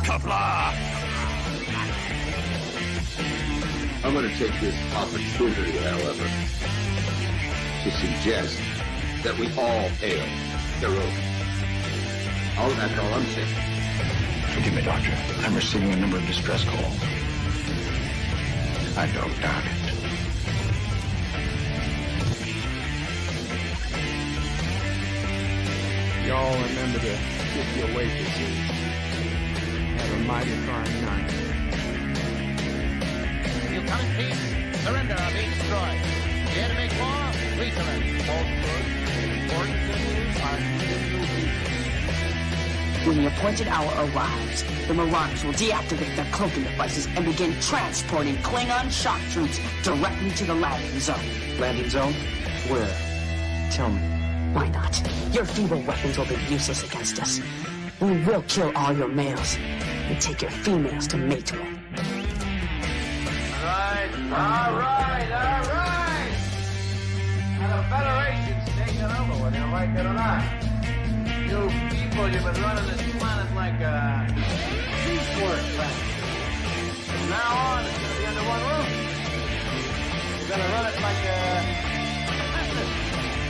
Qapla! I'm going to take this opportunity, however, to suggest that we all hail heroic. That's all I'm saying. Forgive me, Doctor. I'm receiving a number of distress calls. I don't doubt it. Y'all remember to kiss your waitresses. Have a mighty fine night. You come in peace, surrender or be destroyed. Here to make war, we surrender. Both good and important things are new people. When the appointed hour arrives, the Marauders will deactivate their cloaking devices and begin transporting Klingon shock troops directly to the landing zone. Landing zone? Where? Tell me. Why not? Your feeble weapons will be useless against us. We will kill all your males and take your females to mate with. All right. Now the Federation's taking over, whether you like it or not. You people, you've been running this planet like a piecework planet. From now on, it's going to be under one roof. You're going to run it like a business.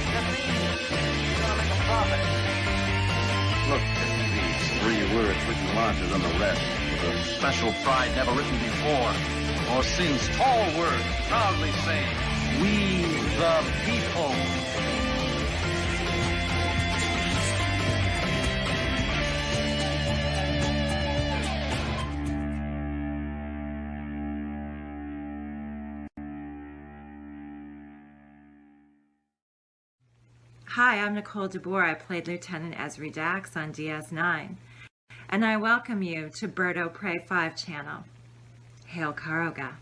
That means you're going to make a profit. Look, these three words written larger than the rest, with a special pride never written before, or sing tall words, proudly saying, "We the people." Hi, I'm Nicole DeBoer. I played Lieutenant Ezri Dax on DS9. And I welcome you to Birdo Prey 5 channel. Hail Karoga.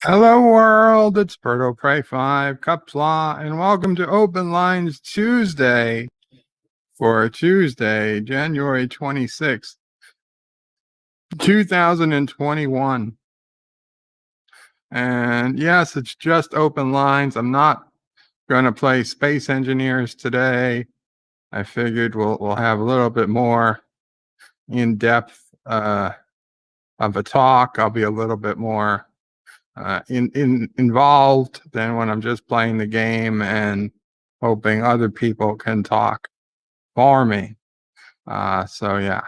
Hello world, it's Birdo Prey 5, Qapla, and welcome to Open Lines Tuesday for Tuesday, January 26th, 2021. And yes, it's just open lines. I'm not going to play Space Engineers today. I figured we'll have a little bit more in-depth of a talk. I'll be a little bit more involved than when I'm just playing the game and hoping other people can talk for me. So yeah,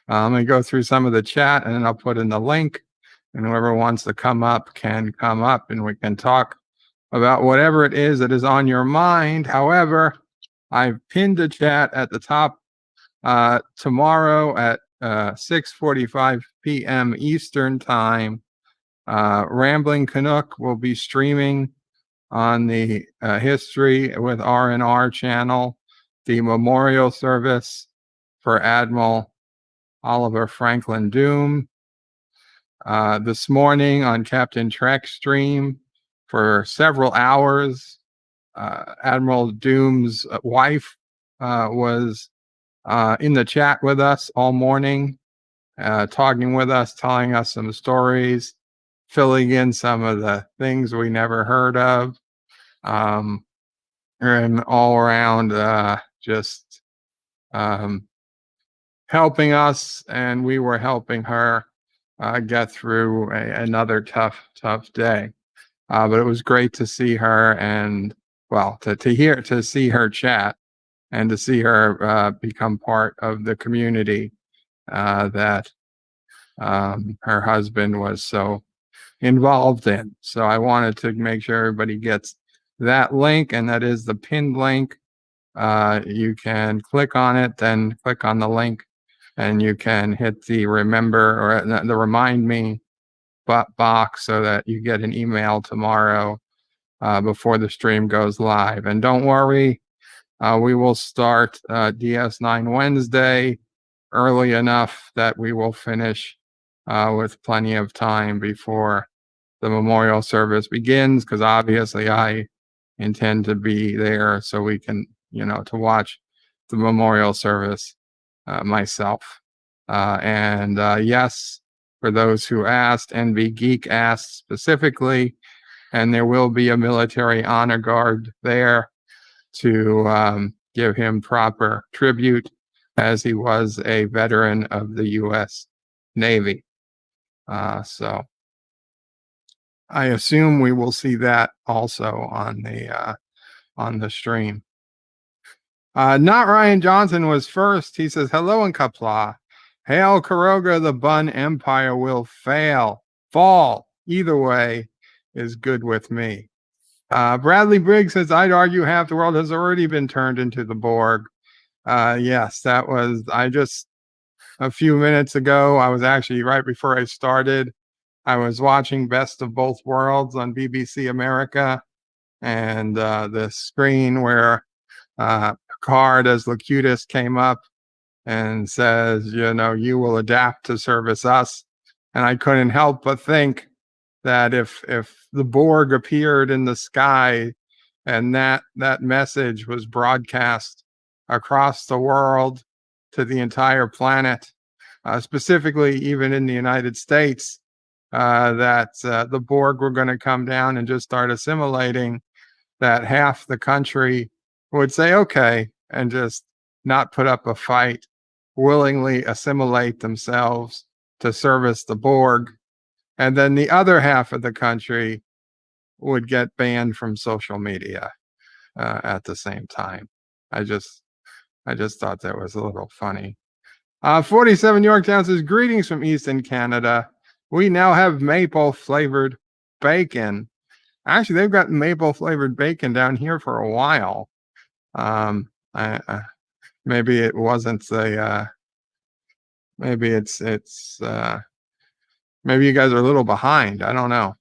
I'm going to go through some of the chat and then I'll put in the link. And whoever wants to come up can come up and we can talk about whatever it is that is on your mind. However, I've pinned a chat at the top tomorrow at 6:45 p.m. Eastern Time. Rambling Canuck will be streaming on the History with R&R channel, the memorial service for Admiral Oliver Franklin Doom. This morning on Captain Trek stream for several hours, Admiral Doom's wife was in the chat with us all morning, talking with us, telling us some stories, filling in some of the things we never heard of, and all around just helping us, and we were helping her get through another tough day. But it was great to see her and, well, to see her chat and to see her become part of the community that her husband was so involved in. So I wanted to make sure everybody gets that link, and that is the pinned link. You can click on it, then click on the link, and you can hit the remember or the remind me box so that you get an email tomorrow before the stream goes live. And don't worry, we will start DS9 Wednesday early enough that we will finish with plenty of time before the memorial service begins, because obviously I intend to be there so we can, to watch the memorial service myself. Yes, for those who asked, NB Geek asked specifically, and there will be a military honor guard there to give him proper tribute, as he was a veteran of the U.S. Navy. So I assume we will see that also on the stream. Not Ryan Johnson was first. He says, hello in Qapla. Hail Karoga, the Bun Empire will fall. Either way is good with me. Bradley Briggs says, I'd argue half the world has already been turned into the Borg. Yes, that was, a few minutes ago, I was actually right before I started, I was watching Best of Both Worlds on BBC America, and the screen where Picard as Locutus came up and says, you will adapt to service us. And I couldn't help but think that if the Borg appeared in the sky and that message was broadcast across the world to the entire planet, specifically even in the United States, that the Borg were going to come down and just start assimilating, that half the country would say, okay, and just not put up a fight, willingly assimilate themselves to service the Borg. And then the other half of the country would get banned from social media at the same time. I just thought that was a little funny. 47 Yorktown says, greetings from Eastern Canada. We now have maple flavored bacon. Actually, they've got maple flavored bacon down here for a while. Maybe it wasn't the, maybe it's maybe you guys are a little behind. I don't know.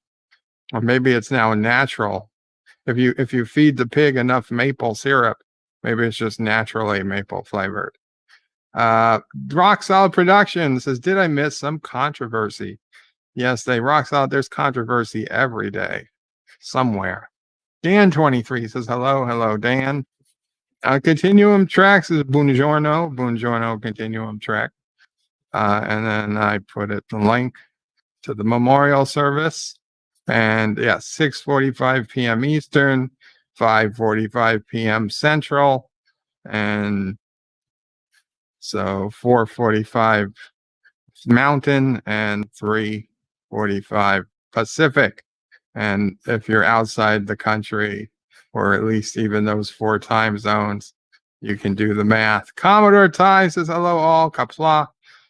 Or maybe it's now natural. If you feed the pig enough maple syrup, maybe it's just naturally maple flavored. Rock Solid Productions says, did I miss some controversy? Yes, Rock Solid, there's controversy every day, somewhere. Dan23 says, hello, Dan. Continuum Tracks is Buongiorno, Continuum Track. And then I put the link to the memorial service. And yeah, 6:45 p.m. Eastern, 5:45 p.m. Central, and so 4:45 Mountain and 3:45 Pacific. And if you're outside the country, or at least even those 4 time zones, you can do the math. Commodore Ty says, hello all, Qapla.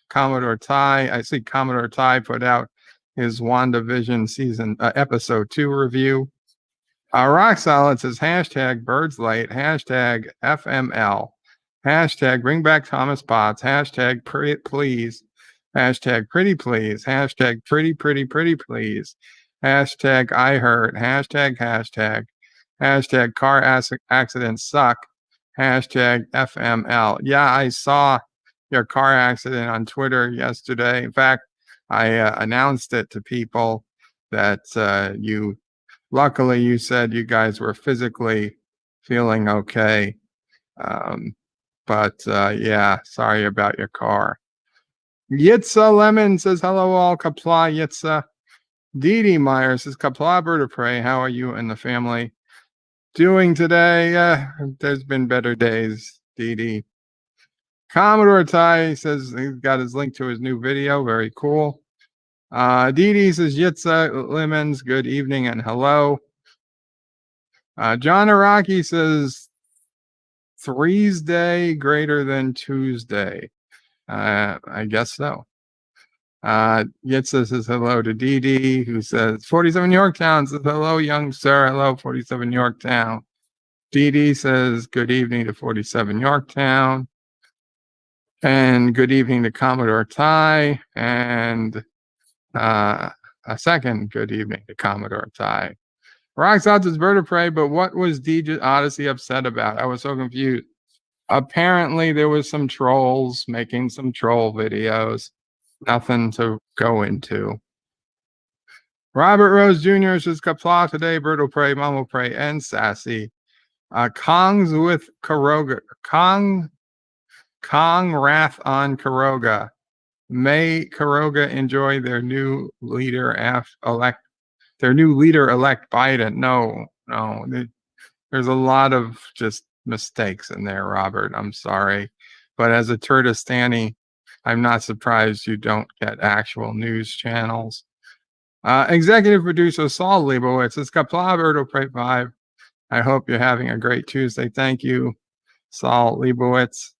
Commodore Ty, I see Commodore Ty put out his WandaVision episode 2 review. Rock Solid says, hashtag birds late, hashtag FML, hashtag bring back Thomas Potts, hashtag please, hashtag pretty please, hashtag pretty please, hashtag I heard, hashtag car accidents suck, hashtag FML. Yeah, I saw your car accident on Twitter yesterday. In fact, I announced it to people that luckily you said you guys were physically feeling okay. But yeah, sorry about your car. Yitza Lemon says, hello all, Qapla Yitza. Dee Meyer says, Qapla Bird of Prey, how are you and the family doing today? There's been better days, Dee. Commodore Ty says he's got his link to his new video. Very cool. Dee says, Yitza Lemons, good evening and hello. John Araki says, Three's Day greater than Tuesday. I guess so. Yitza says hello to Dee, who says, 47 Yorktown says, hello, young sir. Hello, 47 Yorktown. Dee says, good evening to 47 Yorktown. And good evening to Commodore Ty. And a second good evening to Commodore Ty. Rock's out is Bird of Prey, but what was DJ Odyssey upset about? I was so confused. Apparently, there was some trolls making some troll videos. Nothing to go into. Robert Rose Jr. says, Qapla today, Bird of Prey, Mom will Prey, and Sassy. Kong's with Karoga. Kong wrath on Karoga. May Karoga enjoy their new leader-elect Biden. No. There's a lot of just mistakes in there, Robert. I'm sorry. But as a Turdistani, I'm not surprised you don't get actual news channels. Executive producer Saul Leibowitz says, Qapla, Berto, Pray 5. I hope you're having a great Tuesday. Thank you, Saul Leibowitz.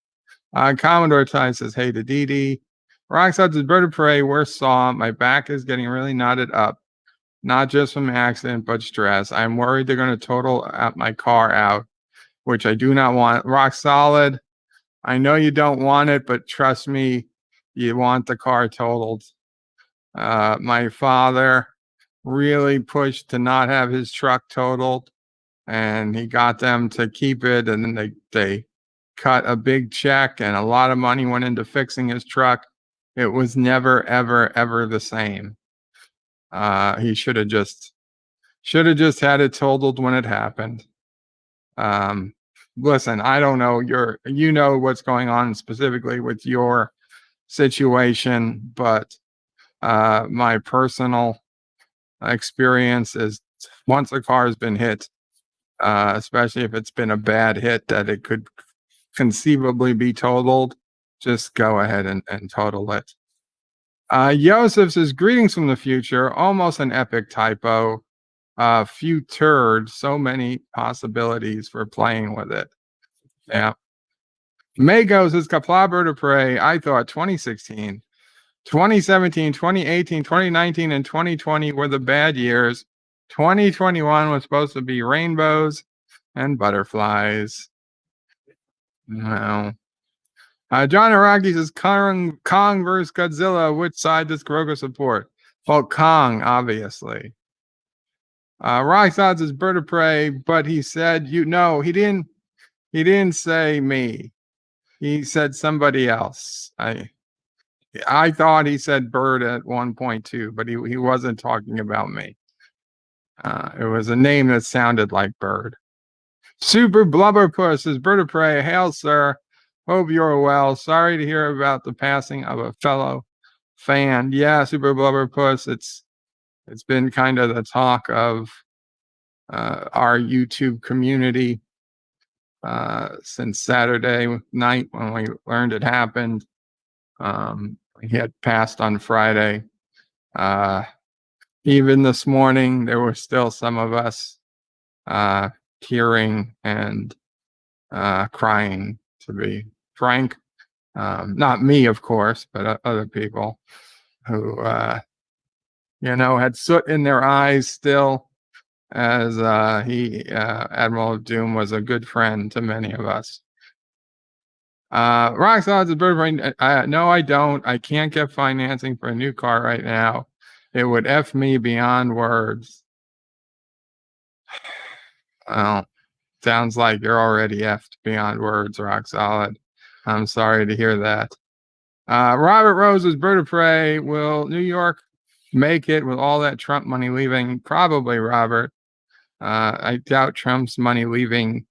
Commodore Ty says, hey to Dee Dee. Rockstar says, Bird of Prey, worst saw. My back is getting really knotted up. Not just from accident, but stress. I'm worried they're going to total my car out, which I do not want. Rock solid. I know you don't want it, but trust me, you want the car totaled. My father really pushed to not have his truck totaled, and he got them to keep it, and then they cut a big check, and a lot of money went into fixing his truck. It was never, ever, ever the same. He should have just had it totaled when it happened. Listen, I don't know you know what's going on specifically with your situation, but my personal experience is once a car has been hit, especially if it's been a bad hit that it could conceivably be totaled, just go ahead and total it. Yosef says, greetings from the future. Almost an epic typo. Few turds, so many possibilities for playing with it. Yeah. Mago says, Qapla, Bird of Prey. I thought 2016, 2017, 2018, 2019, and 2020 were the bad years. 2021 was supposed to be rainbows and butterflies. No. John Araki says, Kong versus Godzilla. Which side does Kuroga support? Well, Kong, obviously. Rocksod says Bird of Prey, but he said, he didn't say me. He said somebody else. I thought he said Bird at 1.2, but he wasn't talking about me. It was a name that sounded like Bird. Super Blubberpuss says Bird of Prey. Hail, sir. Hope you're well. Sorry to hear about the passing of a fellow fan. Yeah, Super Blubberpuss. It's been kind of the talk of our YouTube community since Saturday night when we learned it happened. He had passed on Friday. Even this morning, there were still some of us tearing and crying, to be frank. Not me, of course, but other people who, had soot in their eyes still, as Admiral of Doom was a good friend to many of us. Rockstar is Bird Brain. No, I don't. I can't get financing for a new car right now. It would F me beyond words. Well, sounds like you're already F'd beyond words, Rock Solid. I'm sorry to hear that. Robert Rose's Bird of Prey. Will New York make it with all that Trump money leaving? Probably, Robert. I doubt Trump's money leaving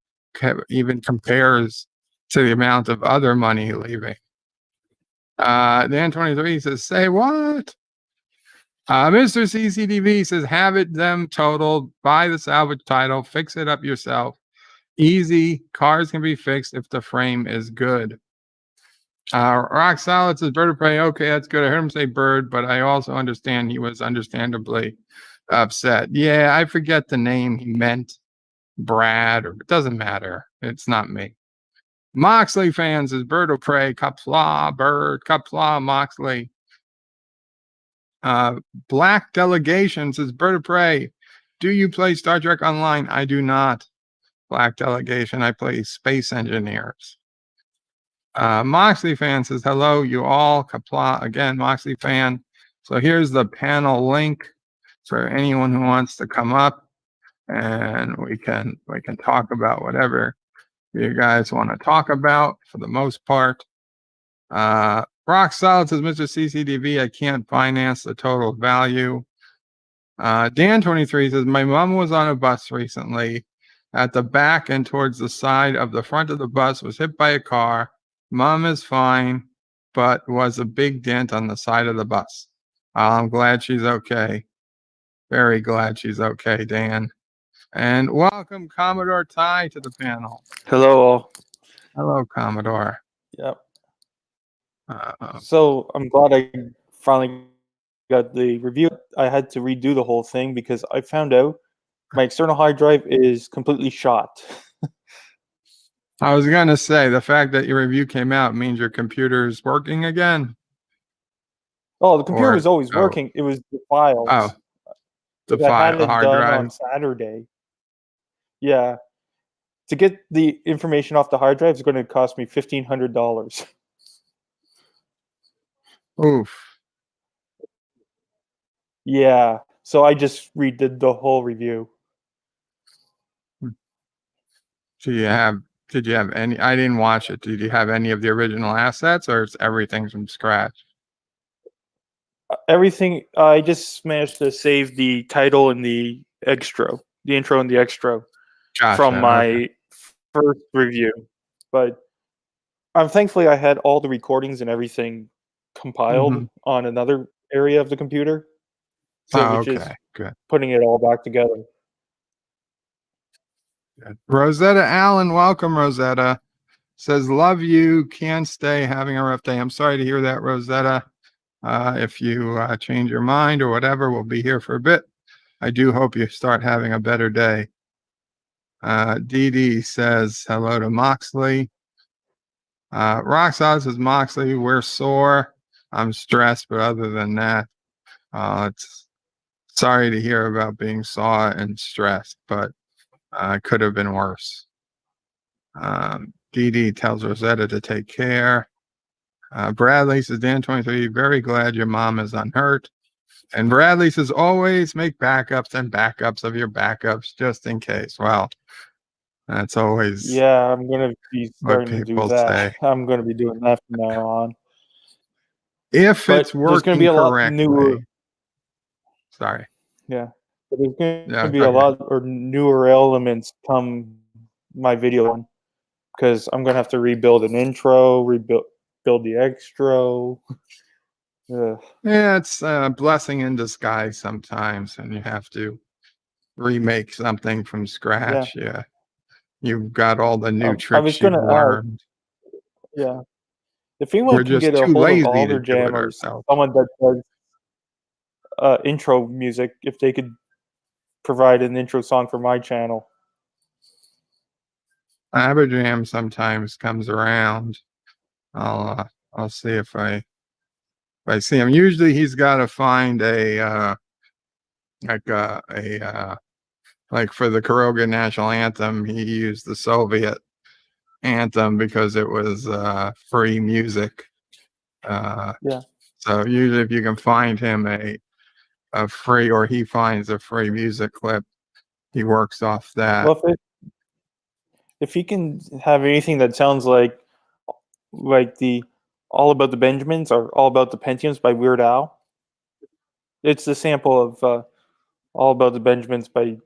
even compares to the amount of other money leaving. Dan 23 says, say what? Mr. CCTV says, have it them totaled, buy the salvage title, fix it up yourself. Easy. Cars can be fixed if the frame is good. Rock Solid says, Bird of Prey. Okay, that's good. I heard him say bird, but I also understand he was understandably upset. Yeah, I forget the name he meant. Brad, or it doesn't matter. It's not me. Moxley fans is Bird of Prey. Qapla, Bird, Qapla, Moxley. Black Delegation says Bird of Prey. Do you play Star Trek Online? I do not. Black Delegation. I play Space Engineers. Moxley fan says hello, you all. Qapla again, Moxley fan. So here's the panel link for anyone who wants to come up, and we can talk about whatever you guys want to talk about for the most part. Rock Solid says, Mr. CCTV, I can't finance the total value. Dan 23 says, my mom was on a bus recently. At the back and towards the side of the front of the bus was hit by a car. Mom is fine, but was a big dent on the side of the bus. I'm glad she's okay. Very glad she's okay, Dan. And welcome Commodore Ty to the panel. Hello all. Hello, Commodore. Yep. So I'm glad I finally got the review. I had to redo the whole thing because I found out my external hard drive is completely shot. I was going to say, the fact that your review came out means your computer's working again. Oh, the computer Or- was always working. It was the files. Oh, the Because I had file, it hard done drive. on Saturday. Yeah. To get the information off the hard drive is going to cost me $1,500. Oof. Yeah. So I just redid the whole review. Did you have any? I didn't watch it. Did you have any of the original assets, or is everything from scratch? Everything. I just managed to save the title and the extra, the intro and the extra from my first review. But thankfully I had all the recordings and everything compiled on another area of the computer. So which is good. Putting it all back together. Good. Rosetta Allen, welcome, Rosetta. Says, love you, can't stay, having a rough day. I'm sorry to hear that, Rosetta. If you change your mind or whatever, we'll be here for a bit. I do hope you start having a better day. Dee Dee says, hello to Moxley. Roxas says, Moxley, we're sore. I'm stressed, but other than that, it's sorry to hear about being sore and stressed, but it could have been worse. Dee Dee tells Rosetta to take care. Bradley says, Dan23, very glad your mom is unhurt. And Bradley says, always make backups and backups of your backups just in case. Well, that's always. Yeah, I'm going to be starting to do that. I'm going to be doing that from now on. If it's working there's going to be a lot newer. Sorry. Yeah. But there's going to be a lot or newer elements come my video on. Because I'm going to have to rebuild an intro, build the extra. Yeah, it's a blessing in disguise sometimes, and you have to remake something from scratch. Yeah. You've got all the new tricks you've learned. Yeah. If anyone can get a hold of Alder Jam or someone that does intro music, if they could provide an intro song for my channel. Aberjam sometimes comes around. I'll see if I see him. Usually he's got to find a like for the Karoga national anthem, he used the Soviet anthem because it was free music. Yeah. So usually if you can find him a free, or he finds a free music clip, he works off that. Well, if he can have anything that sounds like the All About the Benjamins or All About the Pentiums by Weird Al. It's the sample of All About the Benjamins by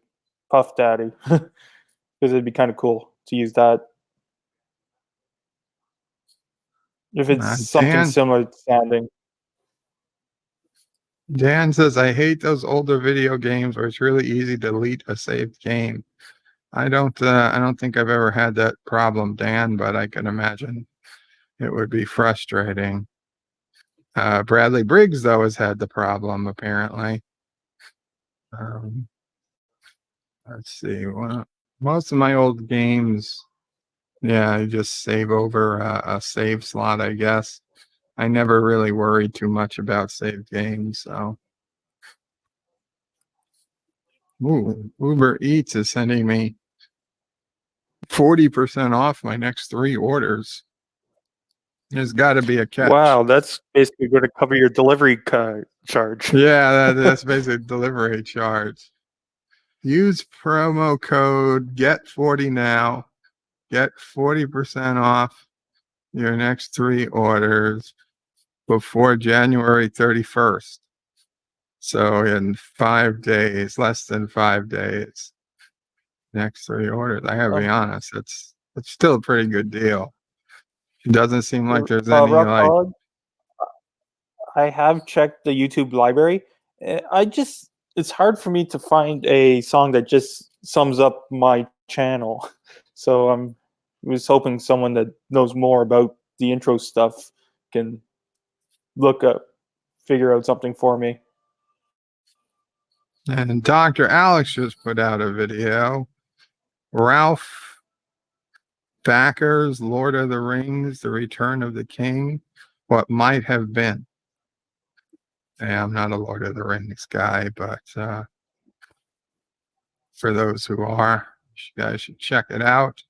Puff Daddy. Because it'd be kind of cool to use that. If it's something similar sounding. Dan says, I hate those older video games where it's really easy to delete a saved game. I don't think I've ever had that problem, Dan, but I can imagine it would be frustrating. Bradley Briggs, though, has had the problem, apparently. Let's see. Well, most of my old games, yeah, I just save over a save slot, I guess. I never really worried too much about saved games, so. Ooh, Uber Eats is sending me 40% off my next 3 orders. There's got to be a catch. Wow, that's basically going to cover your delivery charge. Yeah, that's basically delivery charge. Use promo code GET40 now. Get 40% off your next 3 orders before January 31st. So in 5 days, less than 5 days, next 3 orders. I gotta be honest, it's still a pretty good deal. It doesn't seem like there's any like. I have checked the YouTube library. It's hard for me to find a song that just sums up my channel. So I'm was hoping someone that knows more about the intro stuff can figure out something for me. And Dr. Alex just put out a video. Ralph Backer's Lord of the Rings, The Return of the King, What Might Have Been. Yeah, I'm not a Lord of the Rings guy, but for those who are, you guys should check it out.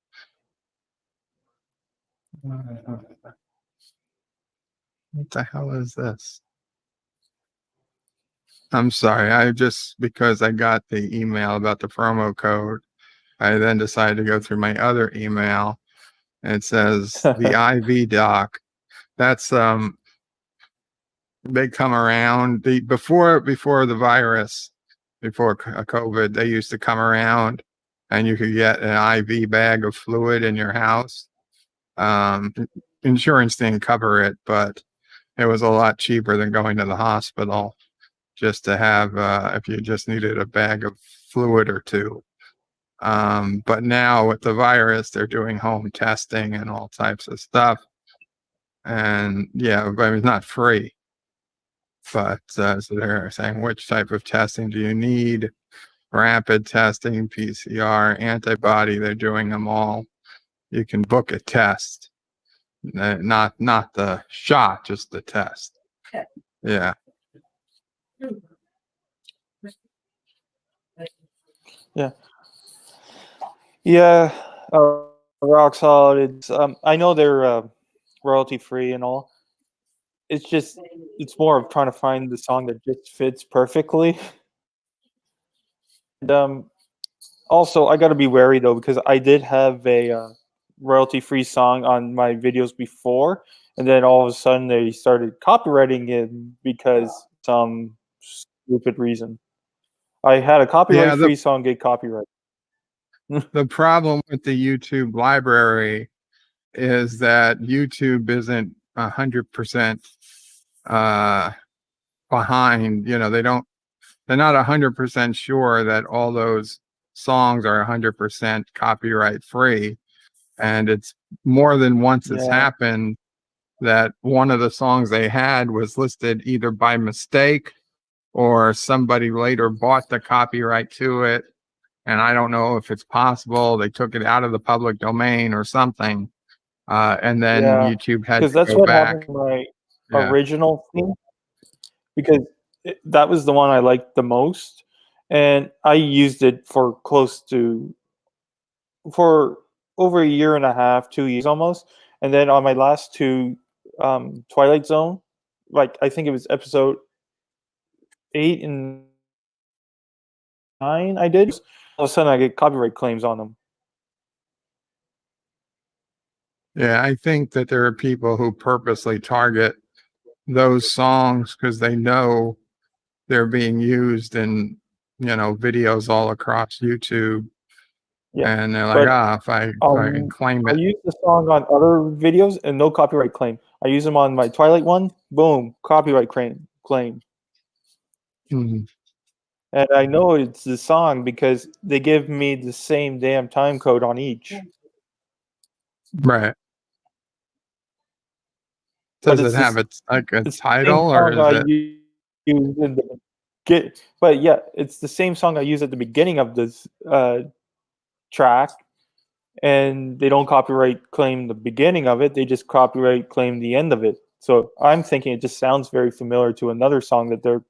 What the hell is this? I'm sorry. Because I got the email about the promo code, I then decided to go through my other email, and it says the IV doc. That's they come around before the virus, before COVID, they used to come around and you could get an IV bag of fluid in your house. Insurance didn't cover it, but it was a lot cheaper than going to the hospital just to have if you just needed a bag of fluid or two. But now with the virus, they're doing home testing and all types of stuff. And yeah, I mean, it's not free. But so they're saying, which type of testing do you need? Rapid testing, PCR, antibody, they're doing them all. You can book a test, not the shot, just the test. Yeah. Yeah. Yeah. Rock Solid. It's I know they're royalty free and all. It's more of trying to find the song that just fits perfectly. And also, I got to be wary though, because I did have a royalty free song on my videos before, and then all of a sudden they started copyrighting it because some stupid reason. I had a copyright free song get copyrighted. The problem with the YouTube library is that YouTube isn't 100% behind. They're not 100% sure that all those songs are 100% copyright free. And it's more than once it's happened that one of the songs they had was listed either by mistake or somebody later bought the copyright to it. And I don't know if it's possible they took it out of the public domain or something. And then YouTube had to that's go what back. happened to my original theme, because that was the one I liked the most, and I used it for over a year and a half, 2 years almost. And then on my last two Twilight Zone, like I think it was episode 8 and 9, I did. All of a sudden, I get copyright claims on them. Yeah, I think that there are people who purposely target those songs because they know they're being used in videos all across YouTube. Yeah, and they're like, if I can claim I it. use the song on other videos and no copyright claim. I use them on my Twilight one, boom, copyright claim. Mhm. And I know it's the song because they give me the same damn time code on each. Right. But Does it have a title, or or is it? use in the it's the same song I use at the beginning of this track, and they don't copyright claim the beginning of it, they just copyright claim the end of it. So I'm thinking it just sounds very familiar to another song that they're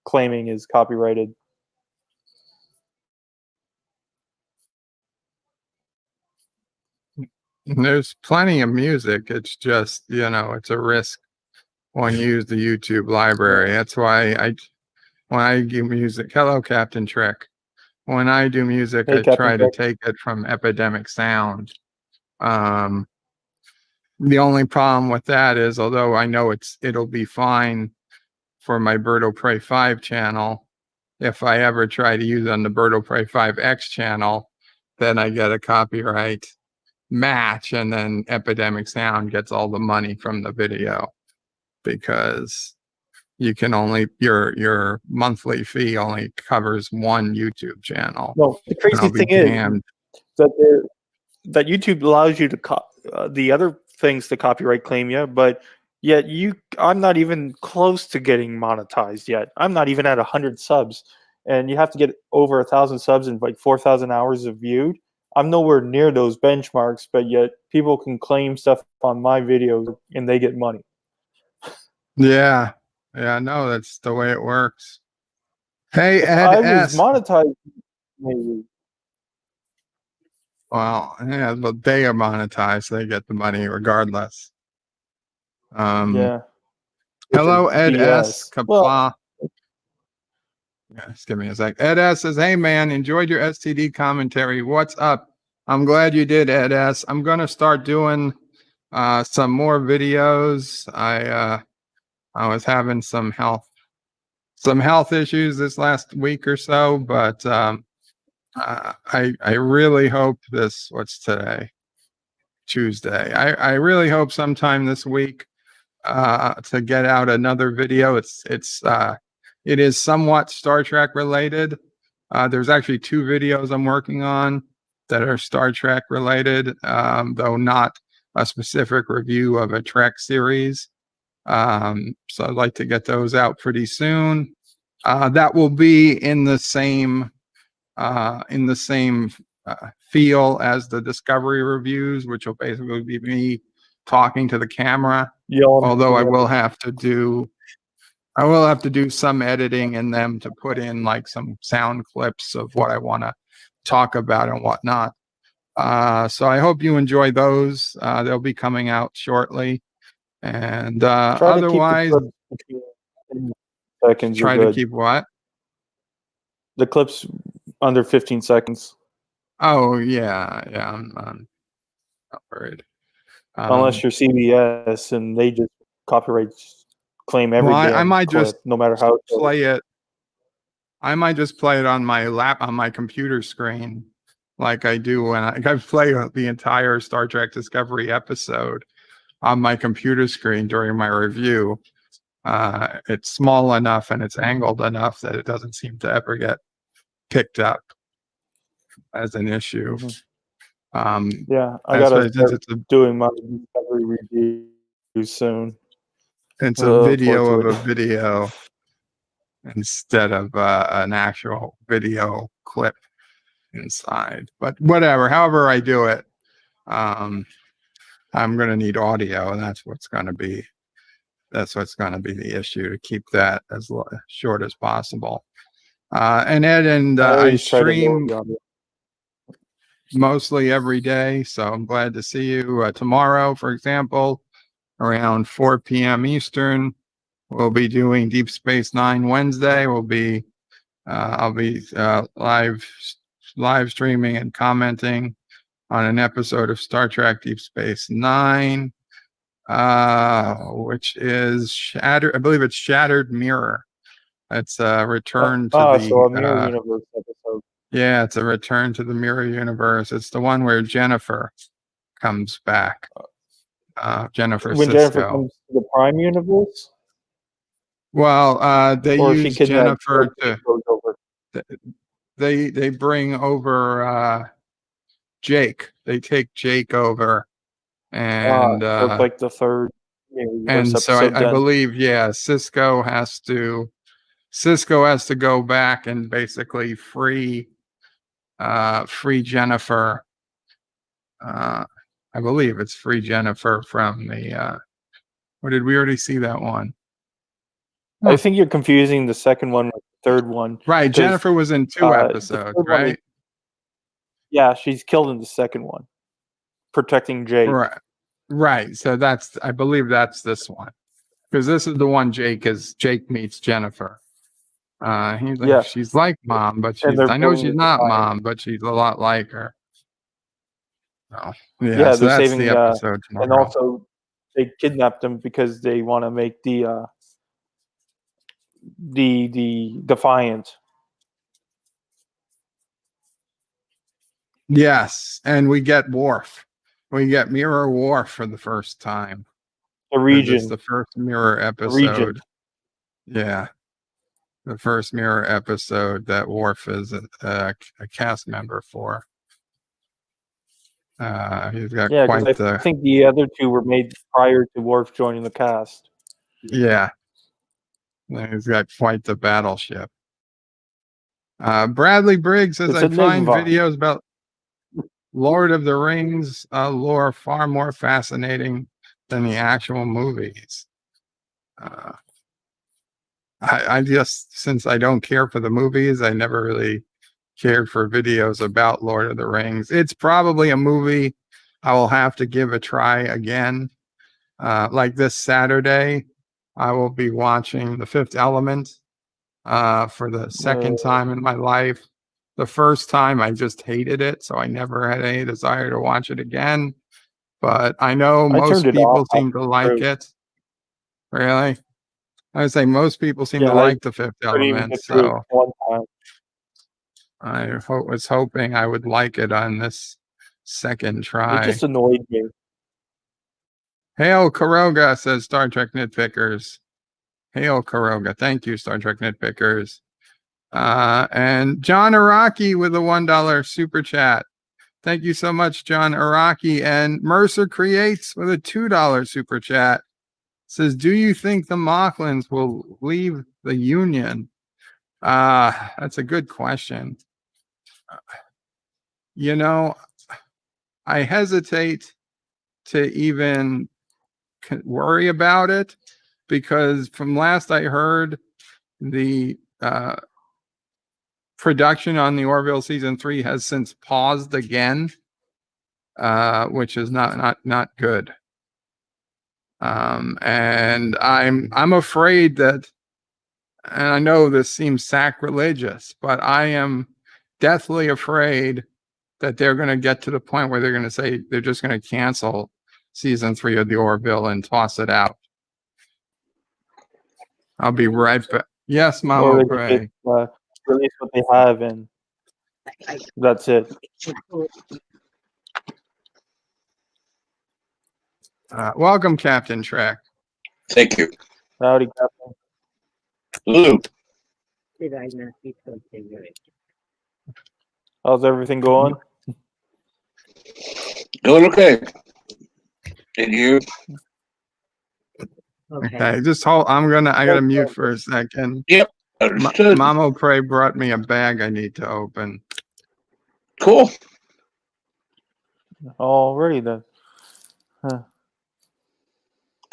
claiming is copyrighted. There's plenty of music. It's just, it's a risk when you use the YouTube library. That's why when I do music, hello, Captain Trick. When I do music, Hey, I Captain try Trick. to take it from Epidemic Sound. The only problem with that is, although I know it'll be fine for my Birdo Prey 5 channel, if I ever try to use it on the Birdo Prey 5X channel, then I get a copyright match, and then Epidemic Sound gets all the money from the video, because you can only your monthly fee only covers one YouTube channel. No, the And crazy I'll be thing is damned. that YouTube allows you to the other things to copyright claim you, but yet I'm not even close to getting monetized yet. I'm not even at 100 subs, and you have to get over 1,000 subs and like 4,000 hours of viewed. I'm nowhere near those benchmarks, but yet people can claim stuff on my videos and they get money. Yeah. Yeah, no, that's the way it works. Hey, If Ed I was S. monetized, maybe. Well, yeah, but they are monetized. They get the money regardless. Yeah. Which is Hello, Ed S. BS. Well, Qapla. Yeah, just give me a sec. Ed S says, "Hey man, enjoyed your STD commentary. What's up?" I'm glad you did, Ed S. I'm gonna start doing some more videos. I was having some health issues this last week or so, but I really hope what's today? Tuesday. I really hope sometime this week to get out another video. It is somewhat Star Trek related. There's actually 2 videos I'm working on that are Star Trek related, though not a specific review of a Trek series. So I'd like to get those out pretty soon. That will be in the same feel as the Discovery reviews, which will basically be me talking to the camera. Although I will have to do some editing in them to put in like some sound clips of what I want to talk about and whatnot. So I hope you enjoy those. They'll be coming out shortly. And otherwise, seconds are try to good. keep what? The clips under 15 seconds. Oh yeah, I'm not worried. Unless you're CBS and they just copyright claim every Well, I damn might clip, just no matter how play it. I might just play it on my computer screen, like I do when I play the entire Star Trek Discovery episode on my computer screen during my review. It's small enough and it's angled enough that it doesn't seem to ever get picked up as an issue. Yeah, I gotta start it's doing my Discovery review soon. a video Forward of to a video instead of an actual video clip inside. But whatever, however I do it, I'm going to need audio, and that's what's going to be the issue, to keep that as short as possible. And Ed, and I I always try to lower stream the audio. mostly every day, so I'm glad to see you. Tomorrow, for example, around 4 p.m. Eastern, we'll be doing Deep Space Nine Wednesday. I'll be live streaming and commenting on an episode of Star Trek Deep Space Nine, which is Shattered. I believe it's Shattered Mirror. It's a return to the so a Mirror Universe episode. yeah, it's a return to the Mirror Universe. It's the one where Jennifer comes back. Jennifer When Sisko. Jennifer comes to the Prime Universe? Well, they Or she use kidnaps Jennifer Jake goes over. they bring over Jake. They take Jake over, and So it's like the third Mirror Universe and so episode I then. believe, yeah, Cisco has to go back and basically free Jennifer. I believe it's free Jennifer from the or did we already see that one? I think you're confusing the second one with the third one. Right, Jennifer was in 2 the episodes, third one right? Yeah, she's killed in the second one, protecting Jake. Right. So I believe that's this one, because this is the one Jake meets Jennifer. He's like, Yeah. she's like mom, but I know she's not mom, but she's a lot like her. Oh, yeah. So they're that's saving the episode tomorrow. and also they kidnapped him because they want to make the Defiant. Yes, and we get Worf. We get Mirror Worf for the first time. The region. It's the first Mirror The region. episode. Yeah, the first Mirror episode that Worf is a cast member for. He's got Yeah, because quite I the think the other two were made prior to Worf joining the cast. yeah. He's got quite the battleship. Bradley Briggs says, It's I a find Nigva. videos about Lord of the Rings lore far more fascinating than the actual movies. I just, since I don't care for the movies, I never really cared for videos about Lord of the Rings. It's probably a movie I will have to give a try again. Like this Saturday, I will be watching The Fifth Element for the second time in my life. The first time I just hated it, so I never had any desire to watch it again. But I know I turned most it off people seem to like halfway through. it. Really? I would say most people seem Yeah, to I like The Fifth couldn't even Element, get through it so one time. I was hoping I would like it on this second It try. just annoyed me. Hail Karoga, says Star Trek Nitpickers. Hail Karoga. Thank you, Star Trek Nitpickers. And John Araki with a $1 super chat. Thank you so much, John Araki. And Mercer Creates with a $2 super chat. Says, do you think the Mocklins will leave the Union? That's a good question. You know, I hesitate to even worry about it because from last I heard, the production on the Orville season 3 has since paused again, which is not good. And I'm afraid that, and I know this seems sacrilegious, but I am deathly afraid that they're going to get to the point where they're going to say they're just going to cancel season 3 of the Orville and toss it out. I'll be right back. Yes, Or Mama they Pray. could just release what they have and that's it. Welcome, Captain Trek. Thank you. Howdy, Captain. Lou. How's everything going? Doing okay. And you? Okay, just hold. I gotta mute for a second. Yep. Understood. Mama Pray brought me a bag I need to open. Cool. Alrighty then. Huh.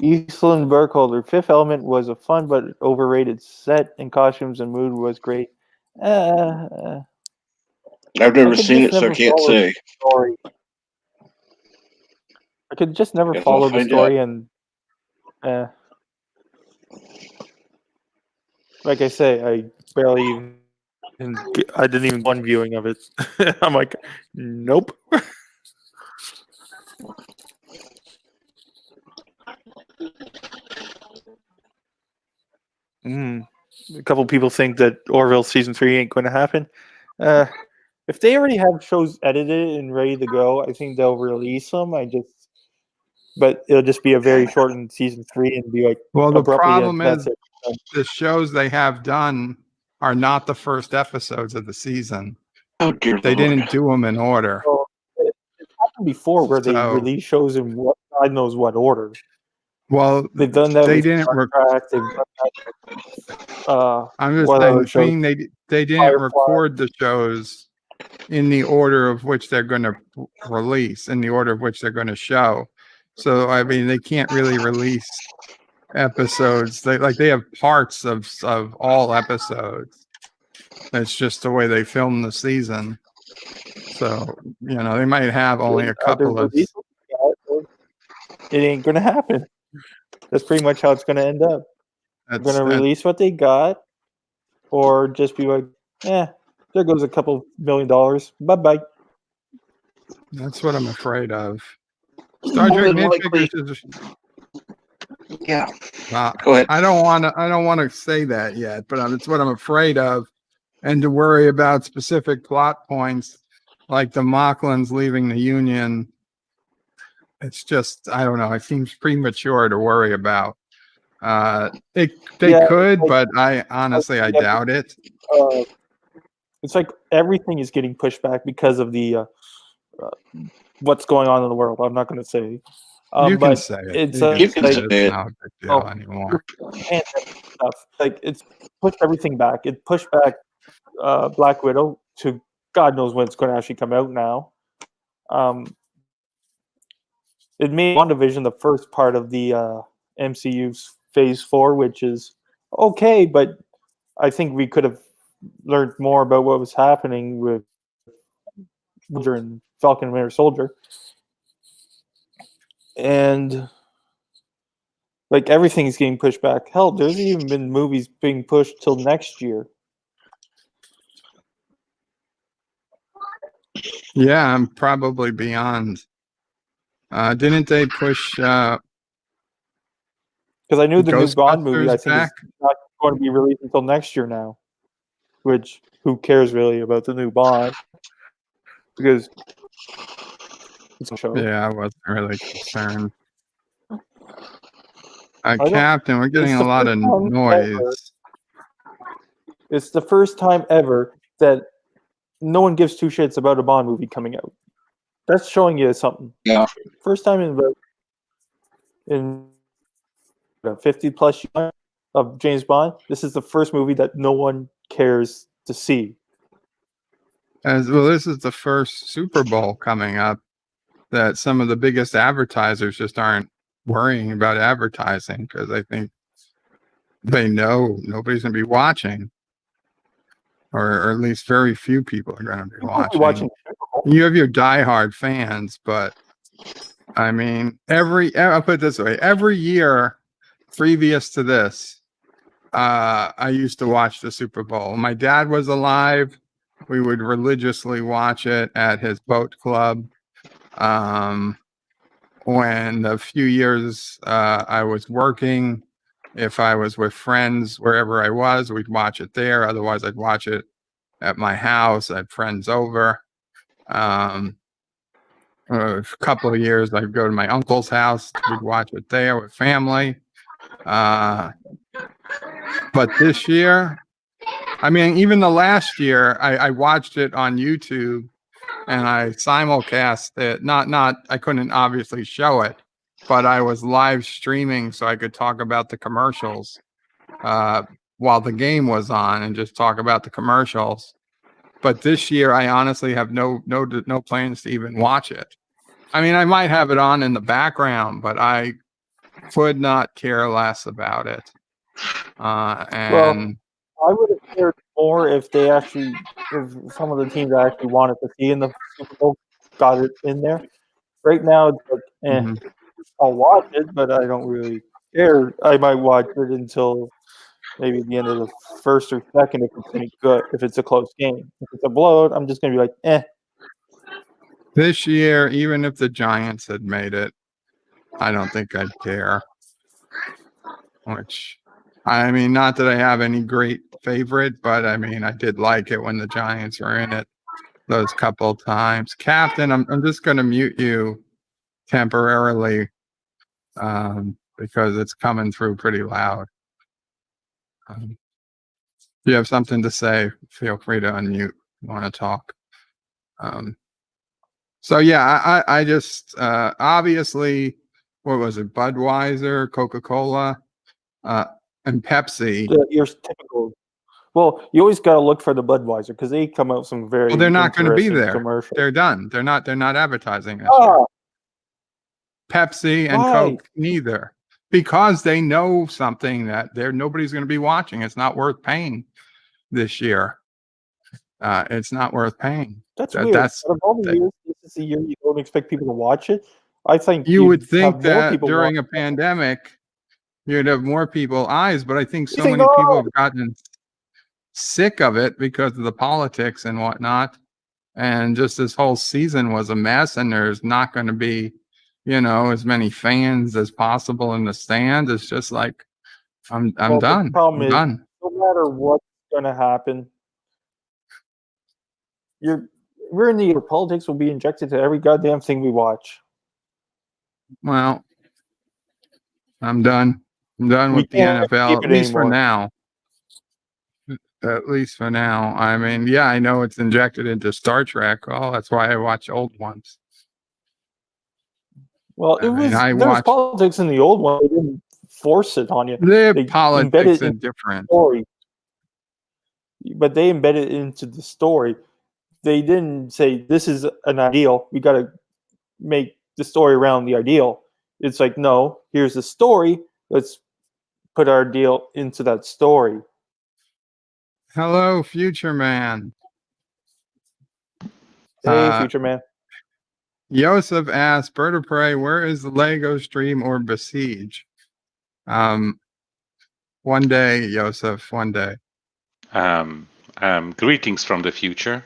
Eastland Burkholder. Fifth Element was a fun but overrated set, and costumes and mood was great. I've never seen it, so I can't say. Story. I could just never Guess follow I'll the find story, and like I say, I barely even. I didn't even one viewing of it. I'm like, nope. A couple people think that Orville season 3 ain't going to happen. If they already have shows edited and ready to go, I think they'll release them. But it'll just be a very shortened season 3 and be like, well, the abruptly, problem that's is it. the shows they have done are not the first episodes of the season. Oh, dear They Lord. didn't do them in order. So, it's happened before where they release shows in God knows what order. Well, They've done that. They with didn't. Star Trek, they've done that. I'm just what saying other the shows? thing they didn't Firefly. record the shows in the order of which they're going to release, in the order of which they're going to show. So I mean, they can't really release episodes. They have parts of all episodes. It's just the way they film the season. So they might have only a couple of. It ain't gonna happen. That's pretty much how it's gonna end up. They're gonna release what they got, or just be like, there goes a couple $1 million. Bye bye. That's what I'm afraid of. Star Trek Nitpickers. Yeah. Go ahead. I don't want to say that yet, but it's what I'm afraid of, and to worry about specific plot points like the Mocklins leaving the Union. It's just, I don't know. It seems premature to worry about. They Yeah, could, like, but I honestly I yeah, doubt it. it's like everything is getting pushed back because of the what's going on in the world. I'm not going to say, You can but say it. it's You can say like, it. It's not a big deal oh, anymore. pandemic stuff. Like it's pushed everything back. It pushed back Black Widow to God knows when it's going to actually come out now. It made WandaVision the first part of the MCU's Phase 4, which is okay, but I think we could have learned more about what was happening with Soldier and Falcon and Winter Soldier. And like everything is getting pushed back. Hell, there's even been movies being pushed till next year. Yeah, I'm probably beyond. Didn't they push Because I knew the new Bond movie, I Ghostbusters think, is back? not going to be released until next year now. Which, who cares really about the new Bond? Because it's a show. Yeah, I wasn't really concerned. I don't. Captain, we're getting It's a the lot first of time ever. noise. It's the first time ever that no one gives two shits about a Bond movie coming out. That's showing you something. Yeah. First time in 50 plus years of James Bond, this is the first movie that no one cares to see. As well, this is the first Super Bowl coming up that some of the biggest advertisers just aren't worrying about advertising because I think they know nobody's going to be watching, or at least very few people are going to be watching. You have your diehard fans, but I mean, I'll put it this way: every year previous to this, I used to watch the Super Bowl. My dad was alive. We would religiously watch it at his boat club. When a few years I was working, if I was with friends wherever I was, we'd watch it there. Otherwise, I'd watch it at my house. I had friends over. A couple of years, I'd go to my uncle's house. We'd watch it there with family. But this year, I mean, even the last year, I watched it on YouTube and I simulcast it. I couldn't obviously show it, but I was live streaming so I could talk about the commercials while the game was on and just talk about the commercials. But this year, I honestly have no plans to even watch it. I mean, I might have it on in the background, but I could not care less about it. And well, I would have cared more if some of the teams I actually wanted to see in the Super Bowl got it in there. Right now, it's like, I'll watch it, but I don't really care. I might watch it until maybe the end of the first or second if it's any good. If it's a close game, if it's a blowout, I'm just gonna be like, eh. This year, even if the Giants had made it, I don't think I'd care. Which, I mean, not that I have any great favorite, but I mean, I did like it when the Giants were in it those couple of times. Captain, I'm just going to mute you temporarily because it's coming through pretty loud. If you have something to say, feel free to unmute if you want to talk. So yeah, I just obviously, what was it? Budweiser, Coca-Cola, and Pepsi. Your typical. Well, you always got to look for the Budweiser because they come out with some very. Well, they're not going to be there. Commercials. They're done. They're not advertising this year. Pepsi and Coke neither, because they know something that nobody's going to be watching. It's not worth paying this year. It's not worth paying. That's weird. Out of all the years, this is the year you don't expect people to watch it. I think you would think that during a pandemic, you'd have more people eyes, but I think so many people have gotten sick of it because of the politics and whatnot. And just this whole season was a mess, and there's not going to be, as many fans as possible in the stands. It's just like, I'm done. The problem I'm is, done. no matter what's going to happen, we're in the year politics will be injected to every goddamn thing we watch. Well, I'm done. I'm done We with the can't NFL, keep at it least for anymore. now. At least for now. I mean, yeah, I know it's injected into Star Trek. Oh, that's why I watch old ones. Well, I mean, I there was watch politics in the old one. They didn't force it on you. the They politics embedded it are in the different. story, but they embedded it into the story. They didn't say this is an ideal. We got to make the story around the ideal. It's like, no, here's the story. Let's put our deal into that story. Hello, future man. Hey, future man. Yosef asked, Bird of Prey, where is the Lego stream or Besiege? One day, Yosef, one day. Greetings from the future.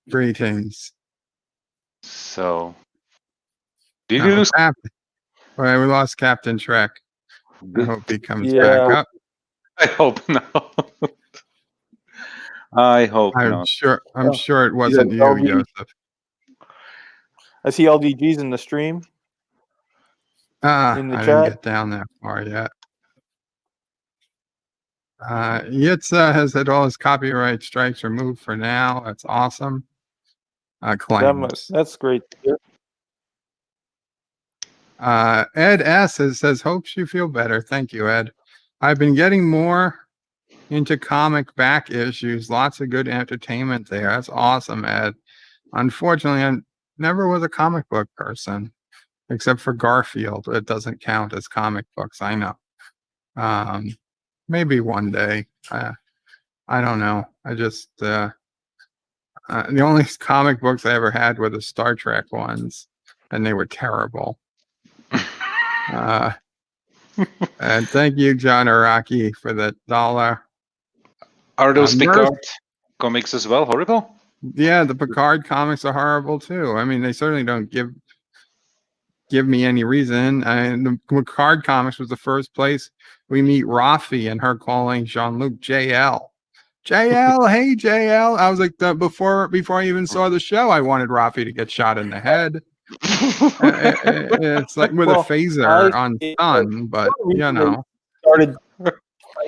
Greetings. So, did you lose? Well, we lost Captain Trek. I hope he comes back Yeah. up. I hope not. I hope I'm not. sure. I'm Oh, sure it wasn't you, LD. Yosef. I see LDG's in the stream. In the I didn't chat. get down that far yet. Yitza has had all his copyright strikes removed for now. That's awesome. Claims. That's great. Ed S says, hopes you feel better. Thank you, Ed. I've been getting more into comic back issues. Lots of good entertainment there. That's awesome, Ed. Unfortunately, I never was a comic book person, except for Garfield. It doesn't count as comic books. I know. Maybe one day. I don't know. I just the only comic books I ever had were the Star Trek ones, and they were terrible. And thank you, John Araki, for the $1. Are those Picard comics as well horrible? Yeah, the Picard comics are horrible too. I mean, they certainly don't give me any reason. And the Picard comics was the first place we meet Rafi and her calling Jean-Luc JL. JL, hey JL. I was like, before I even saw the show, I wanted Rafi to get shot in the head. It's like with a phaser on Sun, but you know. I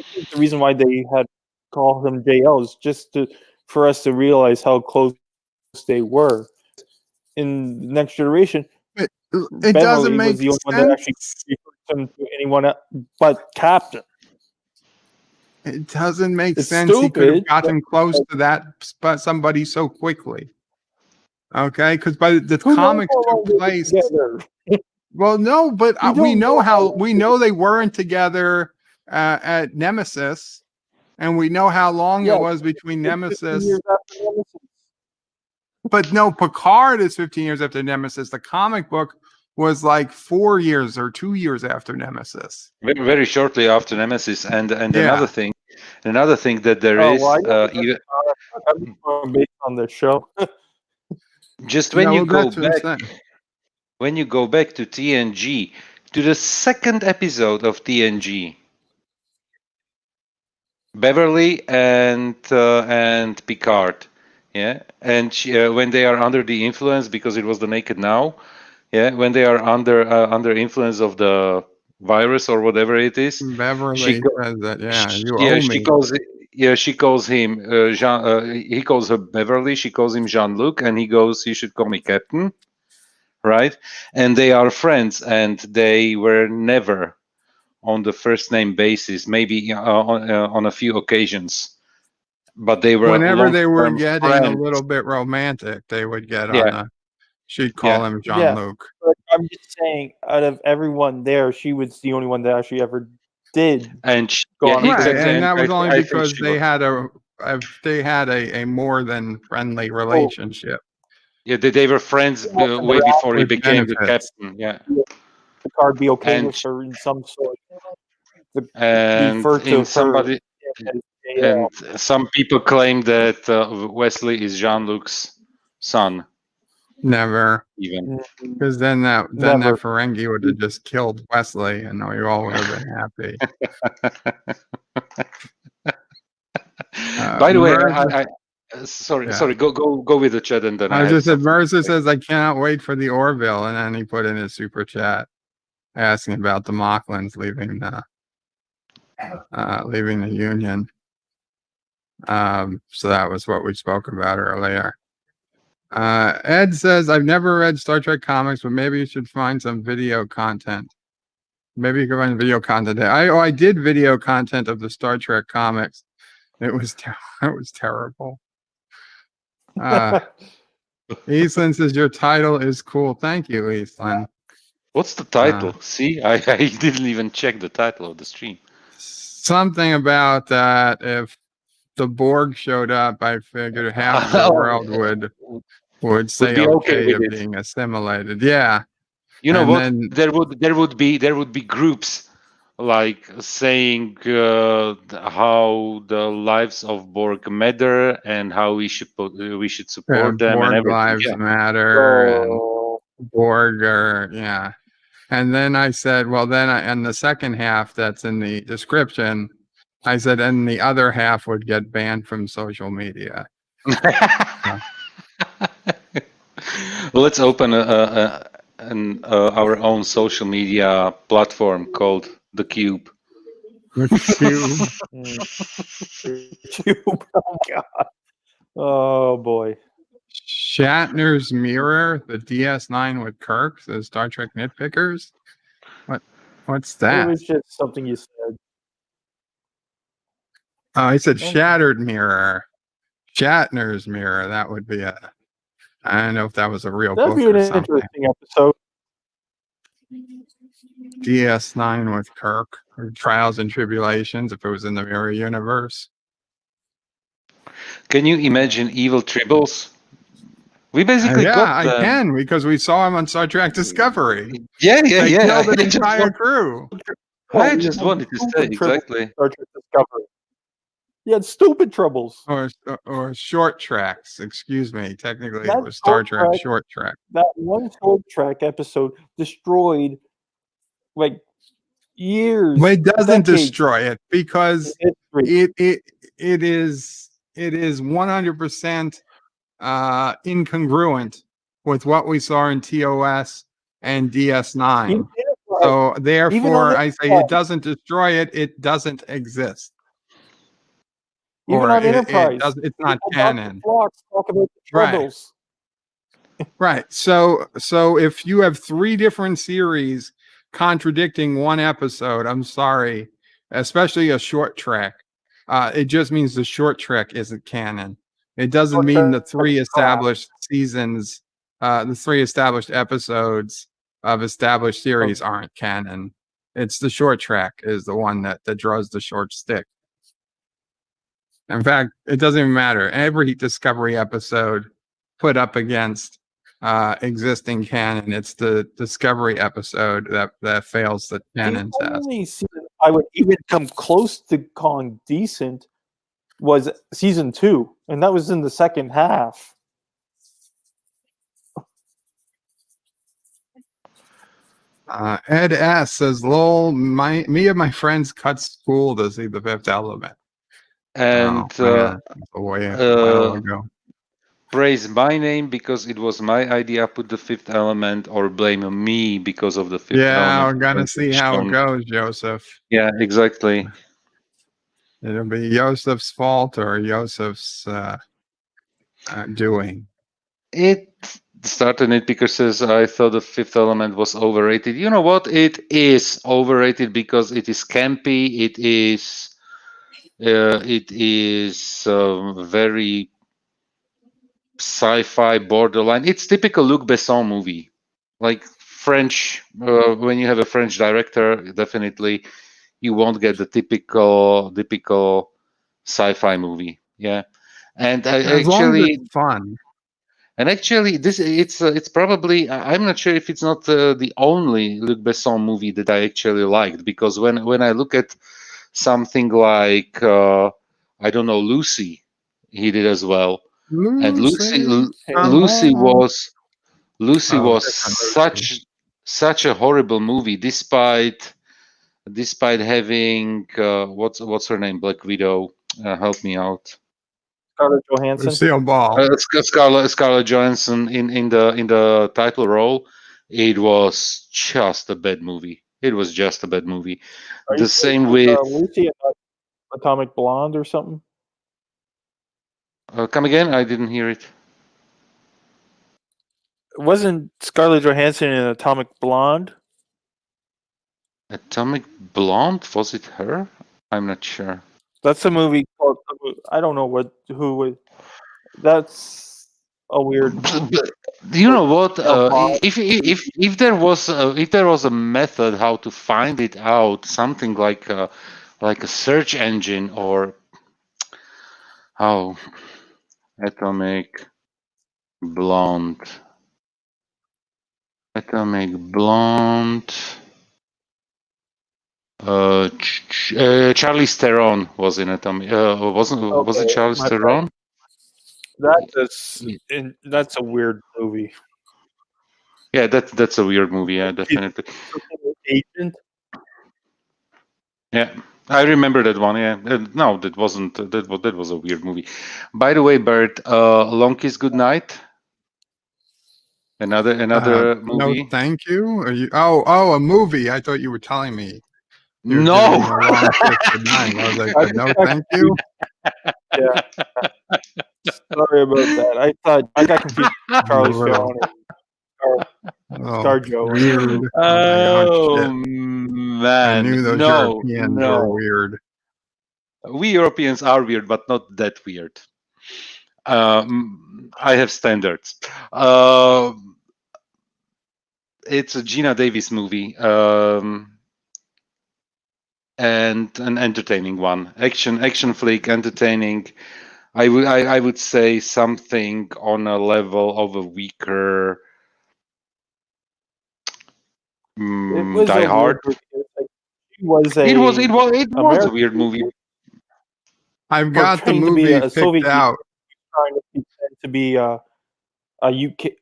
think the reason why they had called him JL is just for us to realize how close they were. In the Next Generation, it Beverly doesn't make was the only sense. one that actually referred him to anyone else but Captain. It doesn't make It's sense. He could have stupid, gotten close to that somebody so quickly. Okay, because by the Who knows comics how took long they were place. together? Well, no, but we know they weren't together at Nemesis, and we know how long it was between Nemesis. But no, Picard is 15 years after Nemesis. The comic book was like 4 years or 2 years after Nemesis. Very, very shortly after Nemesis, and another thing that there is even based on the show. Just when you go back to TNG, to the second episode of TNG, Beverly and Picard, yeah, and when they are under the influence, because it was the Naked Now, yeah, when they are under influence of the virus or whatever it is, Beverly says that, you owe me. She calls him Jean. He calls her Beverly. She calls him Jean-Luc, and he goes, "You should call me Captain," right? And they are friends, and they were never on the first name basis. Maybe on a few occasions, but they were. Whenever they were getting friends. a little bit romantic, they would get on a. She'd call him Jean-Luc. But I'm just saying, out of everyone there, she was the only one that actually ever did. And and that was only because they had a more than friendly relationship. Yeah, they were friends way before he became the captain. Yeah, Picard be okay with her in some sort. And some people claim that Wesley is Jean-Luc's son. Never, even because then that Ferengi would have just killed Wesley, and we all would have been happy. By the way, sorry, go with the chat, and then I just said Mercer says I cannot wait for the Orville, and then he put in his super chat. asking about the Mocklins leaving the Union. So that was what we spoke about earlier. Ed says, I've never read Star Trek comics, but maybe you should find some video content. Maybe you can find video content. I did video content of the Star Trek comics. It was terrible. Eastland says your title is cool. Thank you, Eastland. What's the title? See, I didn't even check the title of the stream. Something about that. If the Borg showed up, I figured half the world would say be okay with to it. being assimilated. Yeah. You know And what? then- there would be groups like saying how the lives of Borg matter and how we should support them Borg and everything. lives Yeah. matter and Borg yeah. And then I said, well, then and the second half that's in the description, I said, and the other half would get banned from social media. Let's open our own social media platform called The Cube. The Cube. Oh God. Oh boy. Shatner's Mirror, the DS9 with Kirk, the Star Trek Nitpickers. What's that? It was just something you said. Oh, I said Shattered Mirror. Shatner's Mirror. That would be I don't know if that was a real That'd book be an or something. interesting episode. DS9 with Kirk, or Trials and Tribulations, if it was in the Mirror Universe. Can you imagine evil tribbles? We basically got them. I can, because we saw him on Star Trek Discovery. Yeah. They killed an entire crew. I just wanted to say exactly. Star Trek Discovery. You had stupid troubles. Or short tracks, excuse me. Technically, That it was Star short Trek short track. That one short track episode destroyed like years. But it doesn't decades destroy it because in history. it is 100% incongruent with what we saw in TOS and DS9. So therefore, I say it doesn't destroy it. It doesn't exist. Even or on it Enterprise, it's not people canon. talk about the troubles. Right. So if you have 3 different series contradicting one episode, I'm sorry, especially a short track, it just means the short track isn't canon. It doesn't mean the 3 established seasons, the 3 established episodes of established series aren't canon. It's the short track is the one that draws the short stick. In fact, it doesn't even matter. Every Discovery episode put up against existing canon, it's the Discovery episode that fails the canon The test. only season I would even come close to calling decent was season 2, and that was in the second half. Ed S says, "Lol, me and my friends cut school to see The Fifth Element." And a while ago. Praise my name because it was my idea. Put The Fifth Element, or blame me because of The Fifth Element. Yeah, we're gonna see how it goes, Joseph. Yeah, exactly. It'll be Joseph's fault or Joseph's doing. It started Nitpicker says, I thought The Fifth Element was overrated. You know what? It is overrated because it is campy. It is very sci-fi borderline. It's typical Luc Besson movie, like French. When you have a French director, definitely you won't get the typical sci-fi movie. Yeah, and as long as it's fun. And actually, it's probably, I'm not sure if it's not the only Luc Besson movie that I actually liked, because when I look at something like I don't know, Lucy, he did as well. And Lucy was such a horrible movie, despite having what's her name, Black Widow, help me out. Scarlett Johansson. Lucille Ball. Scarlett Johansson in the title role. It was just a bad movie. It was just a bad movie. Are you The same with Lucy about Atomic Blonde or something? come again. I didn't hear it. Wasn't Scarlett Johansson in Atomic Blonde? Atomic Blonde, was it her? I'm not sure. That's a movie called. I don't know who. That's a weird. You know what? plot. If there was a method how to find it out, something like a search engine or how Atomic Blonde. Charlize Theron was in Atomic. Was it Okay, Charlize my bad. Theron? That's a weird movie. Yeah, that's a weird movie. Yeah, definitely. Agent. Yeah, I remember that one. Yeah, no, that wasn't. That was a weird movie. By the way, Bert, Long Kiss Goodnight. Another No, movie. thank you. Are you? Oh, a movie. I thought you were telling me you're No. giving me a long kiss goodnight. I was like, no, thank you. Yeah. Sorry about that. I thought I got confused with Charlie Theron and ScarJo. Weird. Oh my God, shit. Man, I knew those Europeans were weird. We Europeans are weird, but not that weird. I have standards. It's a Gina Davis movie, and an entertaining one. Action flick, entertaining. I would say something on a level of a weaker Die Hard. It was a weird movie. I've got the movie picked Soviet out. Trying to pretend to be a UK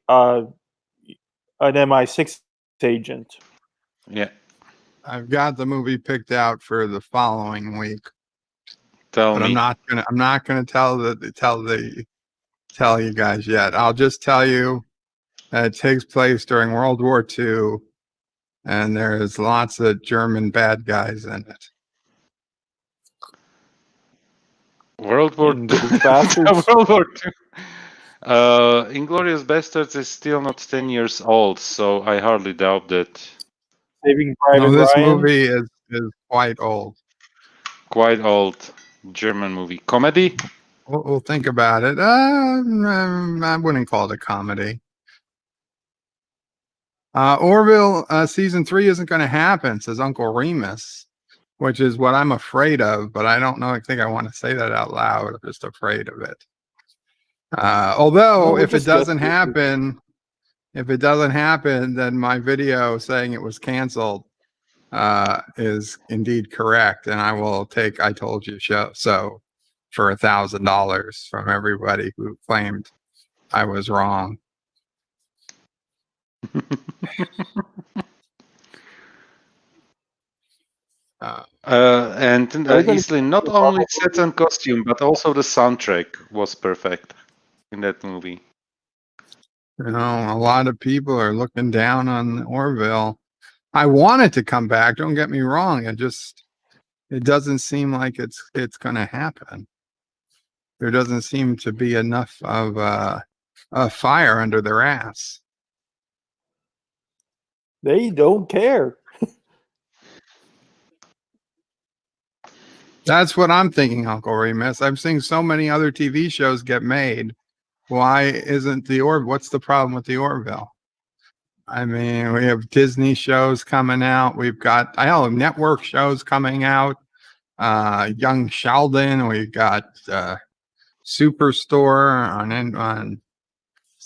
an MI6 agent. Yeah, I've got the movie picked out for the following week. Tell me. I'm not gonna tell you guys yet. I'll just tell you that it takes place during World War II, and there's lots of German bad guys in it. World War II. World War II. Inglourious Basterds is still not 10 years old, so I hardly doubt that. Saving Private No, this Ryan? movie is quite old. Quite old. German movie. Comedy? We'll think about it. I wouldn't call it a comedy. Orville season 3 isn't going to happen, says Uncle Remus, which is what I'm afraid of, but I don't know. I think I want to say that out loud. I'm just afraid of it. Although if it doesn't happen, then my video saying it was canceled is indeed correct, and I will take I told you so for $1,000 from everybody who claimed I was wrong. And Isley, not only sets and costume, but also the soundtrack was perfect in that movie. You know, a lot of people are looking down on Orville. I want it to come back. Don't get me wrong. It doesn't seem like it's going to happen. There doesn't seem to be enough of a fire under their ass. They don't care. That's what I'm thinking, Uncle Remus. I'm seeing so many other TV shows get made. Why isn't what's the problem with the Orville? I mean, we have Disney shows coming out. We've got network shows coming out. Young Sheldon. We've got Superstore on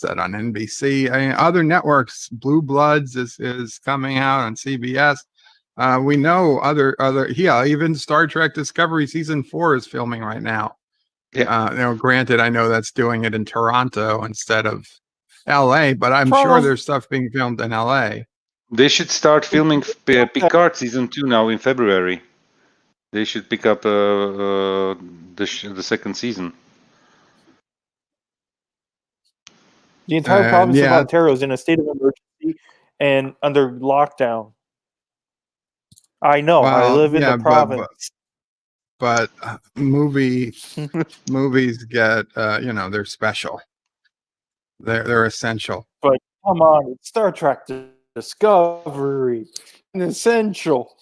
NBC. I mean, other networks. Blue Bloods is coming out on CBS. We know even Star Trek Discovery season 4 is filming right now. Yeah. Granted, I know that's doing it in Toronto instead of LA, but I'm sure there's stuff being filmed in LA. They should start filming Picard season 2 now in February. They should pick up the second season. The entire province of Ontario is in a state of emergency and under lockdown. I know. I Well, live in the yeah, province. but movies get they're special. They're essential. But come on, it's Star Trek Discovery, an essential.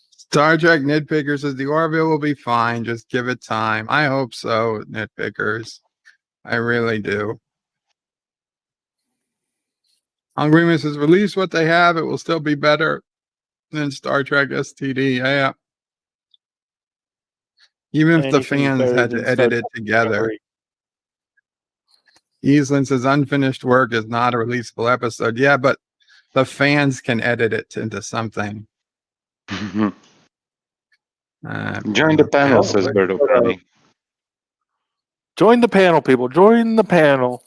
Star Trek nitpicker says the Orville will be fine. Just give it time. I hope so, nitpickers. I really do. Hungry says release what they have. It will still be better than Star Trek STD. Yeah. Even if the Anything's fans better had than to Star edit it Trek together. Discovery. Easland says unfinished work is not a releasable episode. Yeah, but the fans can edit it into something. Join the panel, says Berto Prey. Join the panel, people. Join the panel.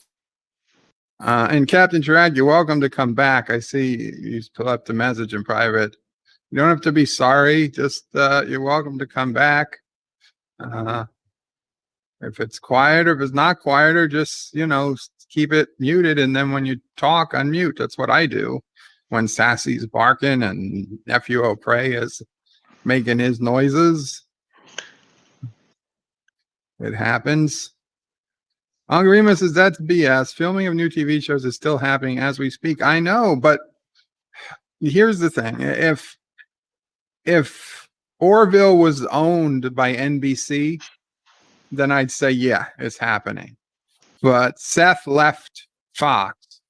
And Captain Drag, you're welcome to come back. I see you left a message in private. You don't have to be sorry. Just you're welcome to come back. If it's quiet or if it's not quieter, just keep it muted, and then when you talk, unmute. That's what I do when Sassy's barking and Nephew O'Prey is making his noises. It happens. Angarima says that's BS. Filming of new TV shows is still happening as we speak. I know, but here's the thing. If Orville was owned by NBC, then I'd say, yeah, it's happening. But Seth left Fox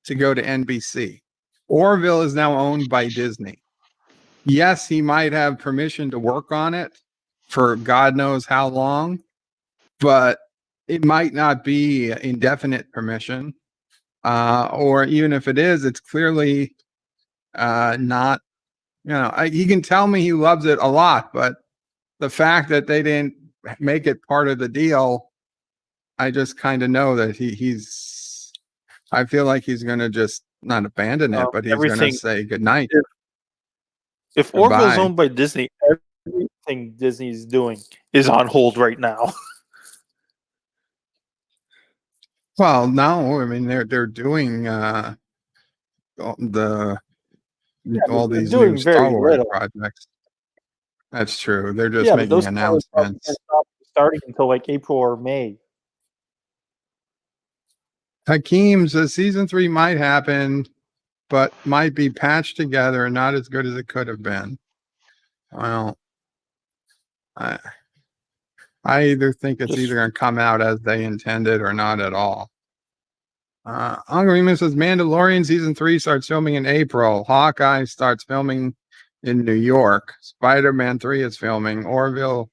to go to NBC. Orville is now owned by Disney. Yes, he might have permission to work on it for God knows how long, but it might not be indefinite permission. Or even if it is, it's clearly not, he can tell me he loves it a lot, but the fact that they didn't make it part of the deal, I just kind of know that I feel like he's going to just not abandon it, but he's going to say goodnight. If Orville's owned by Disney, everything Disney's doing is on hold right now. Well, no, I mean they're doing all these new Star Wars projects. That's true. They're just making announcements. Starting until like April or May. Hakeem says season 3 might happen, but might be patched together and not as good as it could have been. Well, I either think it's either going to come out as they intended or not at all. Hungry says Mandalorian season 3 starts filming in April. Hawkeye starts filming in New York. Spider-Man 3 is filming. Orville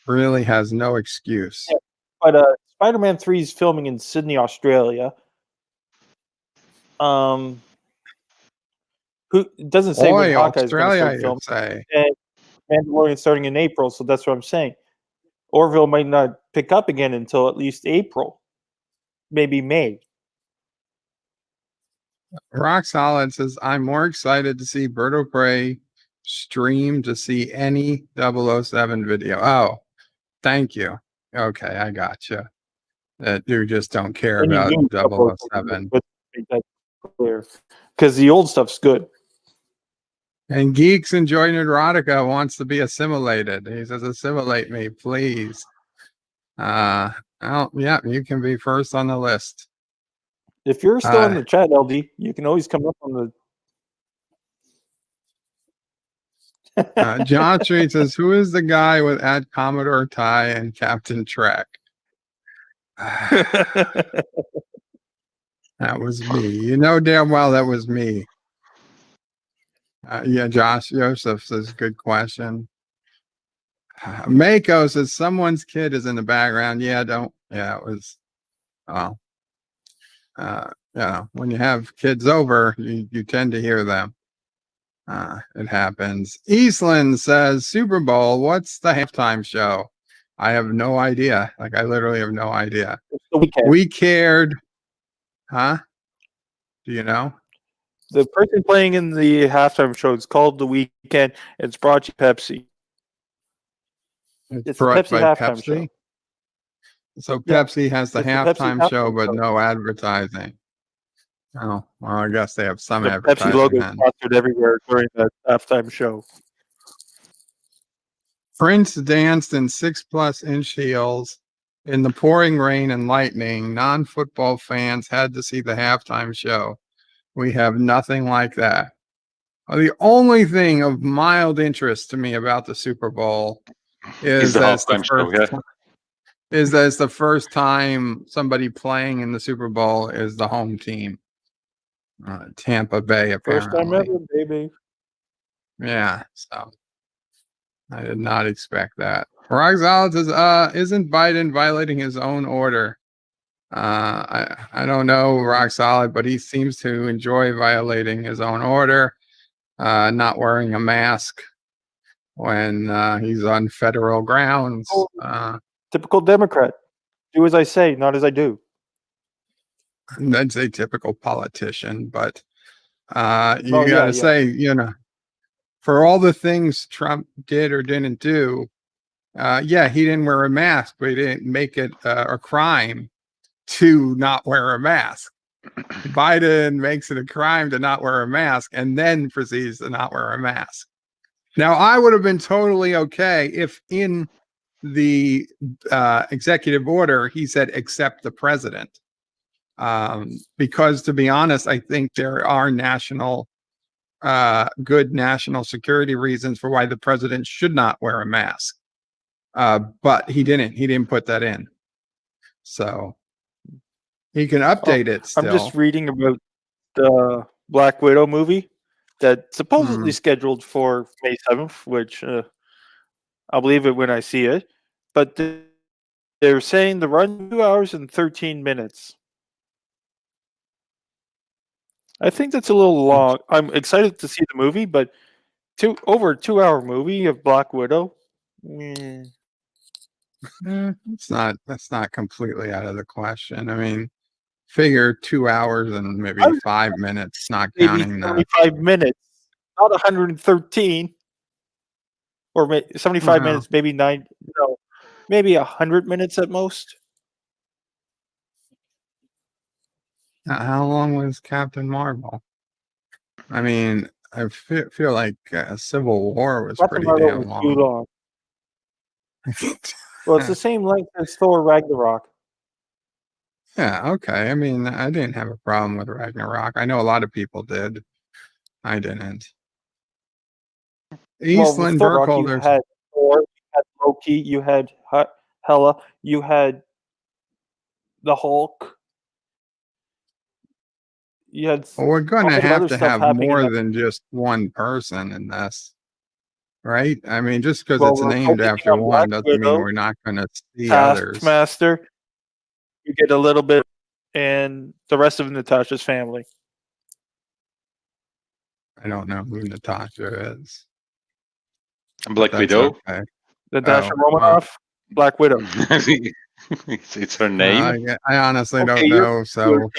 really has no excuse. Yeah, but Spider-Man 3 is filming in Sydney, Australia. Who doesn't say when Hawkeye's going to start filming? And Mandalorian starting in April, so that's what I'm saying. Orville might not pick up again until at least April, maybe May. Rock Solid says, I'm more excited to see Berto Prey stream to see any 007 video. Oh, thank you. Okay, I got you. That you just don't care about 007. Because the old stuff's good. And Geeks Enjoying Erotica wants to be assimilated. He says, assimilate me, please. Yeah, you can be first on the list. If you're still in the chat, LD, you can always come up on the. John Street says, "Who is the guy with at Commodore Ty and Captain Trek?" That was me. You know damn well that was me. Yeah, Josh Joseph says, "Good question." Mako says, "Someone's kid is in the background." Yeah, it was. Oh. When you have kids over, you tend to hear them. It happens. Eastland says, Super Bowl, what's the halftime show? I have no idea. I literally have no idea. We cared. Huh? Do you know? The person playing in the halftime show is called The Weekend. It's brought to Pepsi. It's brought by halftime Pepsi? Show. So Pepsi has the halftime show, but no advertising. Oh, well, I guess they have some The Pepsi advertising logo then. plastered everywhere during that halftime show. Prince danced in 6+ inch heels in the pouring rain and lightning. Non-football fans had to see the halftime show. We have nothing like that. The only thing of mild interest to me about the Super Bowl It's is the that it's the halftime show, first yeah. is that it's the first time somebody playing in the Super Bowl is the home team. Tampa Bay, First time apparently. ever, baby. Yeah, so I did not expect that. Roxal says, isn't Biden violating his own order? I don't know Rock Solid, but he seems to enjoy violating his own order, not wearing a mask when he's on federal grounds. Typical Democrat. Do as I say, not as I do. That's a typical politician, but you Oh, got yeah, to say, for all the things Trump did or didn't do, yeah, he didn't wear a mask, but he didn't make it a crime to not wear a mask. Biden makes it a crime to not wear a mask and then proceeds to not wear a mask. Now, I would have been totally okay if in the executive order he said, except the president. Because to be honest, I think there are good national security reasons for why the president should not wear a mask. But he didn't put that in. So he can update it still. I'm just reading about the Black Widow movie that's supposedly scheduled for May 7th, which I'll believe it when I see it. But they're saying the run 2 hours and 13 minutes. I think that's a little long. I'm excited to see the movie, but over a 2 hour movie of Black Widow. That's not completely out of the question. I mean, figure 2 hours and maybe 5 minutes, not counting the 75 minutes, not 113, or 75 minutes, maybe maybe 100 minutes at most. How long was Captain Marvel? I mean, I feel like Civil War was Captain pretty Marvel damn was long. too long. Well, it's the same length as Thor Ragnarok. Yeah, okay. I mean, I didn't have a problem with Ragnarok. I know a lot of people did. I didn't. Eastland Thor Ragnarok, you Burkholder. had Thor, you had Loki, you had Hela, you had the Hulk. You had Well, we're going a to whole have other to stuff have happening in more that. than just one person in this, right? I mean, just because Well, it's we're named focusing after on one Black doesn't mean Widow, we're not going to see others. Taskmaster. You get a little bit, and the rest of Natasha's family. I don't know who Natasha is. Black Widow. Okay. Natasha Romanoff, Black Widow. it's her name. I honestly don't know. So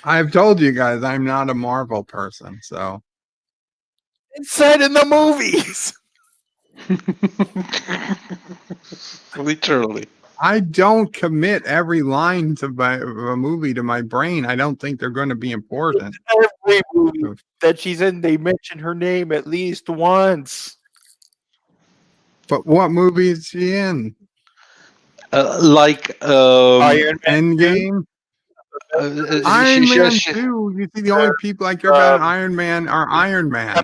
I've told you guys I'm not a Marvel person. So it's said in the movies. Literally. I don't commit every line to a movie to my brain. I don't think they're going to be important. Every movie that she's in, they mention her name at least once. But what movie is she in? Like Iron Man Endgame? Iron Man 2. You see, the only people I care about in Iron Man are Iron Man.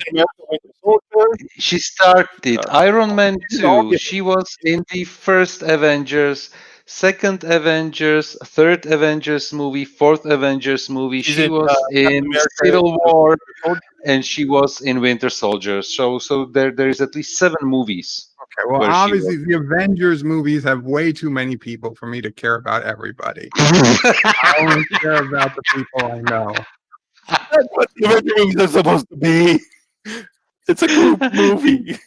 She started Iron Man 2. She was in the first Avengers, second Avengers, third Avengers movie, fourth Avengers movie. She was in Civil War, and she was in Winter Soldier. So there is at least 7 movies. Okay, well, obviously the Avengers movies have way too many people for me to care about everybody. I only care about the people I know. That's what the Avengers movies are supposed to be. It's a group movie.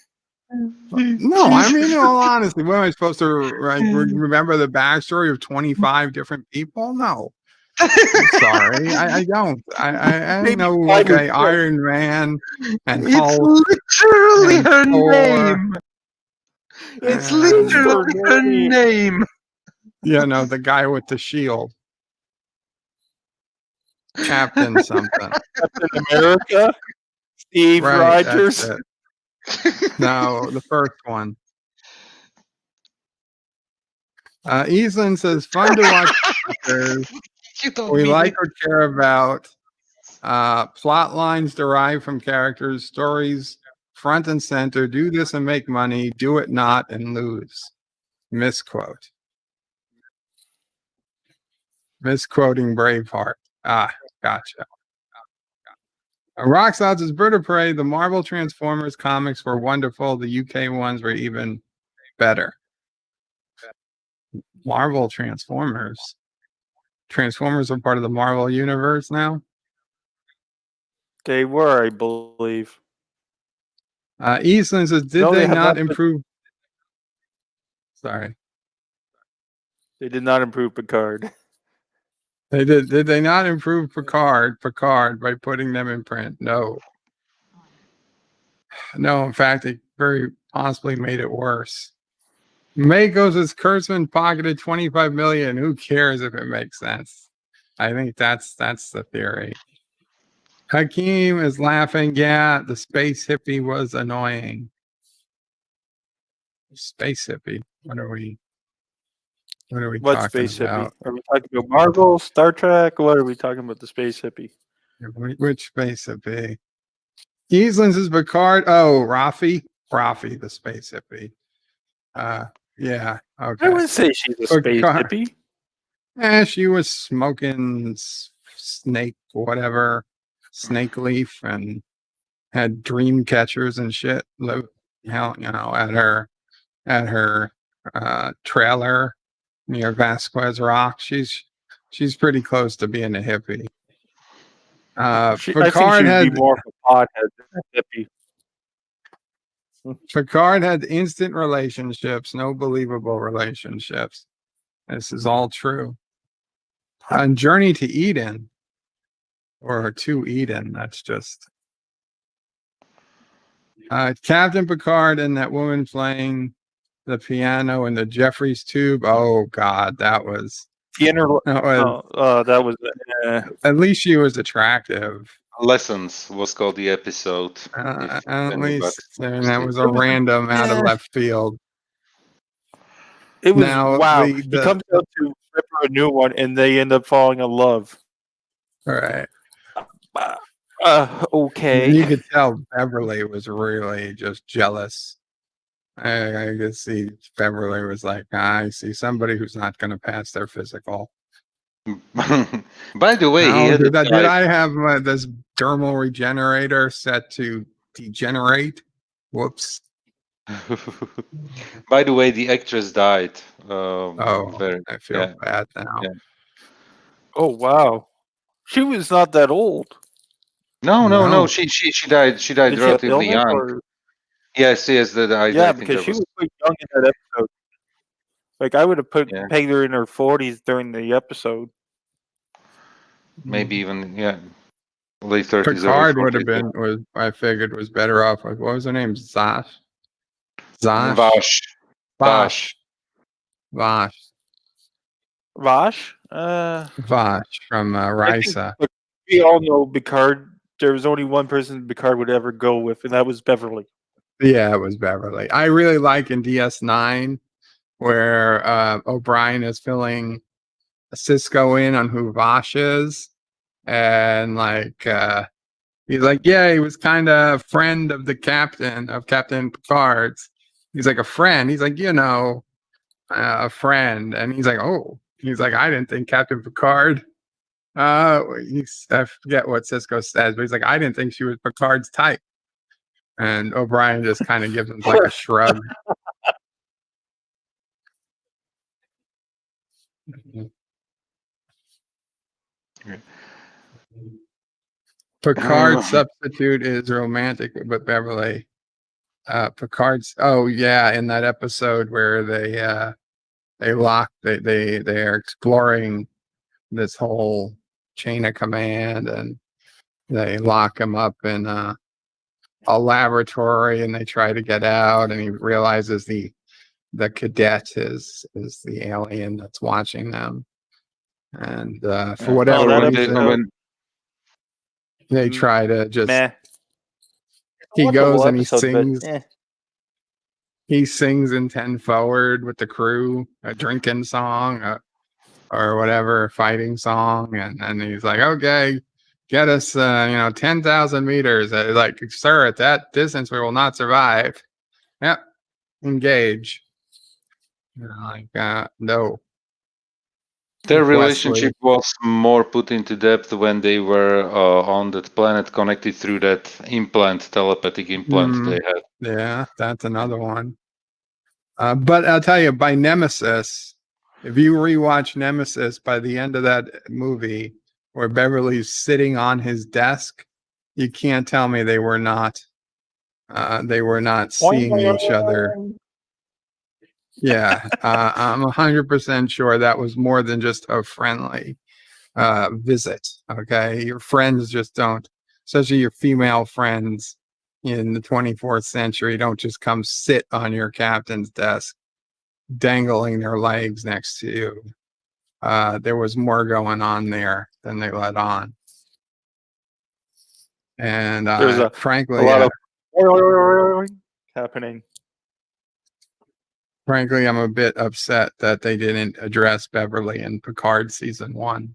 No, I mean, in all honesty, what am I supposed to remember the backstory of 25 different people? No. I'm sorry, I don't. I know Iron Man and Hulk. It's literally her name. It's literally her name. Yeah, no, the guy with the shield. Captain something. Captain America, Steve Right, Rogers. that's it. No, the first one. Eastland says, fun to watch characters You don't we mean like it. or care about. Plot lines derived from characters, stories front and center. Do this and make money. Do it not and lose. Misquote. Misquoting Braveheart. Ah, gotcha. Roxodds is Bird of Prey. The Marvel Transformers comics were wonderful. The UK ones were even better. Marvel Transformers. Transformers are part of the Marvel universe now. They were, I believe. Eastland says, did No, they have not been- improve? Sorry. They did not improve Picard. They did. Did they not improve Picard by putting them in print? No. No, in fact, it very possibly made it worse. May goes as Kurtzman pocketed 25 million. Who cares if it makes sense? I think that's the theory. Hakeem is laughing. Yeah, the space hippie was annoying. Space hippie. What are we What talking space about? hippie? Are we talking about Marvel, Star Trek? What are we talking about? The space hippie? Which space hippie? Eastlands is Picard. Oh, Rafi, the space hippie. Yeah. Okay. I wouldn't say she's a space Picard. hippie. She was smoking snake, whatever, snake leaf, and had dream catchers and shit. At her trailer near Vasquez Rock. She's pretty close to being a hippie. I think Picard she'd had be more of a pothead than a hippie. Picard had instant relationships, no believable relationships. This is all true. On Journey to Eden, or to Eden, that's just Captain Picard and that woman playing the piano in the Jeffries tube. Oh God, that was that was at least she was attractive. Lessons was called the episode. At least, and that was a random out of left field. It was Now, wow. the- He comes out to rip her a new one, and they end up falling in love. All right. Okay. You could tell Beverly was really just jealous. I could see Beverly was like, I see somebody who's not going to pass their physical. By the way, he had did a I have this dermal regenerator set to degenerate? Whoops. By the way, the actress died. I feel bad now. Yeah. Oh wow, she was not that old. No. She died. She died Did she have relatively illness, young. or- Yes. That I Yeah, think because that she was quite young in that episode. Like I would have pegged her in her 40s during the episode. maybe even late 30s. Picard would have been I figured was better off with what was her name? Vash. Vash. Vash. Vash from Risa. We all know Picard. There was only one person Picard would ever go with, and that was Beverly. Yeah, it was Beverly. I really like in DS9 where O'Brien is filling Cisco in on who Vash is, and he's like, yeah, he was kind of a friend of Captain Picard's. He's like a friend. He's like, a friend, and he's like, oh, I didn't think Captain Picard. I forget what Cisco says, but he's like, I didn't think she was Picard's type. And O'Brien just kind of gives him like a shrug. Picard's substitute is romantic with Beverly. Picard's in that episode where they are exploring this whole chain of command, and they lock him up in a laboratory, and they try to get out, and he realizes the cadet is the alien that's watching them, and for whatever reason, They try to just. Meh. He goes and he Episodes, sings. but, He sings in 10 forward with the crew, a drinking song or whatever, a fighting song. And he's like, okay, get us, 10,000 meters. Like, sir, at that distance, we will not survive. Yep. Engage. No. Their Wesley. relationship was more put into depth when they were on that planet connected through that telepathic implant they had. Yeah, that's another one. But I'll tell you, by Nemesis, if you rewatch Nemesis, by the end of that movie, where Beverly's sitting on his desk, you can't tell me they were not seeing each other. Yeah, I'm 100% sure that was more than just a friendly visit. Okay, your friends just don't, especially your female friends in the 24th century, don't just come sit on your captain's desk, dangling their legs next to you. There was more going on there than they let on. And there's frankly, a lot of happening. Frankly, I'm a bit upset that they didn't address Beverly in Picard season 1.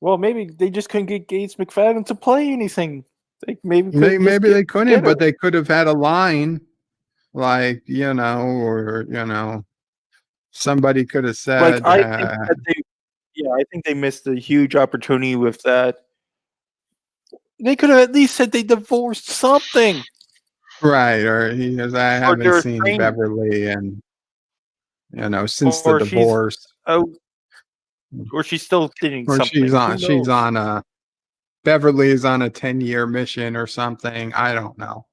Well, maybe they just couldn't get Gates McFadden to play anything. Maybe they couldn't, but they could have had a line like, somebody could have said. I think they missed a huge opportunity with that. They could have at least said they divorced something. Right, or he goes, I haven't seen Beverly and since the divorce. Or she's still dating or something. she's on Beverly's on a 10-year mission or something. I don't know.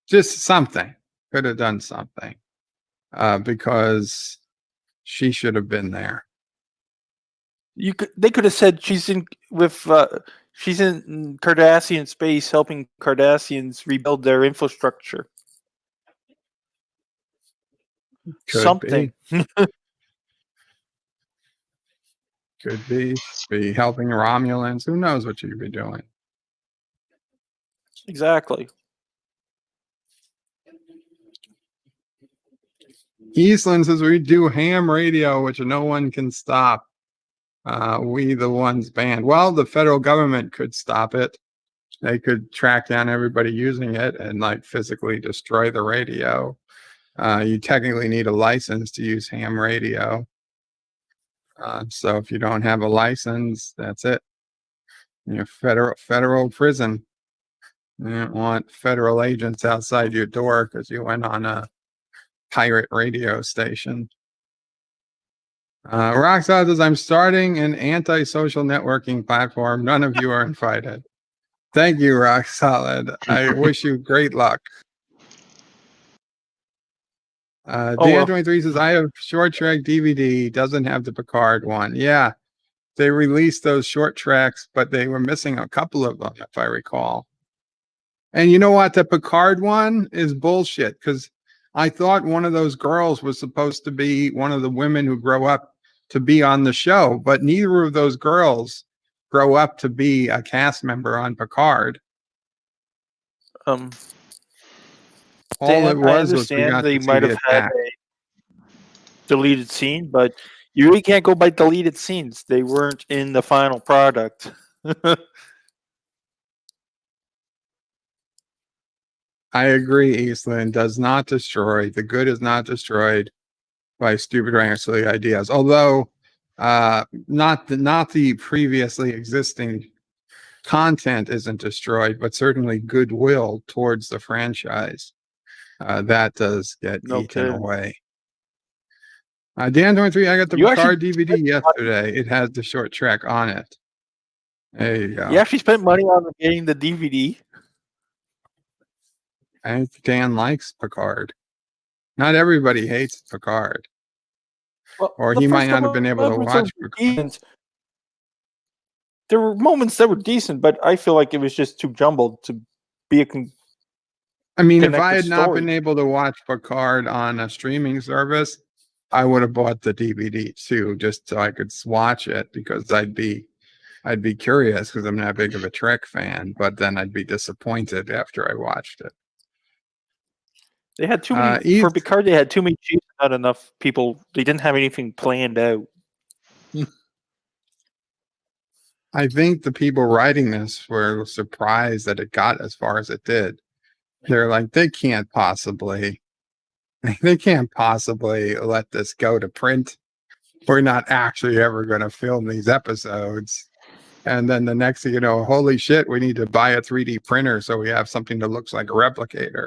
Just something. Could have done something. Because she should have been there. They could have said she's in Cardassian space helping Cardassians rebuild their infrastructure. Could something. Could be helping Romulans. Who knows what you'd be doing? Exactly. Eastland says we do ham radio, which no one can stop. We the ones banned. Well, the federal government could stop it. They could track down everybody using it and physically destroy the radio. You technically need a license to use ham radio. So if you don't have a license, that's it. Federal prison. You don't want federal agents outside your door because you went on a pirate radio station. Rock says, I'm starting an anti-social networking platform. None of you are invited. Thank you, Rock Solid. I wish you great luck. Dan23 says, I have Short Trek DVD. Doesn't have the Picard one. Yeah, they released those short tracks, but they were missing a couple of them, if I recall. And you know what? The Picard one is bullshit, because I thought one of those girls was supposed to be one of the women who grow up to be on the show, but neither of those girls grow up to be a cast member on Picard. All it was we got they to might have had a deleted scene, but you really can't go by deleted scenes. They weren't in the final product. I agree, Eastland does not destroy. The good is not destroyed by stupid or silly ideas. Although not the previously existing content isn't destroyed, but certainly goodwill towards the franchise. That does get eaten away. Dan23, I got the Picard DVD yesterday. It has the short track on it. There you go. You actually spent money on getting the DVD? I think Dan likes Picard. Not everybody hates Picard. Well, or he might not have been able to watch Picard. There were moments that were decent, but I feel like it was just too jumbled to be a if I had not been able to watch Picard on a streaming service, I would have bought the DVD too, just so I could watch it, because I'd be I'd be curious because I'm not big of a Trek fan, but then I'd be disappointed after I watched it. They had too many for Picard. They had too many chiefs, not enough people. They didn't have anything planned out. I think the people writing this were surprised that it got as far as it did. They're like, they can't possibly let this go to print. We're not actually ever going to film these episodes. And then the next thing you know, holy shit, we need to buy a 3D printer so we have something that looks like a replicator.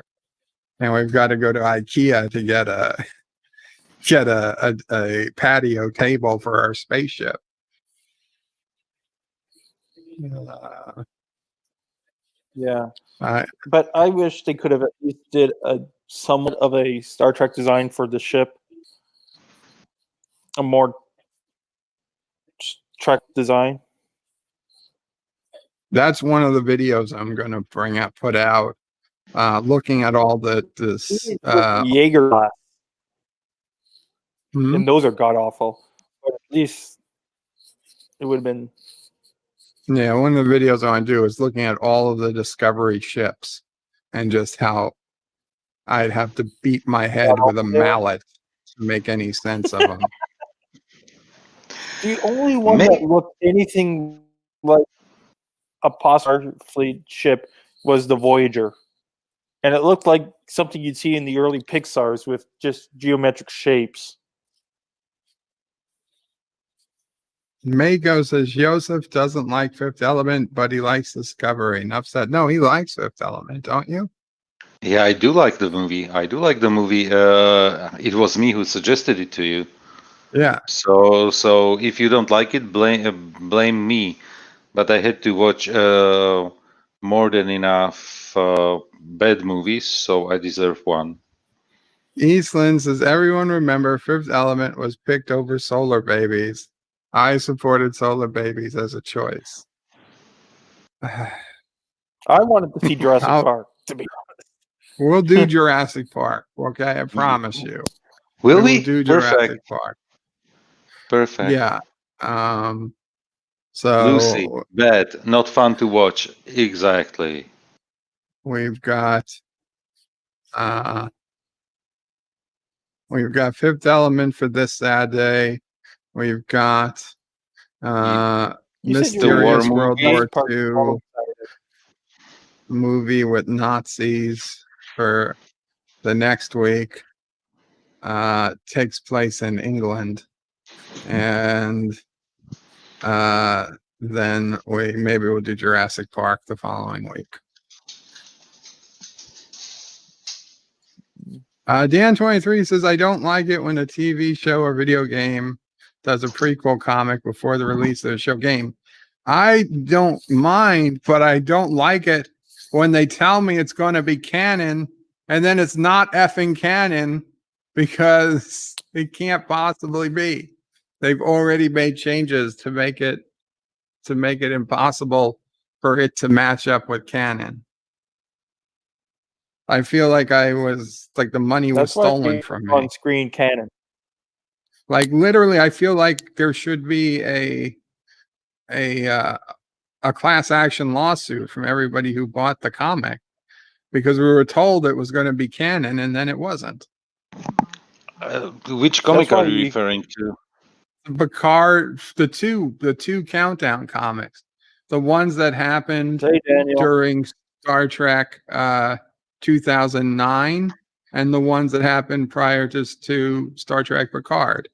And we've got to go to IKEA to get a patio table for our spaceship. Yeah, but I wish they could have at least did a somewhat of a Star Trek design for the ship, a more Trek design. That's one of the videos I'm going to put out, looking at all this Jaeger glass, hmm? and those are god awful. But at least it would have been. Yeah, one of the videos I want to do is looking at all of the Discovery ships and just how I'd have to beat my head with a mallet to make any sense of them. The only one that looked anything like a possible fleet ship was the Voyager. And it looked like something you'd see in the early Pixars with just geometric shapes. Mako says Joseph doesn't like Fifth Element, but he likes Discovery. Enough said. No, he likes Fifth Element, don't you? Yeah, I do like the movie. It was me who suggested it to you. Yeah. So if you don't like it, blame me. But I had to watch more than enough bad movies, so I deserve one. Eastland says, everyone remember Fifth Element was picked over Solar Babies. I supported Solar Babies as a choice. I wanted to see Jurassic Park, to be honest. We'll do Jurassic Park, okay? I promise you. Will we? do Jurassic Park. Perfect. Yeah. So Lucy, bad, not fun to watch. Exactly. We've got Fifth Element for this Saturday. We've got Mysterious World War II movie with Nazis for the next week. Takes place in England. And then maybe we'll do Jurassic Park the following week. Dan23 says, I don't like it when a TV show or video game does a prequel comic before the release of the show game. I don't mind, but I don't like it when they tell me it's going to be canon and then it's not effing canon because it can't possibly be. They've already made changes to make it impossible for it to match up with canon. I feel like the money was stolen from me. On-screen canon. Like literally, I feel like there should be a class action lawsuit from everybody who bought the comic because we were told it was going to be canon and then it wasn't. Which comic are you referring to? Picard, the two Countdown comics, the ones that happened during Star Trek 2009, and the ones that happened prior to Star Trek Picard.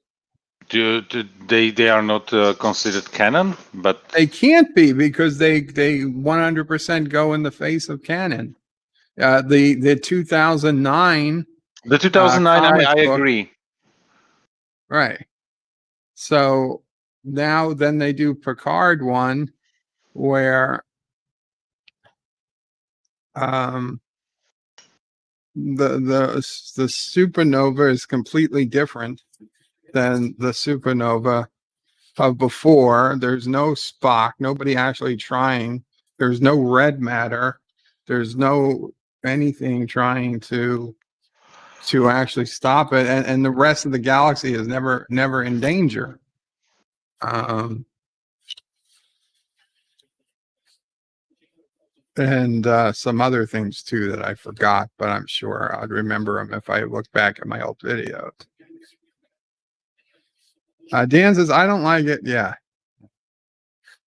They are not considered canon, but they can't be because they 100% go in the face of canon. The 2009. The 2009, I agree. Right. So now then they do Picard one where the supernova is completely different than the supernova of before. There's no Spock, nobody actually trying. There's no red matter. There's no anything trying to actually stop it, and the rest of the galaxy is never in danger. and some other things too that I forgot, but I'm sure I'd remember them if I look back at my old videos. Dan says, I don't like it. Yeah.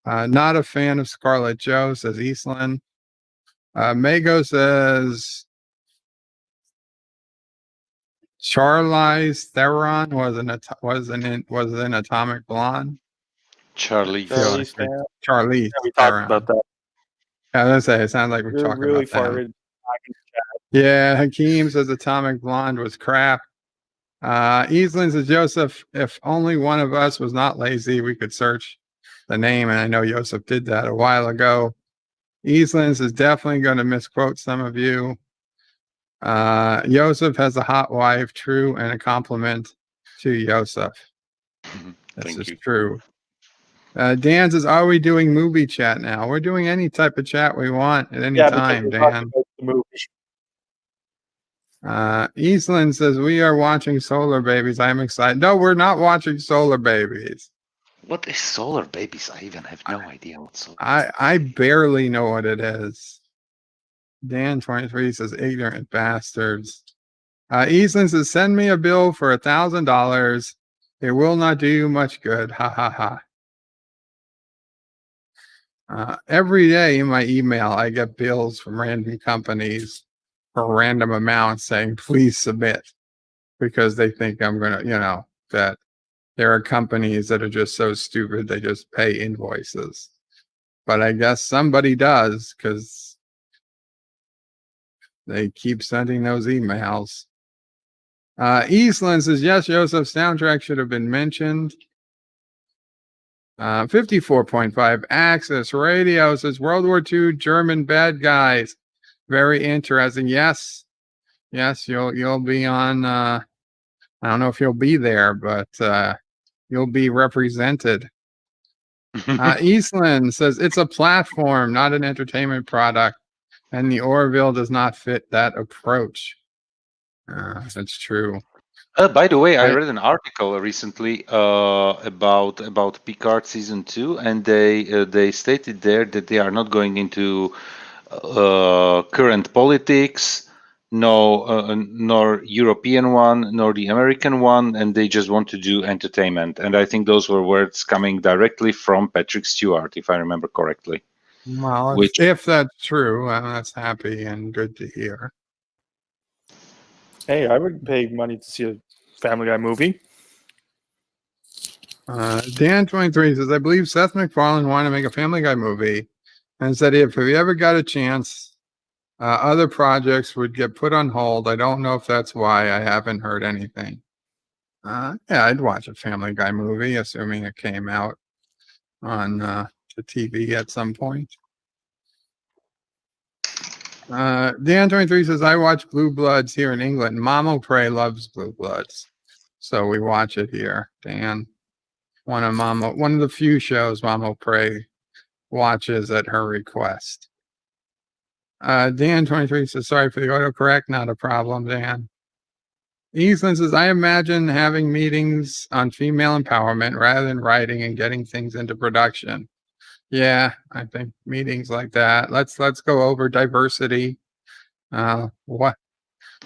Not a fan of Scarlet Joe, says Eastland. Mago says, Charlize Theron was an Atomic Blonde. Charlie. Charlie's Theron. Charlize Yeah, we talked Theron. about that. Yeah, I was gonna say it sounds like we're You're talking really about far them. in back in the chat. Yeah, Hakeem says Atomic Blonde was crap. Eastland says, Joseph, if only one of us was not lazy, we could search the name. And I know Joseph did that a while ago. Eastlands is definitely going to misquote some of you. Joseph has a hot wife, true, and a compliment to Joseph. This is true. Dan says, are we doing movie chat now? We're doing any type of chat we want at any time, Dan. The movie. Eastland says, we are watching Solar Babies. I'm excited. No, we're not watching Solar Babies. What is Solar Babies? I even have no idea what Solar. I barely know what it is. Dan23 says, ignorant bastards. Eastland says, send me a bill for $1,000. It will not do you much good. Ha ha ha. Every day in my email, I get bills from random companies for random amounts saying, please submit, because they think I'm going to, that there are companies that are just so stupid, they just pay invoices. But I guess somebody does, because they keep sending those emails. Eastland says, yes, Joseph, soundtrack should have been mentioned. 54.5 Access Radio says, World War II German bad guys. Very interesting. Yes, you'll be on. I don't know if you'll be there, but you'll be represented. Eastland says it's a platform, not an entertainment product, and the Orville does not fit that approach. That's true. By the way, I read an article recently about Picard season 2, and they stated there that they are not going into current politics, nor European one, nor the American one, and they just want to do entertainment. And I think those were words coming directly from Patrick Stewart, if I remember correctly. Well, if that's true, that's happy and good to hear. Hey, I would pay money to see a Family Guy movie. Dan23 says, I believe Seth MacFarlane wanted to make a Family Guy movie and said if he ever got a chance, other projects would get put on hold. I don't know if that's why. I haven't heard anything. Yeah, I'd watch a Family Guy movie, assuming it came out on the TV at some point. Dan23 says, I watch Blue Bloods here in England. Mama Prey loves Blue Bloods, so we watch it here. Dan, one of the few shows Mama Prey watches at her request. Dan23 says, sorry for the autocorrect, not a problem, Dan. Eastland says, I imagine having meetings on female empowerment rather than writing and getting things into production. Yeah, I think meetings like that. Let's go over diversity. What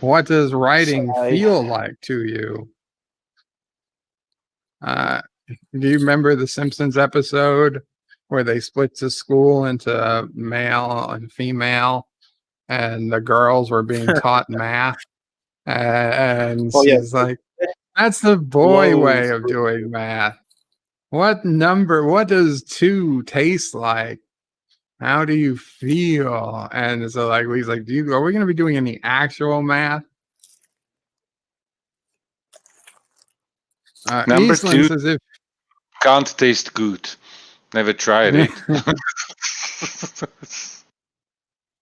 does writing feel like to you? Do you remember the Simpsons episode where they split the school into male and female, and the girls were being taught math? And she's like, that's the boy way of doing math. What does 2 taste like? How do you feel? And so he's like, are we going to be doing any actual math? Number Eastland 2 says if can't taste good. Never tried it.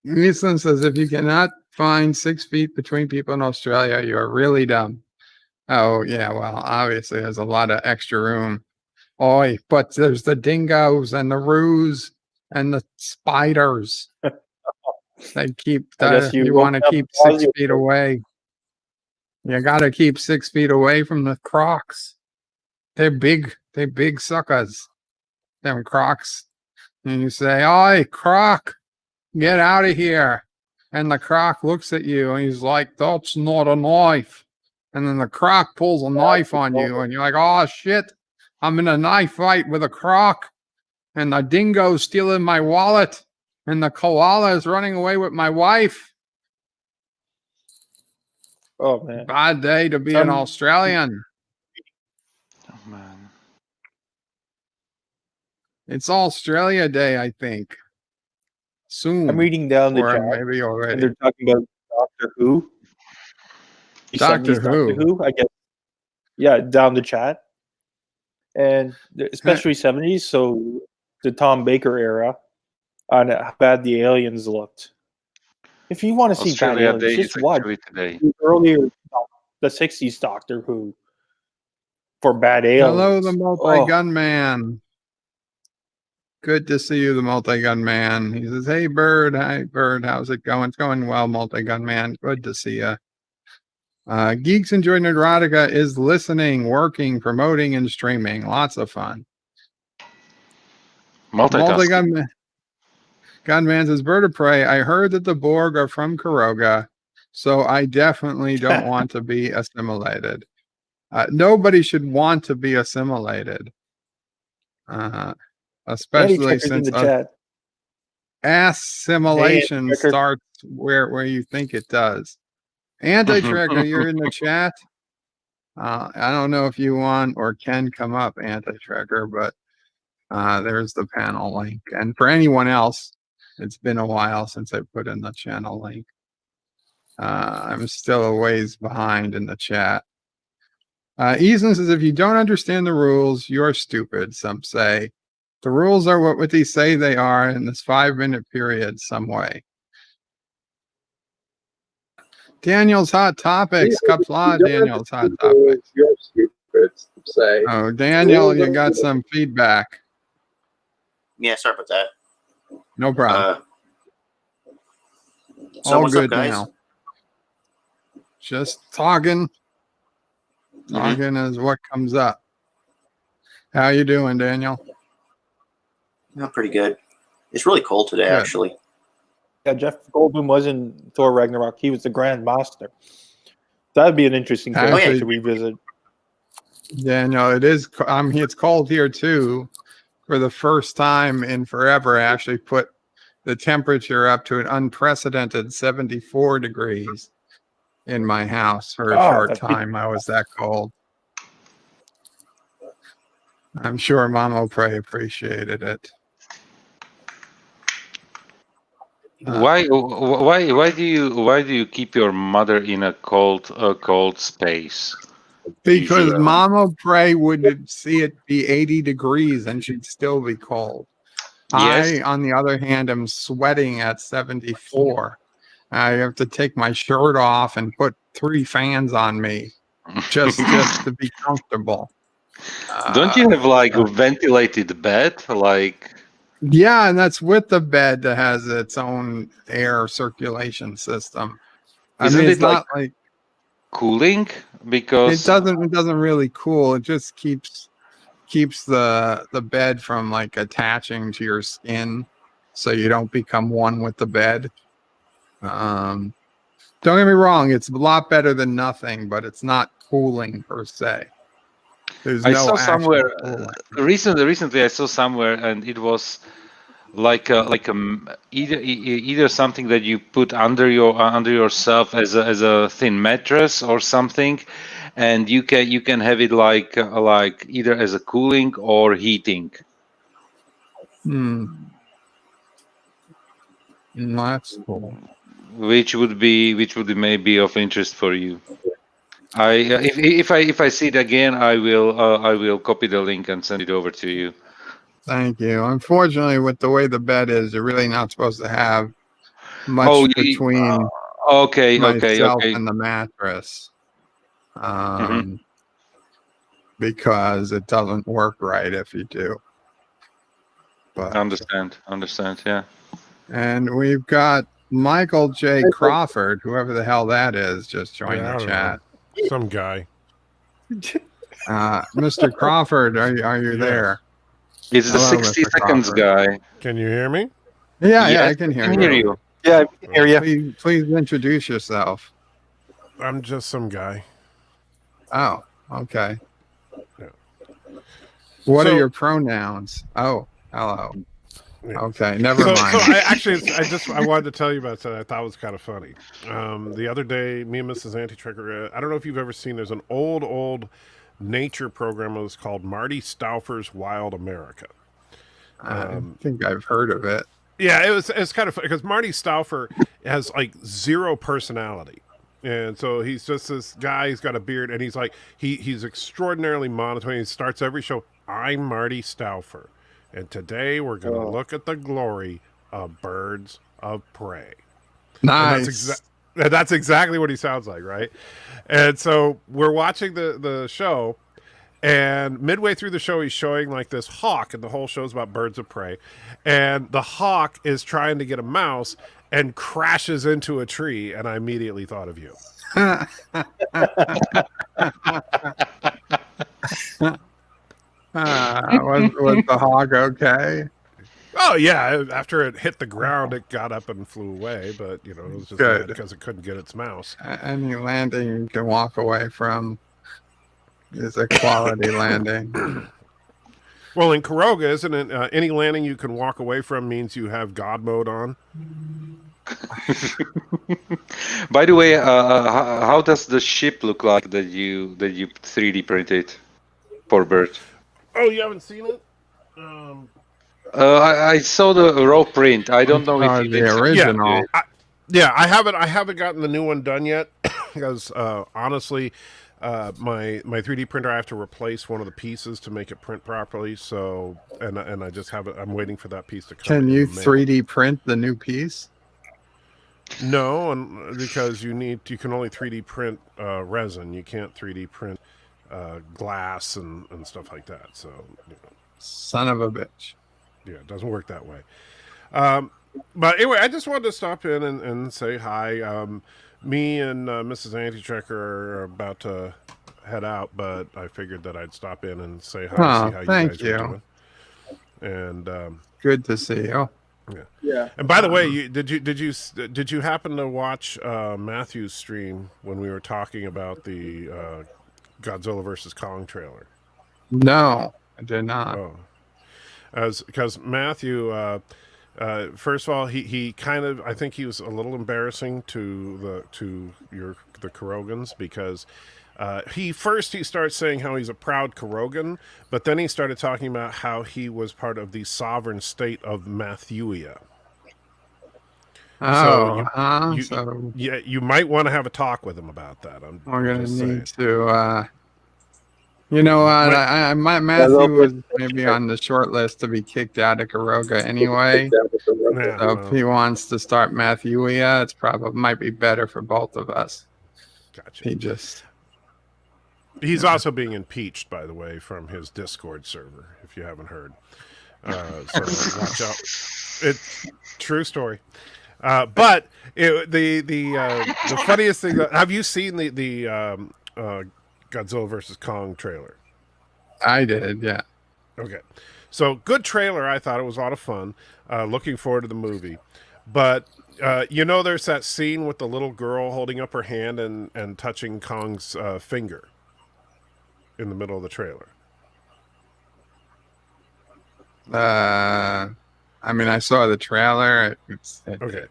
Eastland says if you cannot find 6 feet between people in Australia, you're really dumb. Oh yeah, well obviously there's a lot of extra room. Oi, but there's the dingoes and the roos and the spiders. They keep you want to keep 6 feet away. You got to keep 6 feet away from the crocs. They're big suckers. Them crocs. And you say, oi, croc, Get out of here. And the croc looks at you and he's like, that's not a knife. And then the croc pulls a knife on you and you're like, oh shit, I'm in a knife fight with a croc. And the dingo's stealing my wallet. And the koala is running away with my wife. Oh man. Bad day to be an Australian. Oh, man. It's Australia Day, I think. Soon. I'm reading down the Or chat, maybe and already. they're talking about Doctor Who. Doctor Who. Doctor Who, I guess. Yeah, down the chat, and especially 70s. So the Tom Baker era, on how bad the aliens looked. If you want to see bad Australia aliens, Day just is watch actually today. the earlier, the 60s Doctor Who for bad aliens. Hello, the multi-gun man. Good to see you, the multi-gun man. He says, hey, Bird. Hi, Bird. How's it going? It's going well, multi-gun man. Good to see you. Geeks Enjoy Nerdrotica is listening, working, promoting, and streaming. Lots of fun. Multitasking. Gunman says, Bird of Prey, I heard that the Borg are from Kuroga, so I definitely don't want to be assimilated. Nobody should want to be assimilated. Especially since assimilation starts where you think it does. Anti-Tracker, you're in the chat. I don't know if you want or can come up, Anti-Tracker, but there's the panel link. And for anyone else, it's been a while since I put in the channel link. I'm still a ways behind in the chat. Eason says, if you don't understand the rules, you're stupid, some say. The rules are what they say they are in this 5-minute period some way. Daniel's Hot Topics. Qapla, Daniel's Hot Topics. You're stupid, say. Oh, Daniel, you got some feedback. Yeah, sorry about that. No problem. So all what's good up, guys? now. Just talking. Talking is what comes up. How you doing, Daniel? Not pretty good. It's really cold today, actually. Yeah, Jeff Goldblum was in Thor Ragnarok. He was the Grand Master. That'd be an interesting character to revisit. Daniel, it is. It's cold here too. For the first time in forever, I actually put the temperature up to an unprecedented 74 degrees in my house for a short time. I was that cold. I'm sure Mama Prey appreciated it. Why do you keep your mother in a cold space? Because Mama Prey would see it be 80 degrees and she'd still be cold. Yes. I, on the other hand, am sweating at 74. I have to take my shirt off and put 3 fans on me just to be comfortable. Don't you have like a ventilated bed? Yeah, and that's with the bed that has its own air circulation system. Isn't it's it not like cooling? Because it doesn't really cool. It just keeps the bed from like attaching to your skin, so you don't become one with the bed. Don't get me wrong; it's a lot better than nothing, but it's not cooling per se. I saw somewhere recently. I saw somewhere, and it was either something that you put under yourself as a thin mattress or something, and you can have it like either as a cooling or heating. That's cool. Which would be maybe of interest for you. If I see it again, I will copy the link and send it over to you. Thank you. Unfortunately, with the way the bed is, you're really not supposed to have much between myself and the mattress, because it doesn't work right if you do. But understand, yeah. And we've got Michael J. Crawford, whoever the hell that is, just joined the chat. Some guy. Mr. Crawford, are you there? It's the 60 seconds guy. Can you hear me? Yeah, Yes, I can hear can you. hear you. Yeah, we can hear you. Please introduce yourself. I'm just some guy. Oh, okay. Yeah. What are So- your pronouns? Oh, hello. Yeah. Okay, never mind. So I wanted to tell you about something I thought was kind of funny. The other day, me and Mrs. Anti-Trekker, I don't know if you've ever seen, there's an old nature program that was called Marty Stauffer's Wild America. I think I've heard of it. Yeah, it's kind of funny because Marty Stauffer has like zero personality. And so he's just this guy, he's got a beard, and he's like, he's extraordinarily monotone. He starts every show, I'm Marty Stauffer. And today we're going to look at the glory of birds of prey. Nice. And that's exactly what he sounds like, right? And so we're watching the show, and midway through the show, he's showing like this hawk, and the whole show's about birds of prey. And the hawk is trying to get a mouse and crashes into a tree, and I immediately thought of you. Was the hog okay? Oh yeah, after it hit the ground, it got up and flew away. But it was just mad because it couldn't get its mouse. Any landing you can walk away from is a quality landing. Well, in Karoga, isn't it? Any landing you can walk away from means you have God mode on. By the way, how does the ship look like that you 3D printed for Bert? Oh, you haven't seen it? I saw the raw print. I don't know if the original. Yeah, I haven't gotten the new one done yet because honestly, my 3D printer, I have to replace one of the pieces to make it print properly. So and I just have it. I'm waiting for that piece to come. Can you 3D print the new piece? No, because you can only 3D print resin. You can't 3D print glass and stuff like that. So, son of a bitch. Yeah, it doesn't work that way. But anyway, I just wanted to stop in and say hi. Me and Mrs. Anti-Trekker are about to head out, but I figured that I'd stop in and say hi, see how you guys are doing. And good to see you. Yeah. And by the way, did you happen to watch Matthew's stream when we were talking about the Godzilla versus Kong trailer? No, I did not. Oh. Because Matthew, first of all, he kind of, I think he was a little embarrassing to the Kurogans because he starts saying how he's a proud Kurogan, but then he started talking about how he was part of the sovereign state of Matthewia. Oh, so you might want to have a talk with him about that. We're gonna need to. You know what? Matthew was maybe on the short list to be kicked out of Karoga anyway. So if he wants to start Matthewia, it's might be better for both of us. Gotcha. He's also being impeached, by the way, from his Discord server. If you haven't heard, so watch out. It's true story. But the funniest thing, have you seen the Godzilla versus Kong trailer? I did, yeah. Okay. So good trailer. I thought it was a lot of fun. Looking forward to the movie. But there's that scene with the little girl holding up her hand and touching Kong's finger in the middle of the trailer. I mean, I saw the trailer. Okay.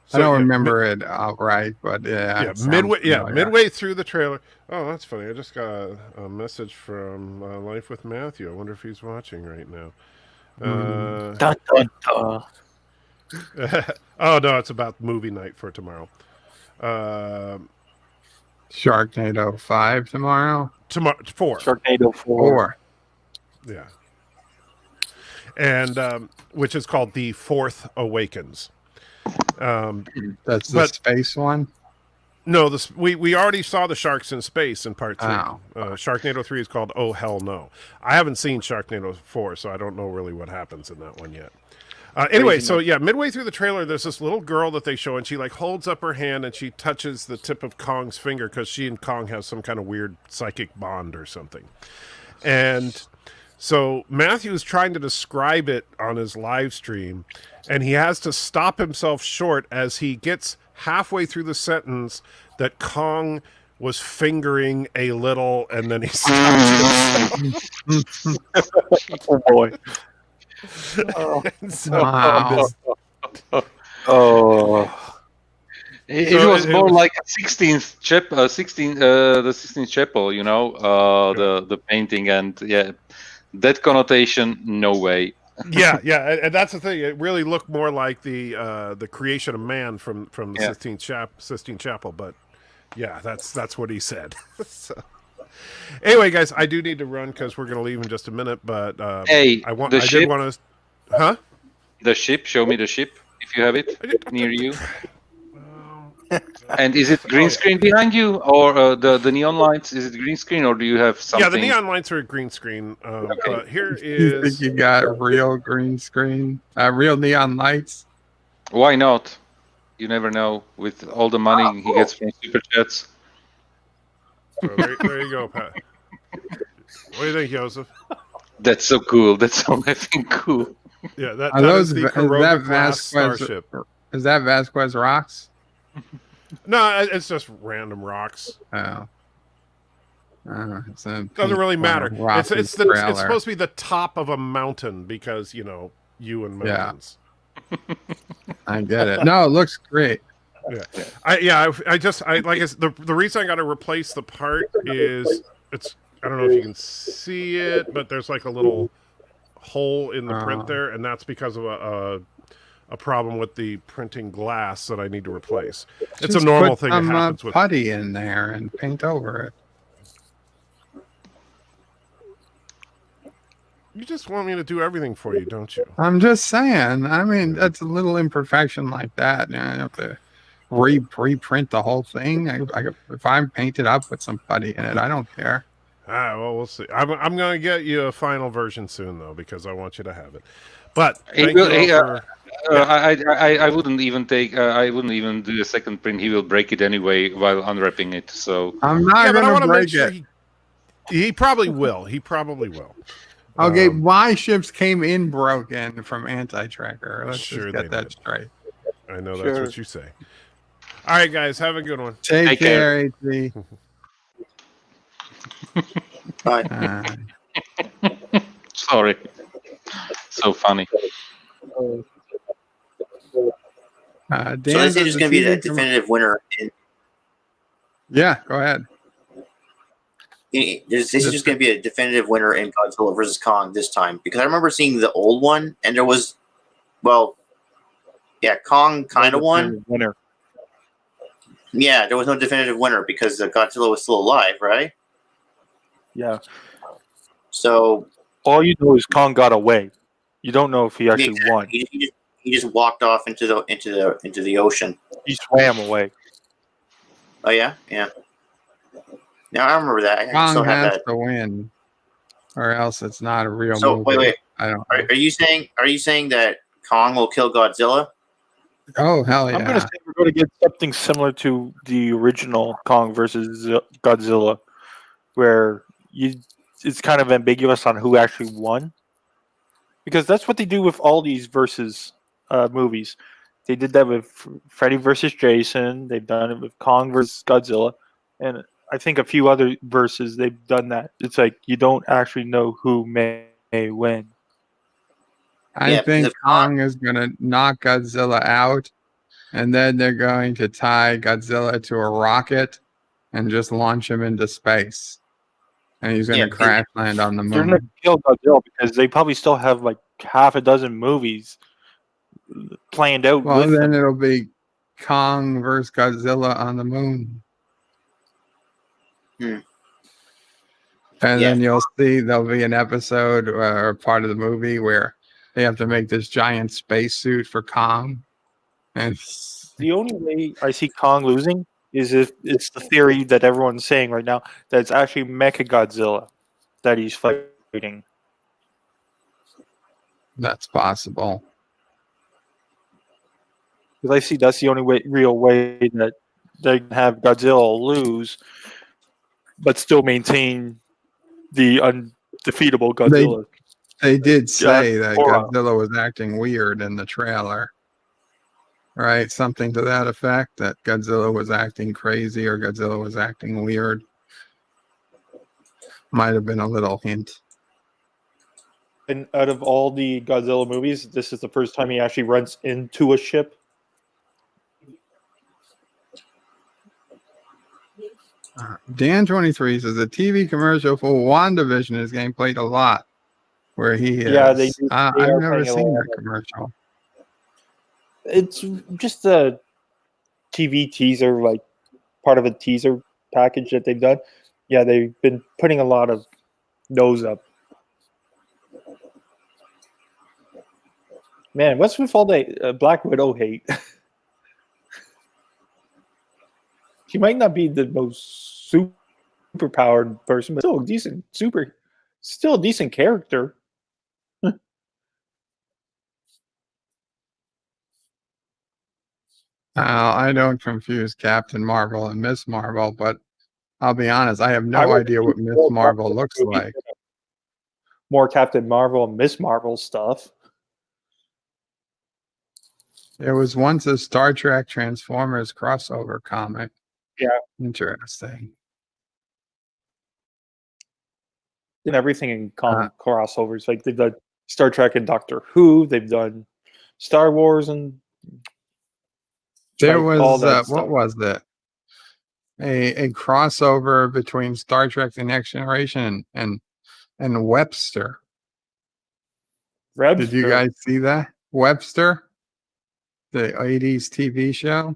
So, I don't remember it outright, but yeah. Midway through the trailer. Oh, that's funny. I just got a message from Life with Matthew. I wonder if he's watching right now. Oh no, it's about movie night for tomorrow. Sharknado 5 tomorrow. 4. Sharknado 4. Yeah. And which is called The Fourth Awakens. That's the space one? No, we already saw the sharks in space in part 3. Oh. Sharknado 3 is called Oh Hell No. I haven't seen Sharknado 4, so I don't know really what happens in that one yet. Anyway, so yeah, midway through the trailer, there's this little girl that they show, and she like holds up her hand and she touches the tip of Kong's finger because she and Kong have some kind of weird psychic bond or something. And So Matthew is trying to describe it on his live stream, and he has to stop himself short as he gets halfway through the sentence that Kong was fingering a little, and then he stops himself. Oh boy. So, Wow. Oh. It So was it more was- like a 16th the 16th chapel, you know, the painting, and yeah, that connotation, no way. yeah, and that's the thing. It really looked more like the creation of man from the Yeah. Sistine Chapel, but yeah, that's what he said. So, anyway, guys, I do need to run because we're going to leave in just a minute. But Hey, I the did ship? want to, huh? The ship, show me the ship if you have it near you. And is it green screen behind you, or the neon lights? Is it green screen, or do you have something? Yeah, the neon lights are green screen. But here You think is. you got real green screen, real neon lights? Why not? You never know. With all the money he gets from super chats. So there you go, Pat. What do you think, Joseph? That's so cool. That's so effing cool. Yeah, that Are is those the is Kuroda that class Vasquez? starship. Is that Vasquez rocks? No, it's just random rocks. Oh. It's a Doesn't really matter. rocky It's trailer. supposed to be the top of a mountain because you and mountains. I get it. No, it looks great. Yeah. The reason I got to replace the part is I don't know if you can see it, but there's like a little hole in the print there, and that's because of a problem with the printing glass that I need to replace. It's a Just normal put thing that some, happens with putty in there and paint over it. You just want me to do everything for you, don't you? I'm just saying. I mean, that's a little imperfection like that. You know, I have to reprint the whole thing. If I'm painted up with some putty in it, I don't care. Well, we'll see. I'm going to get you a final version soon, though, because I want you to have it. But He thank will- you he, all for... I wouldn't even take. I wouldn't even do a second print. He will break it anyway while unwrapping it. So I'm not but I going want to to make break sure it. he probably will. He probably will. Okay, my ships came in broken from anti-tracker. Let's Sure just get they that did. straight. I know that's what you say. All right, guys, have a good one. Take care, AT. Bye. sorry. So funny. So this is just going to be the definitive winner. Yeah, go ahead. This is just going to be a definitive winner in Godzilla vs. Kong this time, because I remember seeing the old one, and there was, Kong kind of won. Winner. Yeah, there was no definitive winner because Godzilla was still alive, right? Yeah. So all you know is Kong got away. You don't know if he actually won. He just walked off into the ocean. He swam away. Oh yeah. Now I remember that. I Kong still have has that. to win, or else it's not a real So movie. wait. I don't. Are you saying that Kong will kill Godzilla? Oh hell yeah! I'm going to say we're going to get something similar to the original Kong versus Godzilla, where it's kind of ambiguous on who actually won, because that's what they do with all these versus movies. They did that with Freddy versus Jason. They've done it with Kong versus Godzilla, and I think a few other verses they've done that. It's like you don't actually know who may win. I think Kong is going to knock Godzilla out, and then they're going to tie Godzilla to a rocket and just launch him into space. And he's going to crash land on the moon. They're going to kill Godzilla because they probably still have like half a dozen movies planned out. Well, with then them. it'll be Kong versus Godzilla on the moon. And then you'll see there'll be an episode or part of the movie where they have to make this giant spacesuit for Kong. And the only way I see Kong losing is if it's the theory that everyone's saying right now that it's actually Mechagodzilla that he's fighting. That's possible. Because I see that's the only real way that they can have Godzilla lose, but still maintain the undefeatable Godzilla. They did say that Korra. Godzilla was acting weird in the trailer. Right? Something to that effect, that Godzilla was acting crazy or Godzilla was acting weird. Might have been a little hint. And out of all the Godzilla movies, this is the first time he actually runs into a ship. Dan23 says the TV commercial for WandaVision is getting played a lot where he is. Yeah, they I've are never playing a seen lot that of- commercial. It's just a TV teaser, like part of a teaser package that they've done. Yeah, they've been putting a lot of those up. Man, what's with all the Black Widow hate? She might not be the most super powered person, but still a decent still a decent character. I don't confuse Captain Marvel and Miss Marvel, but I'll be honest, I have I no would idea what think Miss more Marvel Marvel looks movies like. More Captain Marvel and Miss Marvel stuff. There was once a Star Trek Transformers crossover comic. Yeah. Interesting. And everything in comic crossovers. Like they've done Star Trek and Doctor Who. They've done Star Wars and There like, all was that what stuff. was it? A crossover between Star Trek: The Next Generation and Webster. Did you guys see that? Webster, the 80s TV show.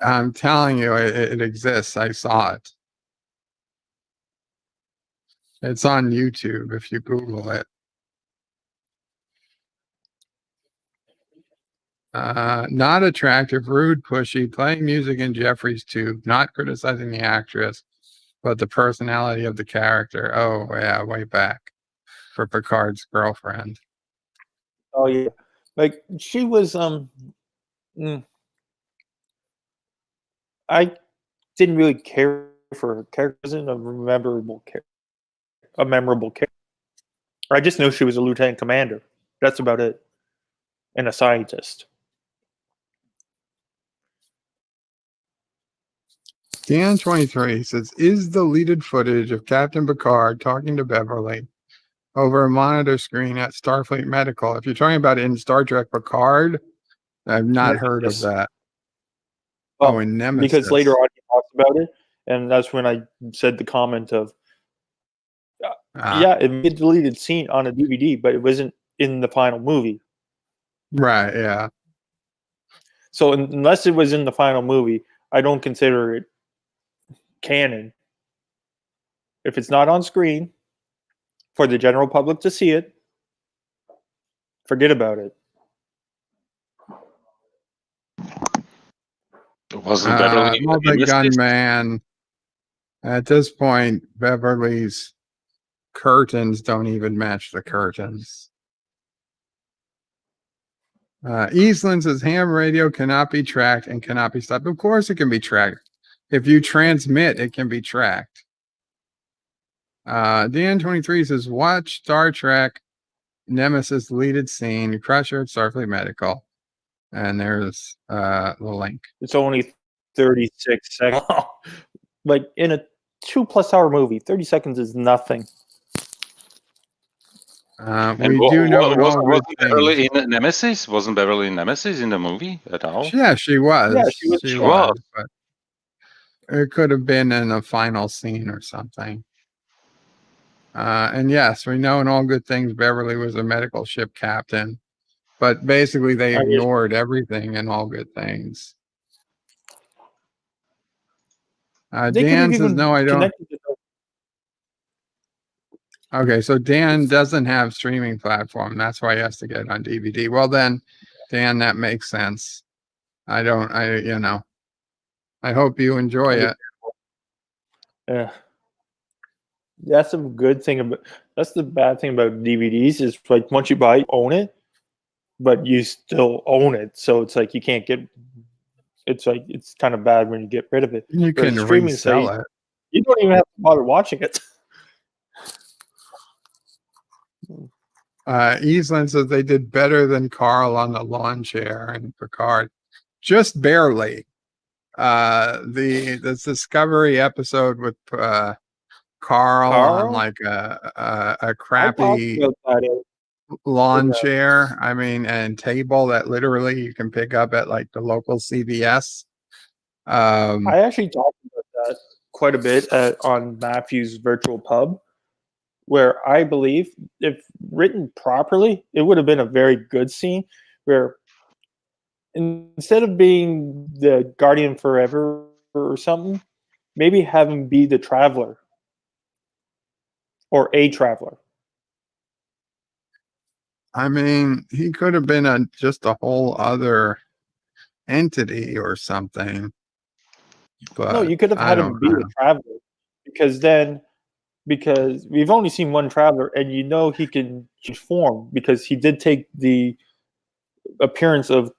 I'm telling you, it exists. I saw it. It's on YouTube if you Google it. Not attractive, rude, pushy, playing music in Jeffrey's tube, not criticizing the actress, but the personality of the character. Oh, yeah, way back for Picard's girlfriend. Oh yeah, like she was. I didn't really care for her character. It wasn't a memorable character. I just know she was a lieutenant commander. That's about it, and a scientist. Dan23 says, is deleted footage of Captain Picard talking to Beverly over a monitor screen at Starfleet Medical. If you're talking about in Star Trek Picard, I've not heard of that. Oh, in Nemesis. Because later on he talks about it, and that's when I said the comment of, yeah, it made a deleted scene on a DVD, but it wasn't in the final movie. Right, yeah. So unless it was in the final movie, I don't consider it canon. If it's not on screen for the general public to see it, forget about it. Wasn't Beverly Multi-gunman. At this point, Beverly's curtains don't even match the curtains. Eastland says ham radio cannot be tracked and cannot be stopped. Of course it can be tracked. If you transmit, it can be tracked. Dan23 says, watch Star Trek Nemesis deleted scene, Crusher at Starfleet Medical. And there's the link. It's only 36 seconds. Like in a 2+ hour movie, 30 seconds is nothing. We do know wasn't Beverly in Nemesis? Wasn't Beverly in Nemesis in the movie at all? Yeah, she was. Yeah, she was. But it could have been in a final scene or something. And yes, we know in All Good Things Beverly was a medical ship captain, but basically they ignored everything in All Good Things. Dan says, no, I don't. Okay, so Dan doesn't have streaming platform. That's why he has to get it on DVD. Well, then, Dan, that makes sense. I hope you enjoy it. Yeah. That's a good thing about. That's the bad thing about DVDs is like once you buy, you own it, but you still own it. So it's like you can't get. It's like it's kind of bad when you get rid of it. You can resell it. You don't even have to bother watching it. Eastland says they did better than Carl on the lawn chair and Picard, just barely. The Discovery episode with Carl on like a crappy lawn chair. I mean, and table that literally you can pick up at like the local CVS. I actually talked about that quite a bit on Matthew's virtual pub, where I believe, if written properly, it would have been a very good scene where instead of being the Guardian Forever or something, maybe have him be the Traveler or a Traveler. I mean, he could have been just a whole other entity or something. But No, you could have had him be a Traveler, because we've only seen one Traveler, and you know he can change form because he did take the appearance of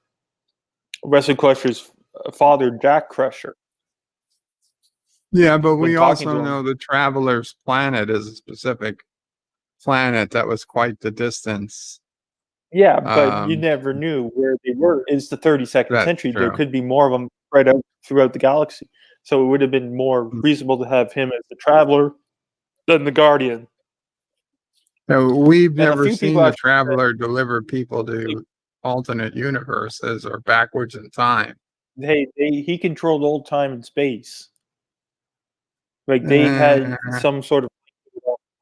Wesley Crusher's father, Jack Crusher. Yeah, but we When talking also to him. know the Traveler's planet is a specific planet that was quite the distance. Yeah, but you never knew where they were. It's the 32nd That's century. There true. could be more of them spread out throughout the galaxy. So it would have been more reasonable to have him as the Traveler than the Guardian. No, we've And a never few people seen the actually Traveler deliver people to alternate universes or backwards in time. he controlled old time and space. Like they had some sort of.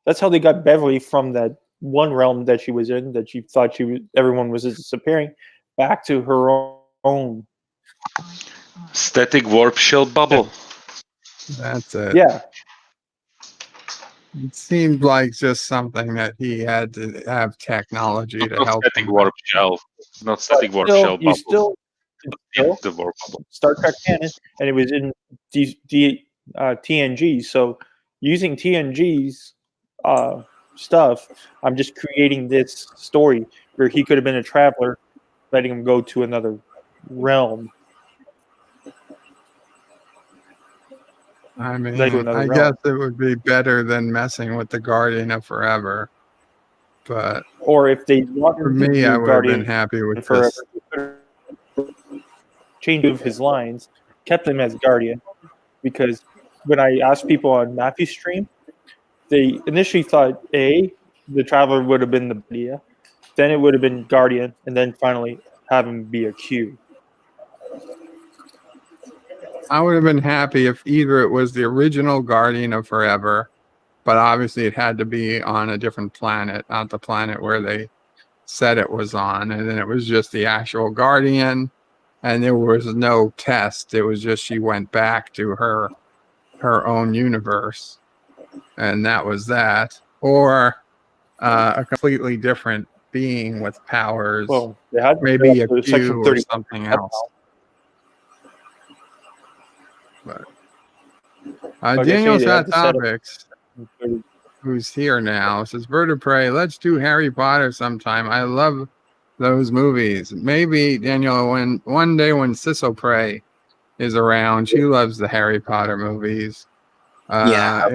That's how they got Beverly from that one realm that she was in, that she thought everyone was disappearing, back to her own. Static warp shell bubble. That's it. Yeah. It seemed like just something that he had to have technology to Not help static him. warp shell. Not static warp shell bubble. Still the warp bubble. Star Trek canon, and it was in TNG. So using TNG's stuff, I'm just creating this story where he could have been a Traveler, letting him go to another realm. I mean, another I realm. guess it would be better than messing with the Guardian of Forever. But Or if they wanted for to me, do I would have Guardian been happy with Forever, this. change of his lines, kept him as Guardian, because when I asked people on Matthew's stream, they initially thought the Traveler would have been the idea, then it would have been Guardian, and then finally have him be a Q. I would have been happy if either it was the original Guardian of Forever, but obviously it had to be on a different planet, not the planet where they said it was on, and then it was just the actual Guardian, and there was no test. It was just she went back to her own universe, and that was that. Or a completely different being with powers, Well, they had maybe a Section Q or 30 something else. But Like I Daniel's say, they had Hot to set up- Topics, who's here now, says, Bird of Prey, let's do Harry Potter sometime. I love those movies. Maybe, Daniel, one day when Sissel Prey is around, she loves the Harry Potter movies. I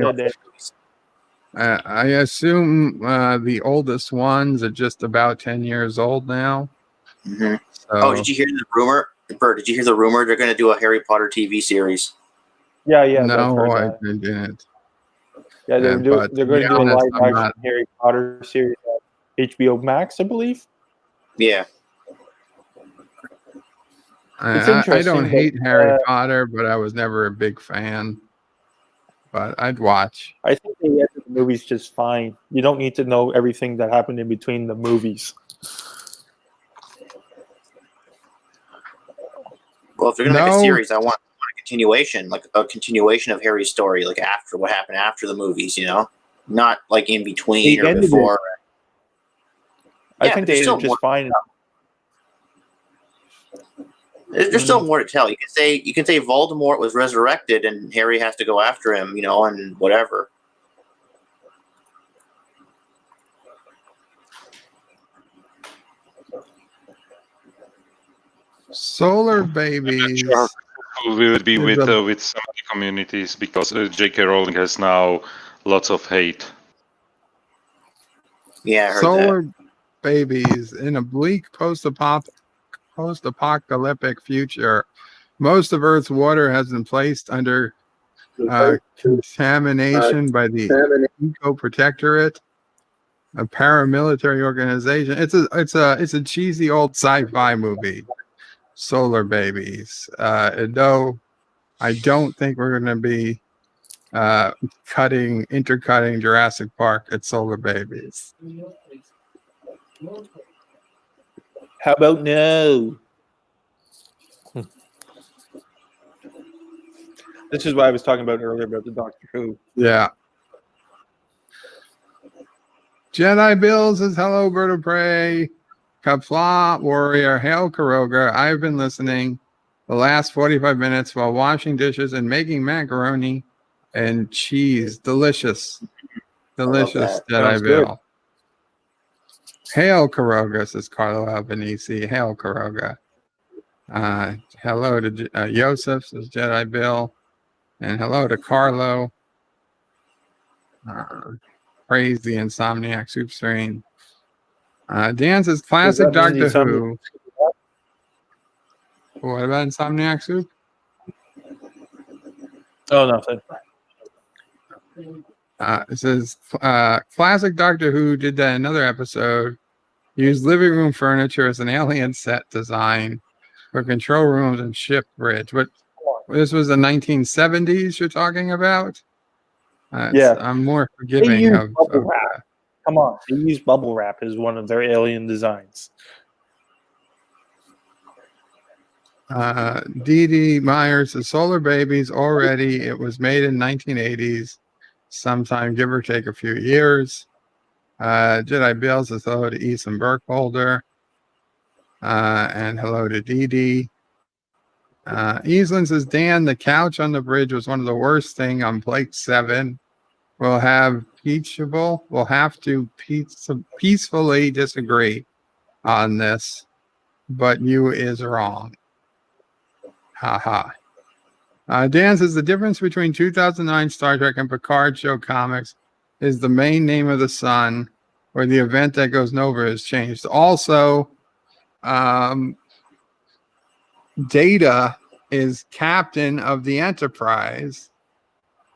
assume the oldest ones are just about 10 years old now. Mm-hmm. So, did you hear the rumor? Bert, did you hear the rumor they're going to do a Harry Potter TV series? Yeah. No, I didn't. Yeah, they're going to do a live action Harry Potter series at HBO Max, I believe. Yeah. It's I interesting, don't hate but, Harry Potter, but I was never a big fan. But I'd watch. I think they ended the movies just fine. You don't need to know everything that happened in between the movies. Well, if they're going to make a series, I want a continuation, like a continuation of Harry's story, like after what happened after the movies, not like in between or before. I think they ended just fine. There's still more to tell. You can say Voldemort was resurrected and Harry has to go after him, and whatever. Solar Babies. We would be with somebody communities because J.K. Rowling has now lots of hate. Yeah, I heard Solar babies in a bleak post-apocalyptic future. Most of Earth's water has been placed under contamination by the Eco Protectorate, a paramilitary organization. It's a cheesy old sci-fi movie. Solar babies. No, I don't think we're going to be intercutting Jurassic Park at Solar Babies. How about no? This is what I was talking about earlier about the Doctor Who. Yeah. Jedi Bill says, hello, Bird of Prey. Qapla Warrior, hail Karoga. I've been listening the last 45 minutes while washing dishes and making macaroni and cheese. Delicious. Delicious, Jedi Bill. Hail Karoga, says Carlo Albanese. Hail Karoga. Hello to Yosef, says Jedi Bill. And hello to Carlo. Praise the Insomniac Soup Strain. Dan says classic Doctor Who. What about Insomniac Soup? Oh, nothing. It says classic Doctor Who did that in another episode. Used living room furniture as an alien set design for control rooms and ship bridge. But this was the 1970s you're talking about? Yeah. I'm more forgiving of wrap. Come on. They use bubble wrap as one of their alien designs. Dee Myers, the Solar Babies already. It was made in 1980s, sometime give or take a few years. Jedi Bill says hello to Ethan Burkholder. And hello to Dee. Easlin says, Dan, the couch on the bridge was one of the worst thing on Plate 7. We'll have to peacefully disagree on this, but you is wrong. Haha. Dan says the difference between 2009 Star Trek and Picard show comics is the main name of the sun, or the event that goes nowhere has changed. Also, Data is captain of the Enterprise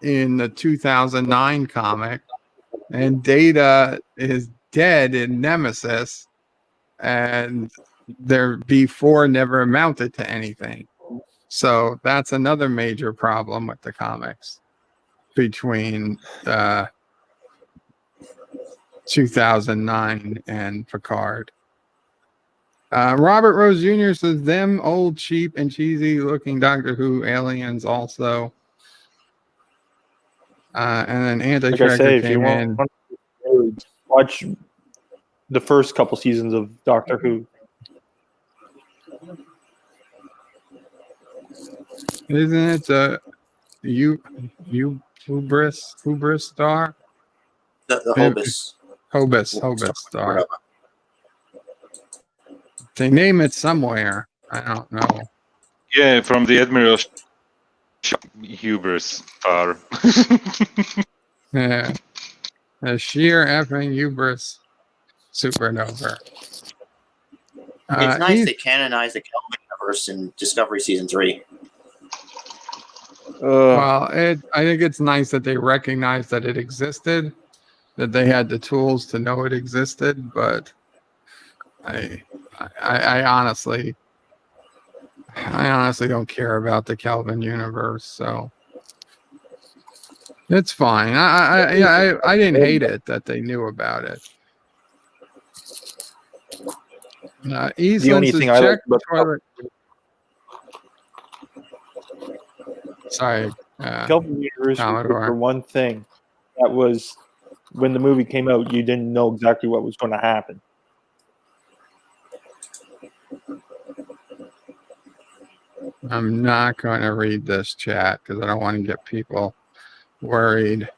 in the 2009 comic, and Data is dead in Nemesis, and their B4 never amounted to anything. So that's another major problem with the comics between 2009 and Picard. Robert Rose Jr. says, them old, cheap, and cheesy looking Doctor Who aliens also. And then Anti-Tracker came in. Watch the first couple seasons of Doctor Who. Isn't it Hubris star? The Hobus. Hobus star. They name it somewhere. I don't know. Yeah, from the Admiral Hubris star. Yeah. A sheer effing hubris supernova. It's nice they canonized the Kelvin universe in Discovery Season 3. Well, I think it's nice that they recognize that it existed, that they had the tools to know it existed, but I honestly don't care about the Kelvin universe, so it's fine. I didn't hate it that they knew about it. The only thing I like about toilet. Sorry, Kelvin universe was for one thing. That was when the movie came out, you didn't know exactly what was going to happen. I'm not going to read this chat because I don't want to get people worried.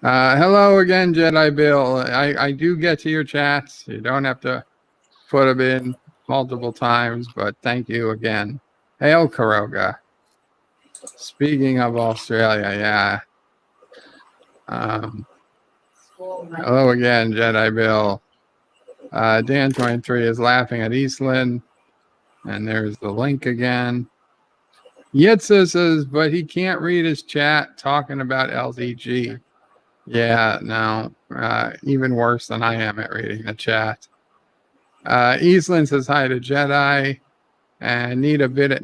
Hello again, Jedi Bill. I do get to your chats. You don't have to put them in multiple times, but thank you again. Hail Karoga. Speaking of Australia, yeah. Hello again, Jedi Bill. Dan23 is laughing at Eastland. And there's the link again. Yitza says, but he can't read his chat talking about LDG. Yeah, no. Even worse than I am at reading the chat. Eastland says hi to Jedi. And need a bit of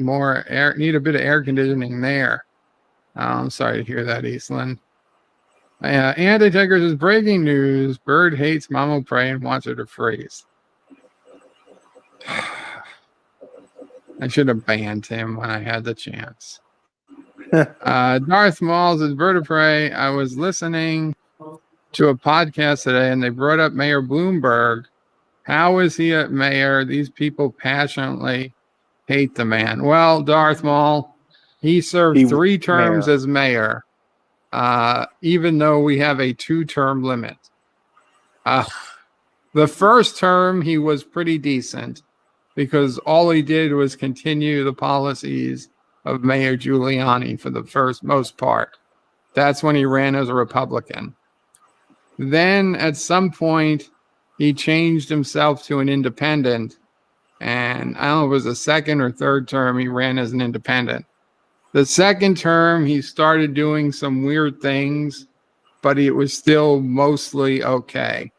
air conditioning there. I'm sorry to hear that, Eastland. Anti-Tiger says, breaking news. Bird hates Mama Prey and wants her to freeze. I should have banned him when I had the chance. Darth Maul says, Bird of Prey, I was listening to a podcast today and they brought up Mayor Bloomberg. How is he a mayor? These people passionately hate the man. Well, Darth Maul, he served 3 terms as mayor, even though we have a 2-term limit. The first term, he was pretty decent because all he did was continue the policies of Mayor Giuliani for the most part. That's when he ran as a Republican. Then at some point, he changed himself to an independent. And I don't know if it was the second or third term, he ran as an independent. The second term, he started doing some weird things, but it was still mostly okay.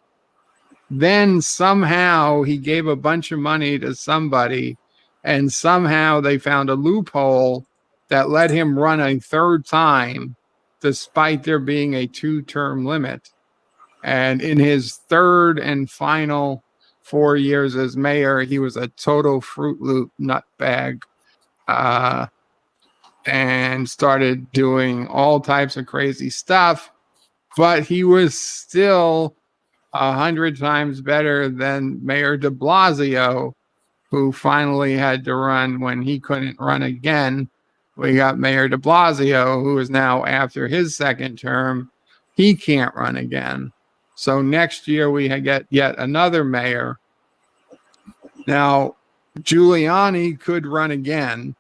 Then somehow he gave a bunch of money to somebody, and somehow they found a loophole that let him run a third time, despite there being a 2-term limit. And in his third and final 4 years as mayor, he was a total Fruit Loop nutbag, and started doing all types of crazy stuff. But he was still 100 times better than Mayor de Blasio, who finally had to run when he couldn't run again. We got Mayor de Blasio, who is now after his second term. He can't run again. So next year we get yet another mayor. Now, Giuliani could run again,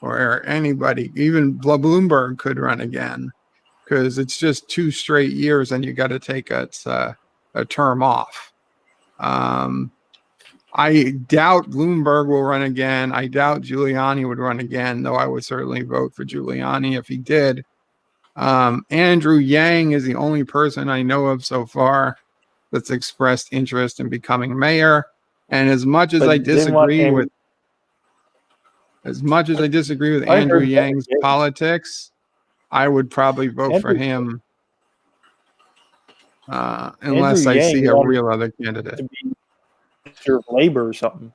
or anybody, even Bloomberg could run again, because it's just 2 straight years and you got to take a term off. I doubt Bloomberg will run again. I doubt Giuliani would run again, though I would certainly vote for Giuliani if he did. Andrew Yang is the only person I know of so far that's expressed interest in becoming mayor. And as much as I disagree with Andrew Yang's politics, I would probably vote for him. Unless I see a real other candidate. To be Minister of Labor or something.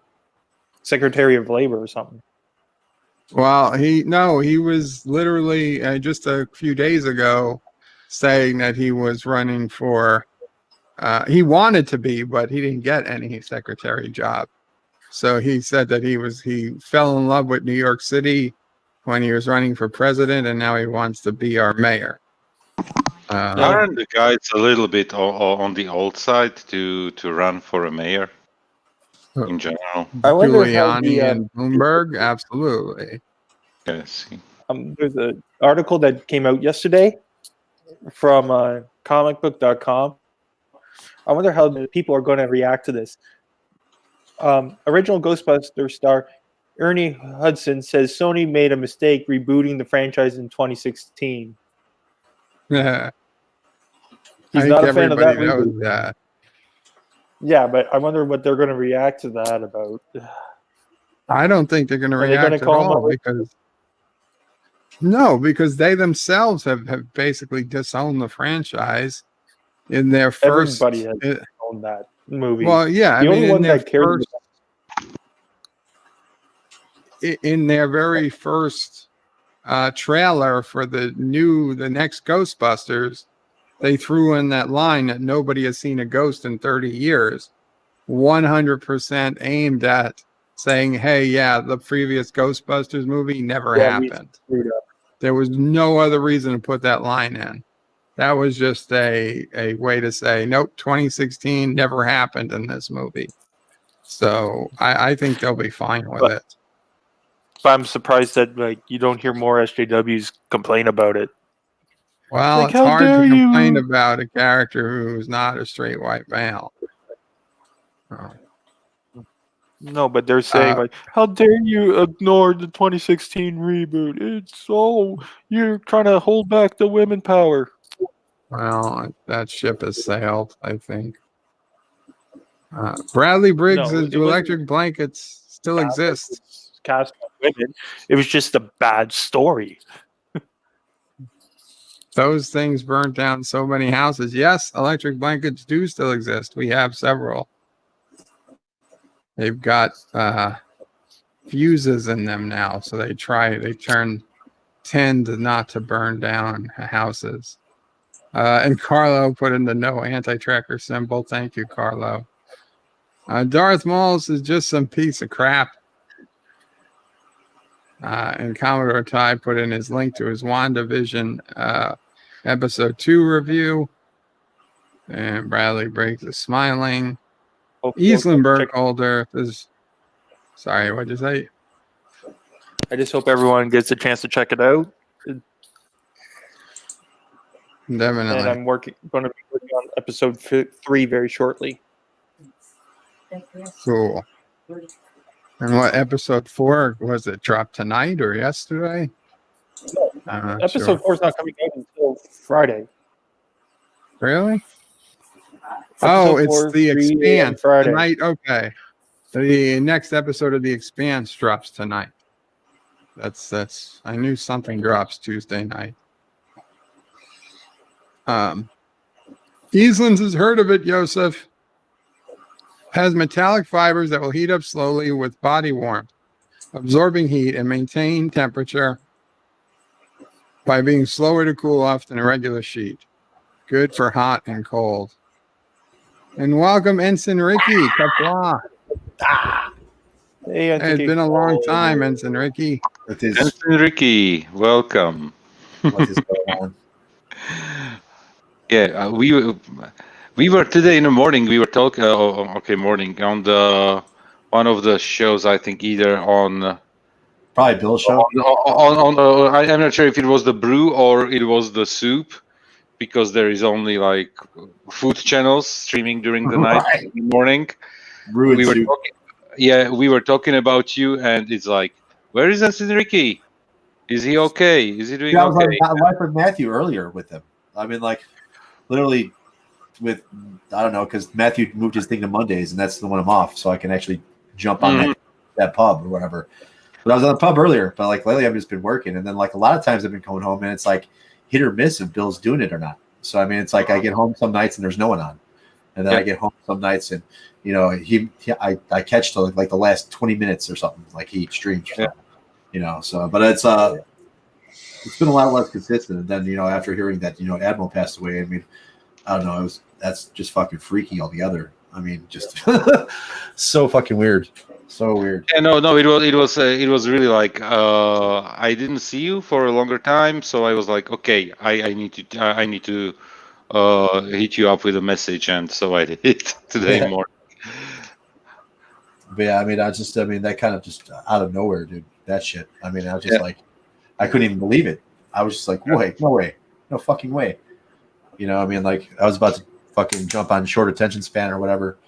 Secretary of Labor or something. Well, he was literally just a few days ago saying that he was running for, he wanted to be, but he didn't get any secretary job. So he said that he fell in love with New York City when he was running for president, and now he wants to be our mayor. Aren't the guys a little bit on the old side to run for a mayor in general? Giuliani and Bloomberg, absolutely. Yes. There's an article that came out yesterday from comicbook.com. I wonder how the people are going to react to this. Original Ghostbusters star Ernie Hudson says Sony made a mistake rebooting the franchise in 2016. Yeah. He's not a fan of that knows reboot. that. Yeah, but I wonder what they're going to react to that about. I don't think they're going to react at all because they themselves have basically disowned the franchise in their first. Everybody has owned that movie. Well, yeah, the only one that cares in their very first trailer for the next Ghostbusters, they threw in that line that nobody has seen a ghost in 30 years, 100% aimed at saying, hey, yeah, the previous Ghostbusters movie never happened. There was no other reason to put that line in. That was just a way to say, nope, 2016 never happened in this movie. So I think they'll be fine with it. But I'm surprised that like you don't hear more SJWs complain about it. Well, Like, it's how hard to dare complain you? about a character who's not a straight white male. Oh. No, but they're saying like, how dare you ignore the 2016 reboot? You're trying to hold back the women power. Well, that ship has sailed, I think. Bradley Briggs' No, it wasn't Electric Blankets still exists. cast by women. It was just a bad story. Those things burnt down so many houses. Yes, electric blankets do still exist. We have several. They've got fuses in them now, so they tend not to burn down houses. And Carlo put in the no anti-tracker symbol. Thank you, Carlo. Darth Mauls is just some piece of crap. And Commodore Ty put in his link to his WandaVision episode 2 review. And Bradley Briggs is smiling. Eastland Burkholder is... Sorry, what'd you say? I just hope everyone gets a chance to check it out. Definitely. And I'm going to be working on episode 3 very shortly. Cool. And what episode 4 was it? Dropped tonight or yesterday? Episode 4 is not coming out until Friday. Really? Episode it's 4, the 3 Expanse Friday. tonight. Okay, the next episode of the Expanse drops tonight. That's. I knew something drops Tuesday night. Eastlands has heard of it, Joseph. Has metallic fibers that will heat up slowly with body warmth, absorbing heat and maintain temperature by being slower to cool off than a regular sheet. Good for hot and cold. And welcome, Ensign Ricky. Qapla. Hey, it's been a long time, Ensign Ricky. Ensign Ricky, welcome. What is going on? Yeah, we were today in the morning. We were talking. Morning on the one of the shows. I think either on probably Bill's show. I'm not sure if it was the brew or it was the soup, because there is only like food channels streaming during the night, and the morning. Brew and soup. We were talking about you, and it's like, where is Ensign Ricky? Is he okay? Is he doing okay? I was live with Matthew earlier with him. I mean, like, literally with, I don't know, because Matthew moved his thing to Mondays, and that's the one I'm off, so I can actually jump on that pub or whatever. But I was on the pub earlier, but like lately I've just been working, and then like a lot of times I've been coming home, and it's like hit or miss if Bill's doing it or not. So I mean, it's like I get home some nights and there's no one on, and then I get home some nights and you know I catch till like the last 20 minutes or something, like he streams, you know. So but it's been a lot less consistent. And then you know after hearing that Admiral passed away, I mean I don't know, that's just fucking freaky altogether. I mean just so fucking weird. So weird. Yeah, no, it was really like I didn't see you for a longer time, so I was like, okay, I need to hit you up with a message, and so I did today morning. But yeah, I mean, that kind of just out of nowhere, dude. That shit. I mean, I was just like, I couldn't even believe it. I was just like, wait, no way, no fucking way. You know, I mean, like I was about to fucking jump on short attention span or whatever.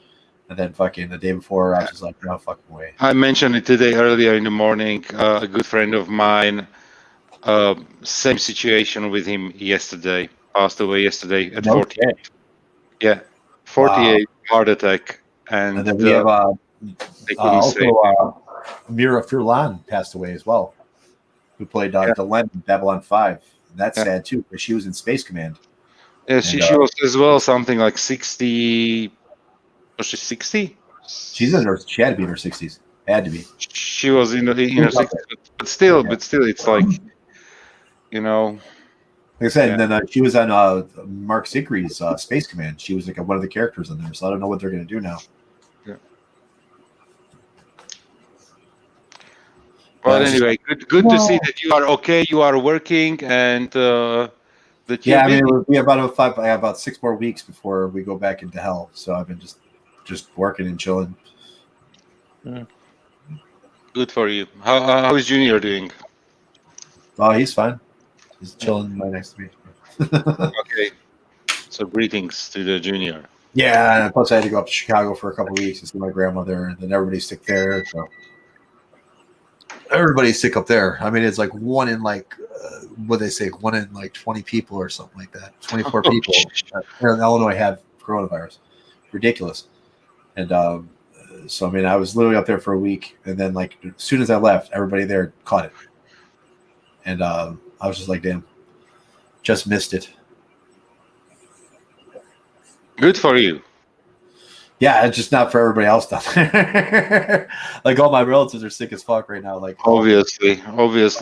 And then fucking the day before, I was just like, no fucking way. I mentioned it today earlier in the morning. A good friend of mine, same situation with him yesterday. Passed away yesterday at 48. Yeah, 48 heart attack. And then we have also Mira Furlan passed away as well, who played Delenn in Babylon 5. And that's sad too, because she was in Space Command. Yeah, she was as well something like 60. Was she 60? She had to be in her 60s. Had to be. She was in her 60s, but still, it's like, you know. Like I said, and then she was on Mark Zickery's Space Command. She was like one of the characters in there, so I don't know what they're going to do now. Yeah. But anyway, good to see that you are okay. You are working, and that I mean, we have about 6 more weeks before we go back into hell. So I've been just working and chilling. Good Good for you. How is Junior doing? Oh, he's fine. He's chilling right next to me. Okay. So greetings to the Junior. Yeah, and plus I had to go up to Chicago for a couple of weeks to see my grandmother, and then everybody's sick there. So everybody's sick up there. I mean, it's like one in like what they say, 1 in like 20 people or something like that. 24 people here in Illinois have coronavirus. Ridiculous. And so I mean, I was literally up there for a week, and then like as soon as I left, everybody there caught it, and I was just like, damn, just missed it. Good for you. Yeah, it's just not for everybody else down there. Like all my relatives are sick as fuck right now. Like Obviously,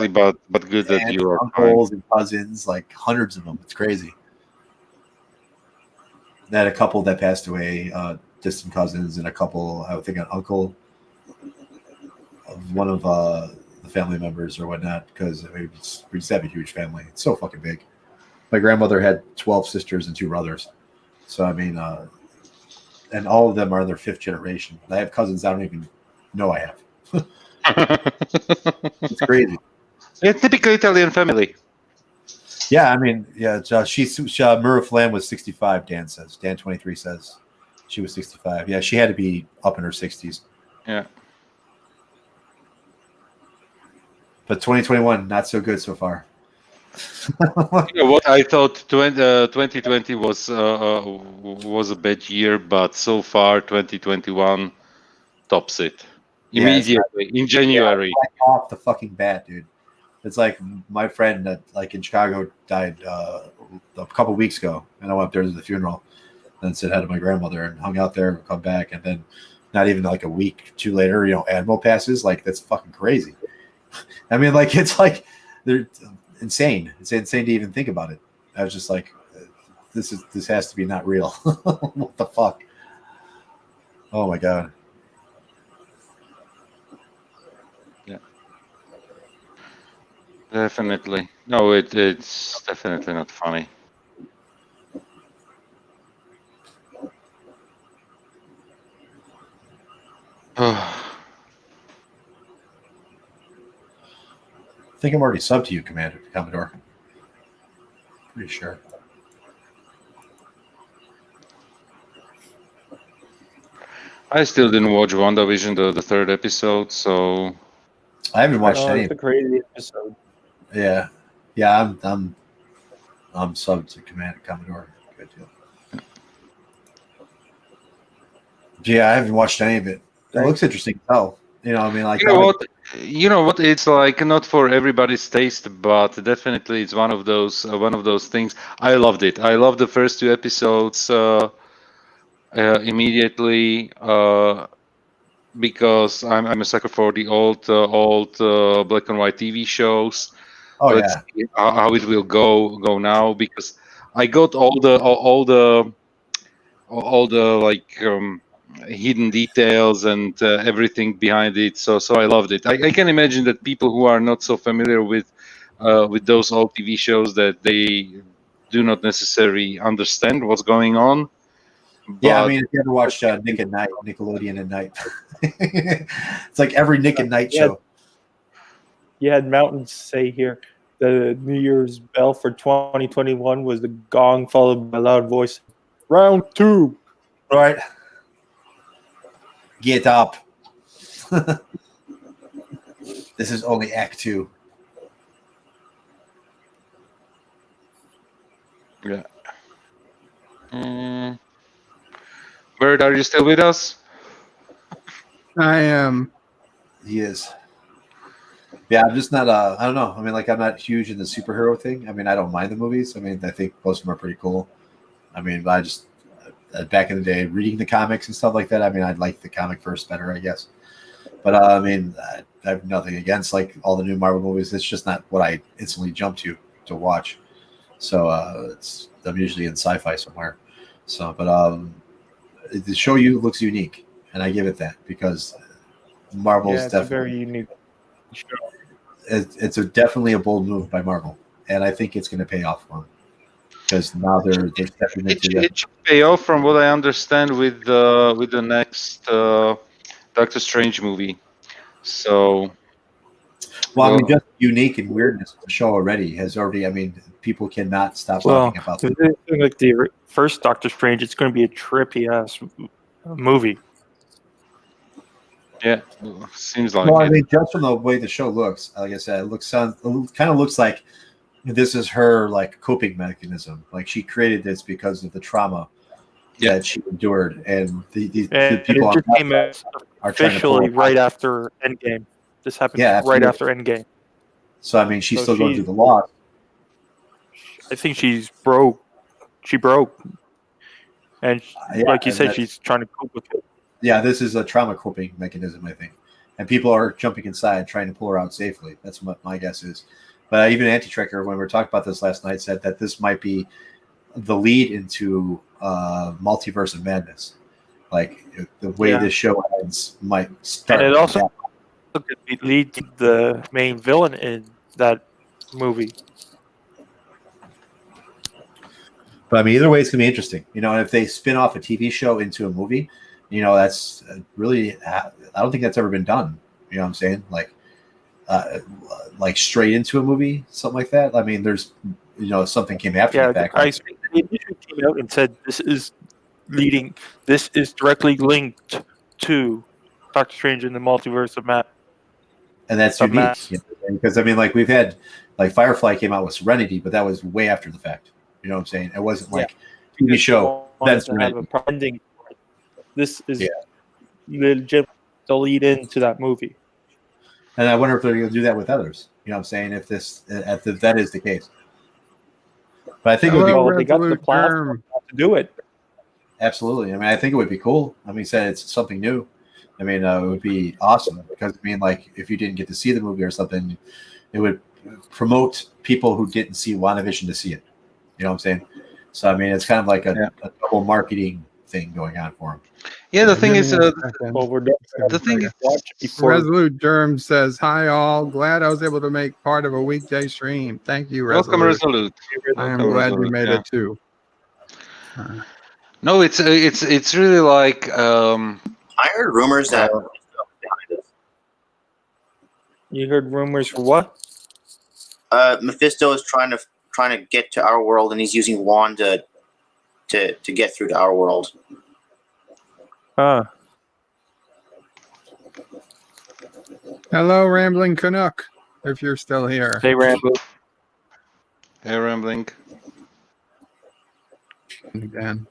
but good that you are uncles and cousins, like hundreds of them. It's crazy. They had a couple that passed away, distant cousins, and a couple, I would think, an uncle of one of the family members or whatnot. Because I mean, we just have a huge family. It's so fucking big. My grandmother had 12 sisters and 2 brothers. So I mean, and all of them are in their 5th generation. I have cousins I don't even know I have. It's crazy. A typical Italian family. Yeah, I mean, yeah. Mura Flam was 65. Dan says. Dan 23 says she was 65. Yeah, she had to be up in her 60s. Yeah. But 2021 not so good so far. You know what I thought 2020 was a bad year, but so far 2021 tops it immediately in January. Yeah, off the fucking bat, dude. It's like my friend that like in Chicago died a couple weeks ago, and I went up there to the funeral and said hi to my grandmother and hung out there, come back, and then not even like a week or 2 later, Admiral passes. Like that's fucking crazy. I mean, like it's like they're insane. It's insane to even think about it. I was just like, this has to be not real. What the fuck? Oh my god. Yeah. Definitely. No, it's definitely not funny. I think I'm already subbed to you, Commodore. Pretty sure. I still didn't watch WandaVision, the 3rd episode, so I haven't watched any. It's a crazy episode. Yeah, I'm subbed to Commodore. Good deal. Yeah, I haven't watched any of it. It looks interesting. Oh, I mean, like you know what? It's like not for everybody's taste, but definitely it's one of those things. I loved it. I loved the first 2 episodes immediately because I'm a sucker for the old black and white TV shows. Oh, Let's see how it will go now, because I got all the like hidden details and everything behind it. So I loved it. I can imagine that people who are not so familiar with those old TV shows, that they do not necessarily understand what's going on. Yeah, I mean, if you ever watched Nick at Night, Nickelodeon at Night, it's like every Nick at Night show. You had Mountains say here, the New Year's bell for 2021 was the gong followed by a loud voice. Round 2. Right. Get up. This is only Act 2. Yeah. Bird, are you still with us? I am. He is. Yeah, I'm just not. I don't know. I mean, like, I'm not huge in the superhero thing. I mean, I don't mind the movies. I mean, I think most of them are pretty cool. I mean, I just back in the day, reading the comics and stuff like that. I mean, I'd like the comic first better, I guess. But I mean, I have nothing against like all the new Marvel movies. It's just not what I instantly jump to watch. So I'm usually in sci-fi somewhere. So, but the show looks unique, and I give it that, because Marvel's it's definitely a very unique show. It's definitely a bold move by Marvel, and I think it's going to pay off for them, because now they're stepping into that. It should pay off, from what I understand, with the next Doctor Strange movie. So, well, I mean, just unique and weirdness of the show already has already. I mean, people cannot stop Well, talking about if that. it's like the first Doctor Strange, it's going to be a trippy ass movie. yeah, seems like Well, I it. mean, just from the way the show looks, like I said, it kind of looks like this is her like coping mechanism. Like she created this because of the trauma that she endured, and the people it on just that came side out are trying to pull officially her right back. after Endgame. This happened Yeah, right absolutely. after Endgame. So I mean, she's So still going through the loss. I think she's broke. She broke, and like you and said, she's trying to cope with it. Yeah, this is a trauma coping mechanism, I think, and people are jumping inside trying to pull her out safely. That's what my guess is. But even Anti-Tracker, when we were talking about this last night, said that this might be the lead into Multiverse of Madness. Like the way this show ends might start. And it also could lead to the main villain in that movie. But I mean, either way, it's gonna be interesting. You know, if they spin off a TV show into a movie, you know, that's really. I don't think that's ever been done. You know what I'm saying? Like straight into a movie, something like that. I mean, there's, you know, something came after the fact. They initially came out and said this is directly linked to Doctor Strange in the Multiverse of Madness. And that's unique, you know, because I mean, like we've had, like Firefly came out with Serenity, but that was way after the fact. You know what I'm saying? It wasn't like TV show. That's have a ending. This is legit the lead into that movie. And I wonder if they're going to do that with others. You know what I'm saying? If that is the case. But I think it would be they got the platform to do it. Absolutely. I mean, I think it would be cool. I mean, said it's something new. I mean, it would be awesome because I mean, like if you didn't get to see the movie or something, it would promote people who didn't see WandaVision to see it. You know what I'm saying? So I mean, it's kind of like a double marketing thing going on for him. Yeah, the thing is, the thing is, Resolute Germ says, "Hi all, glad I was able to make part of a weekday stream. Thank you, Resolute. Welcome, Resolute. I am glad you made it too." No, it's really like. I heard rumors that. You heard rumors for what? Mephisto is trying to get to our world, and he's using Wanda to get through to our world. Hello, Rambling Canuck, if you're still here. Hey, Rambling. Hey, Rambling. Again.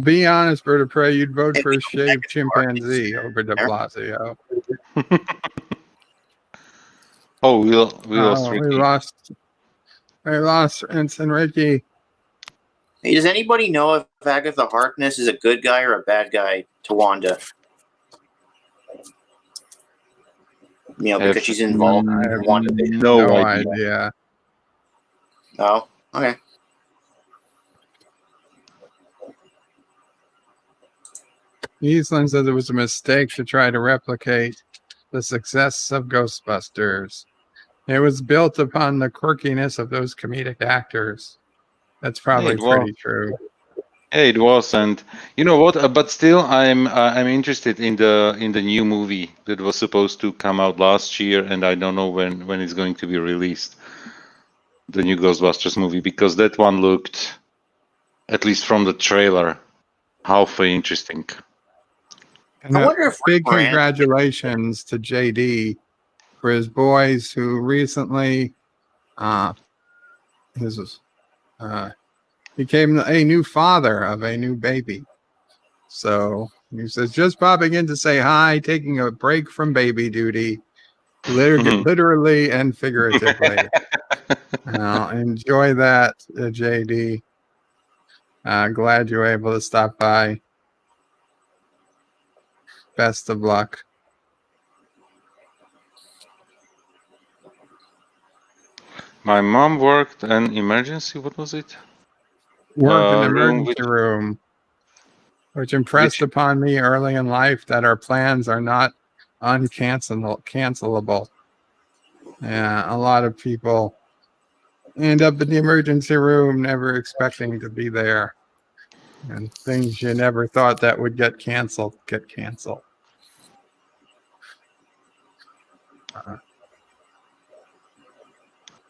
Be honest, Bird of Prey, you'd vote for a shaved chimpanzee over De Blasio. Oh, we lost Ricky. We lost Ensign Ricky. Hey, does anybody know if Agatha Harkness is a good guy or a bad guy to Wanda? You know, because she's involved in WandaVision. No idea. Oh, okay. Eastland says it was a mistake to try to replicate the success of Ghostbusters. It was built upon the quirkiness of those comedic actors. That's probably pretty true. Yeah, it was, and you know what? But still, I'm interested in the new movie that was supposed to come out last year, and I don't know when it's going to be released. The new Ghostbusters movie, because that one looked, at least from the trailer, halfway interesting. And I wonder if big congratulations to JD for his boys who recently became a new father of a new baby. So he says, just popping in to say hi, taking a break from baby duty, literally and figuratively. Enjoy that, JD. Glad you were able to stop by. Best of luck. My mom worked an emergency. What was it? Worked in an emergency room, which impressed upon me early in life that our plans are not cancelable. Yeah, a lot of people end up in the emergency room never expecting to be there. And things you never thought that would get canceled get canceled.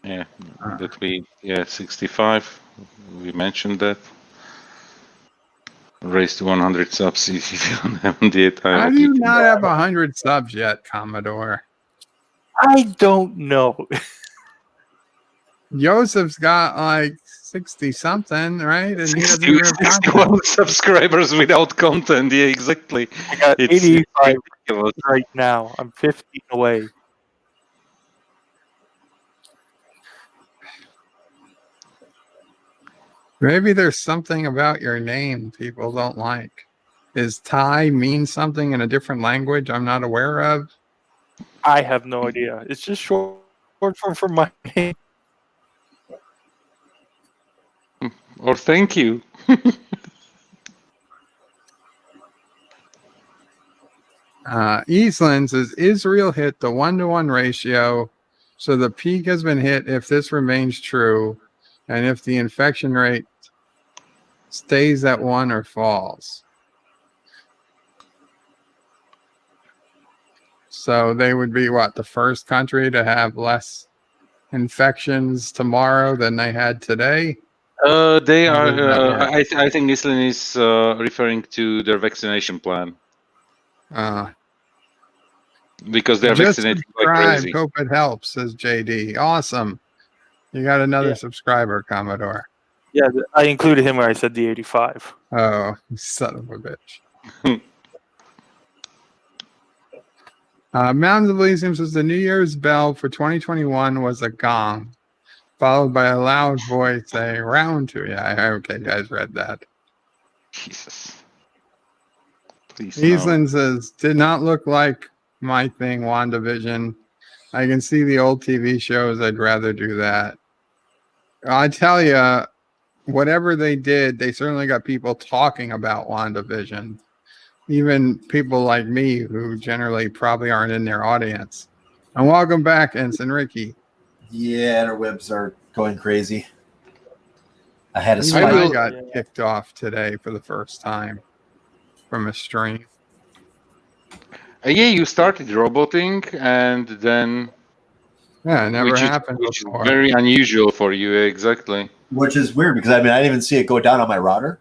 Yeah, that we 65. We mentioned that. Raise to 100 subs if you don't have it. I How hope do you can. not have 100 subs yet, Commodore? I don't know. Joseph's got like 60 something, right? And he doesn't even have content. 61 subscribers without content. Yeah, exactly. I got It's 85 ridiculous. right now. I'm 15 away. Maybe there's something about your name people don't like. Is Thai mean something in a different language I'm not aware of? I have no idea. It's just short form for my name. Or thank you. Eastland says Israel hit the 1-to-1 ratio, so the peak has been hit if this remains true, and if the infection rate stays at 1 or falls. So they would be what, the first country to have less infections tomorrow than they had today? They How are. does that work? I think Iceland is referring to their vaccination plan because they're Just vaccinating like subscribe. crazy. Hope it helps, says JD. Awesome. You got another Yeah. subscriber, Commodore. Yeah, I included him when I said the 85. Oh, son of a bitch. Mountains of Elysium says the New Year's bell for 2021 was a gong, followed by a loud voice saying round 2. Yeah, okay, guys read that. Jesus. Please Eastland says, did not look like my thing, WandaVision. I can see the old TV shows. I'd rather do that. I tell you, whatever they did, they certainly got people talking about WandaVision. Even people like me who generally probably aren't in their audience. And welcome back, Ensign Ricky. Yeah, interwebs are going crazy. I had a Even spike. I got kicked off today for the first time from a stream. Yeah, you started roboting and then. Yeah, it never which happened is before. very unusual for you, exactly. Which is weird because I didn't even see it go down on my router.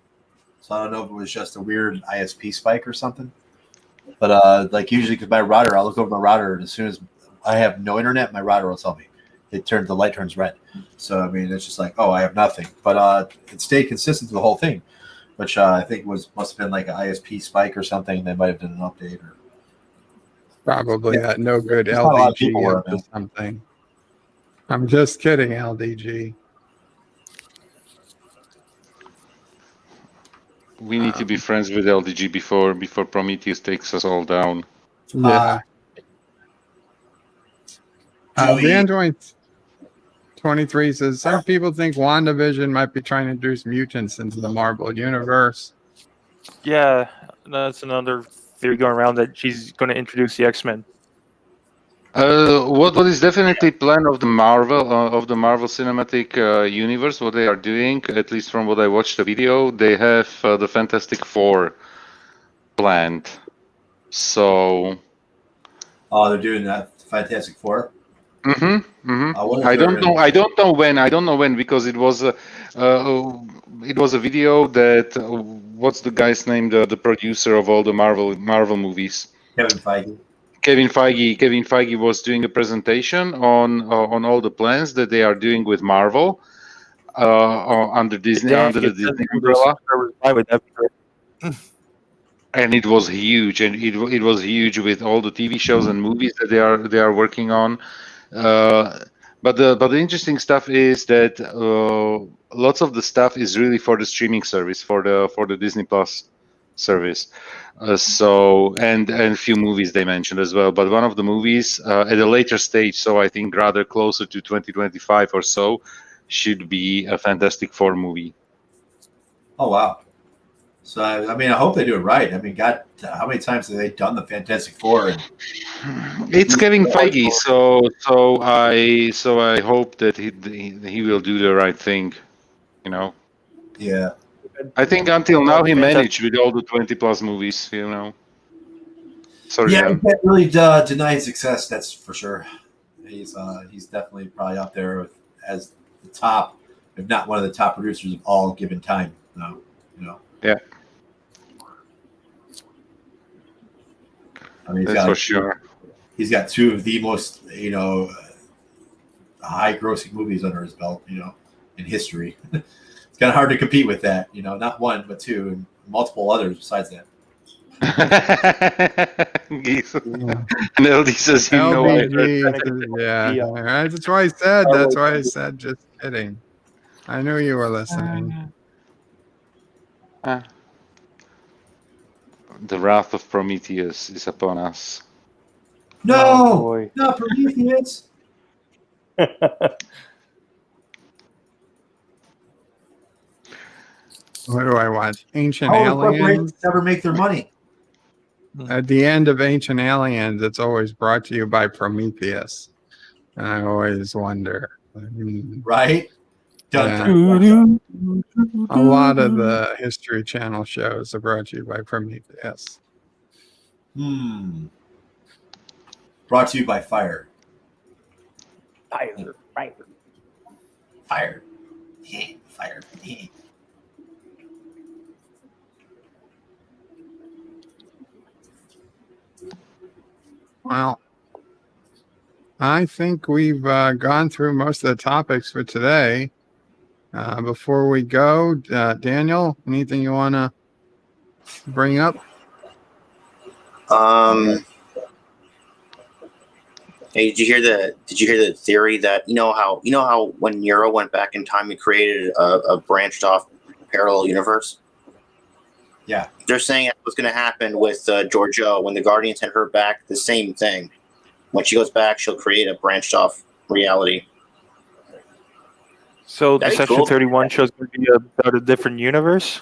So I don't know if it was just a weird ISP spike or something. But like usually, because my router, I'll look over my router, and as soon as I have no internet, my router will tell me. The light turns red. So I mean, it's just like, oh, I have nothing. But it stayed consistent through the whole thing, which I think must have been like an ISP spike or something. They might have done an update or Probably that no good There's not a lot of people LDG where into I'm at. something. I'm just kidding, LDG. We need to be friends with LDG before Prometheus takes us all down. Yeah. The Android 23 says some people think WandaVision might be trying to introduce mutants into the Marvel universe. Yeah, that's another theory going around that she's going to introduce the X-Men. What is definitely plan of the Marvel Cinematic Universe? What they are doing, at least from what I watched the video, they have the Fantastic Four planned. So. Oh, they're doing that Fantastic Four. I don't know. I don't know when. I don't know when because it was a video that what's the guy's name? The producer of all the Marvel movies. Kevin Feige was doing a presentation on all the plans that they are doing with Marvel under Disney under the Disney umbrella. And it was huge, and it was huge with all the TV shows and movies that they are working on. But the interesting stuff is that lots of the stuff is really for the streaming service for the Disney Plus service. So and few movies they mentioned as well. But one of the movies at a later stage, so I think rather closer to 2025 or so, should be a Fantastic Four movie. Oh wow! So I mean, I hope they do it right. I mean, God, how many times have they done the Fantastic Four? It's Kevin Feige, so I hope that he will do the right thing, you know. Yeah. I think until now he Fantastic. managed with all the 20+ movies. Sorry, Yeah, Jan. you can't really deny his success. That's for sure. He's definitely probably up there as the top, if not one of the top producers of all given time. Yeah, I mean, that's for sure. He's got two of the most high-grossing movies under his belt. In history. It's kind of hard to compete with that. Not one but two, and multiple others besides that. And LD says, LBG, yeah. That's why I said. That's why I said. Just kidding. I knew you were listening. The wrath of Prometheus is upon us. No, not Prometheus. What do I watch? Ancient How Aliens. corporations never make their money. At the end of Ancient Aliens, it's always brought to you by Prometheus. And I always wonder. Right? Yeah. A lot of the History Channel shows are brought to you by Prometheus. Brought to you by Fire. Fire. Fire. Yeah, fire. Yeah. Well, I think we've gone through most of the topics for today. Before we go, Daniel, anything you want to bring up? Hey, did you hear the theory that you know how when Nero went back in time, he created a branched off parallel universe? Yeah. They're saying that's what's going to happen with Giorgio when the Guardians send her back. The same thing. When she goes back, she'll create a branched off reality. So the That'd be Section cool. 31 show's going to be about a different universe?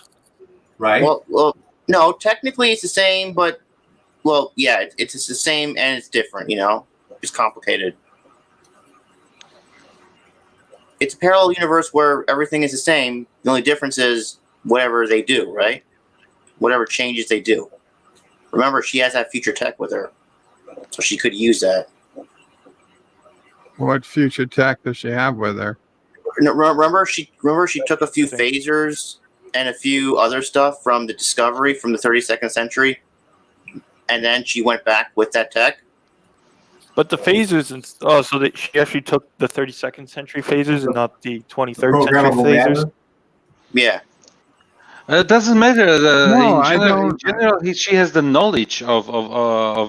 Right. Well, no, technically it's the same, but yeah, it's the same and it's different. It's complicated. It's a parallel universe where everything is the same. The only difference is whatever they do, right? Whatever changes they do. Remember, she has that future tech with her, so she could use that. What future tech does she have with her? No, remember, she took a few phasers and a few other stuff from the Discovery from the 32nd century, and then she went back with that tech. But the phasers, so that she actually took the 32nd century phasers and not the 23rd century phasers? Yeah. It doesn't matter. No, in general, she has the knowledge of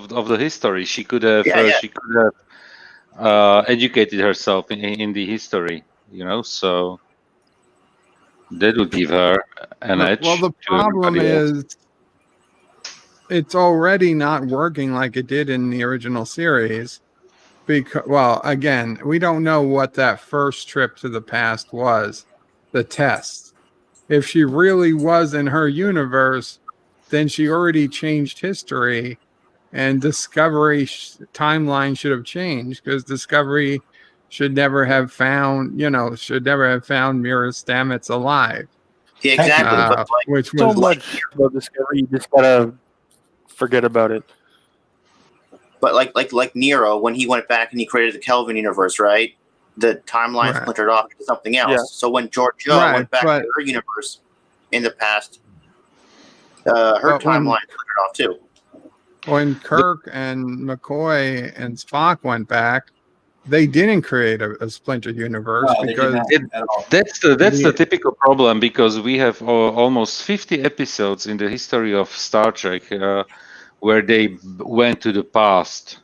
the history. She could have educated herself in the history. So that would give her an edge. Well, the to problem everybody else. is it's already not working like it did in the original series. Because, well, again, we don't know what that first trip to the past was, the test. If she really was in her universe, then she already changed history, and Discovery timeline should have changed because Discovery should never have found Mira Stamets alive. Yeah, exactly. Which was so much about Discovery, you just gotta forget about it. But like Nero, when he went back and he created the Kelvin universe, right? The timeline splintered off to something else. Yeah. So when Giorgio went back to her universe in the past, her timeline splintered off too. When Kirk and McCoy and Spock went back, they didn't create a splinter universe because that's the typical problem, because we have almost 50 episodes in the history of Star Trek where they went to the past.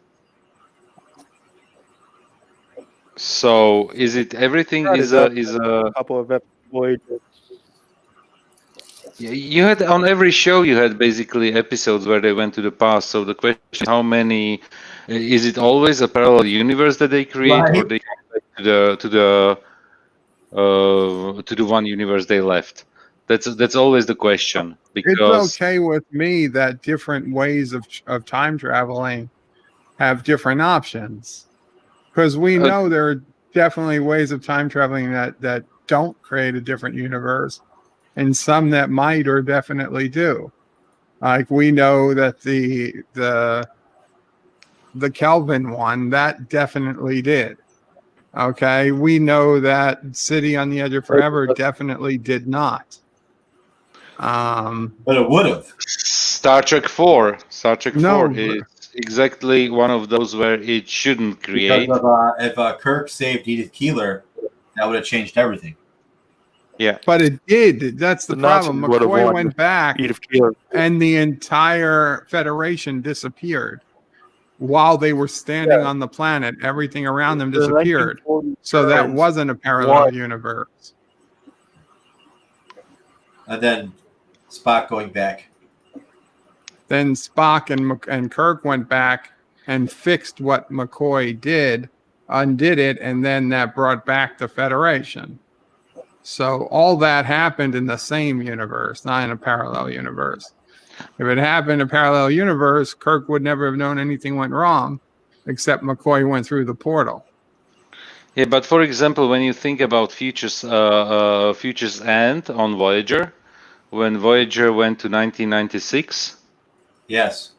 So is it everything is a couple of episodes? You had on every show you had basically episodes where they went to the past. So the question is, how many? Is it always a parallel universe that they create, or they go to the one universe they left? That's always the question. Because it's okay with me that different ways of time traveling have different options, because we know there are definitely ways of time traveling that don't create a different universe. and some that might or definitely do. Like we know that the Kelvin one, that definitely did. Okay, we know that City on the Edge of Forever definitely did not. But it would have. Star Trek 4. Star Trek No, 4 is exactly one of those where it shouldn't create. Because if Kirk saved Edith Keeler, that would have changed everything. Yeah. but it did. That's the The Nazis problem. would have McCoy won. went back, Edith Keeler. and the entire Federation disappeared while they were standing on the planet. Everything around them The disappeared. 1940 So that Germans wasn't a parallel won. universe. And then Spock going back. Then Spock and Kirk went back and fixed what McCoy did, undid it, and then that brought back the Federation. So all that happened in the same universe, not in a parallel universe. If it happened in a parallel universe, Kirk would never have known anything went wrong, except McCoy went through the portal. Yeah, but for example, when you think about Future's End on Voyager, when Voyager went to 1996. Yes.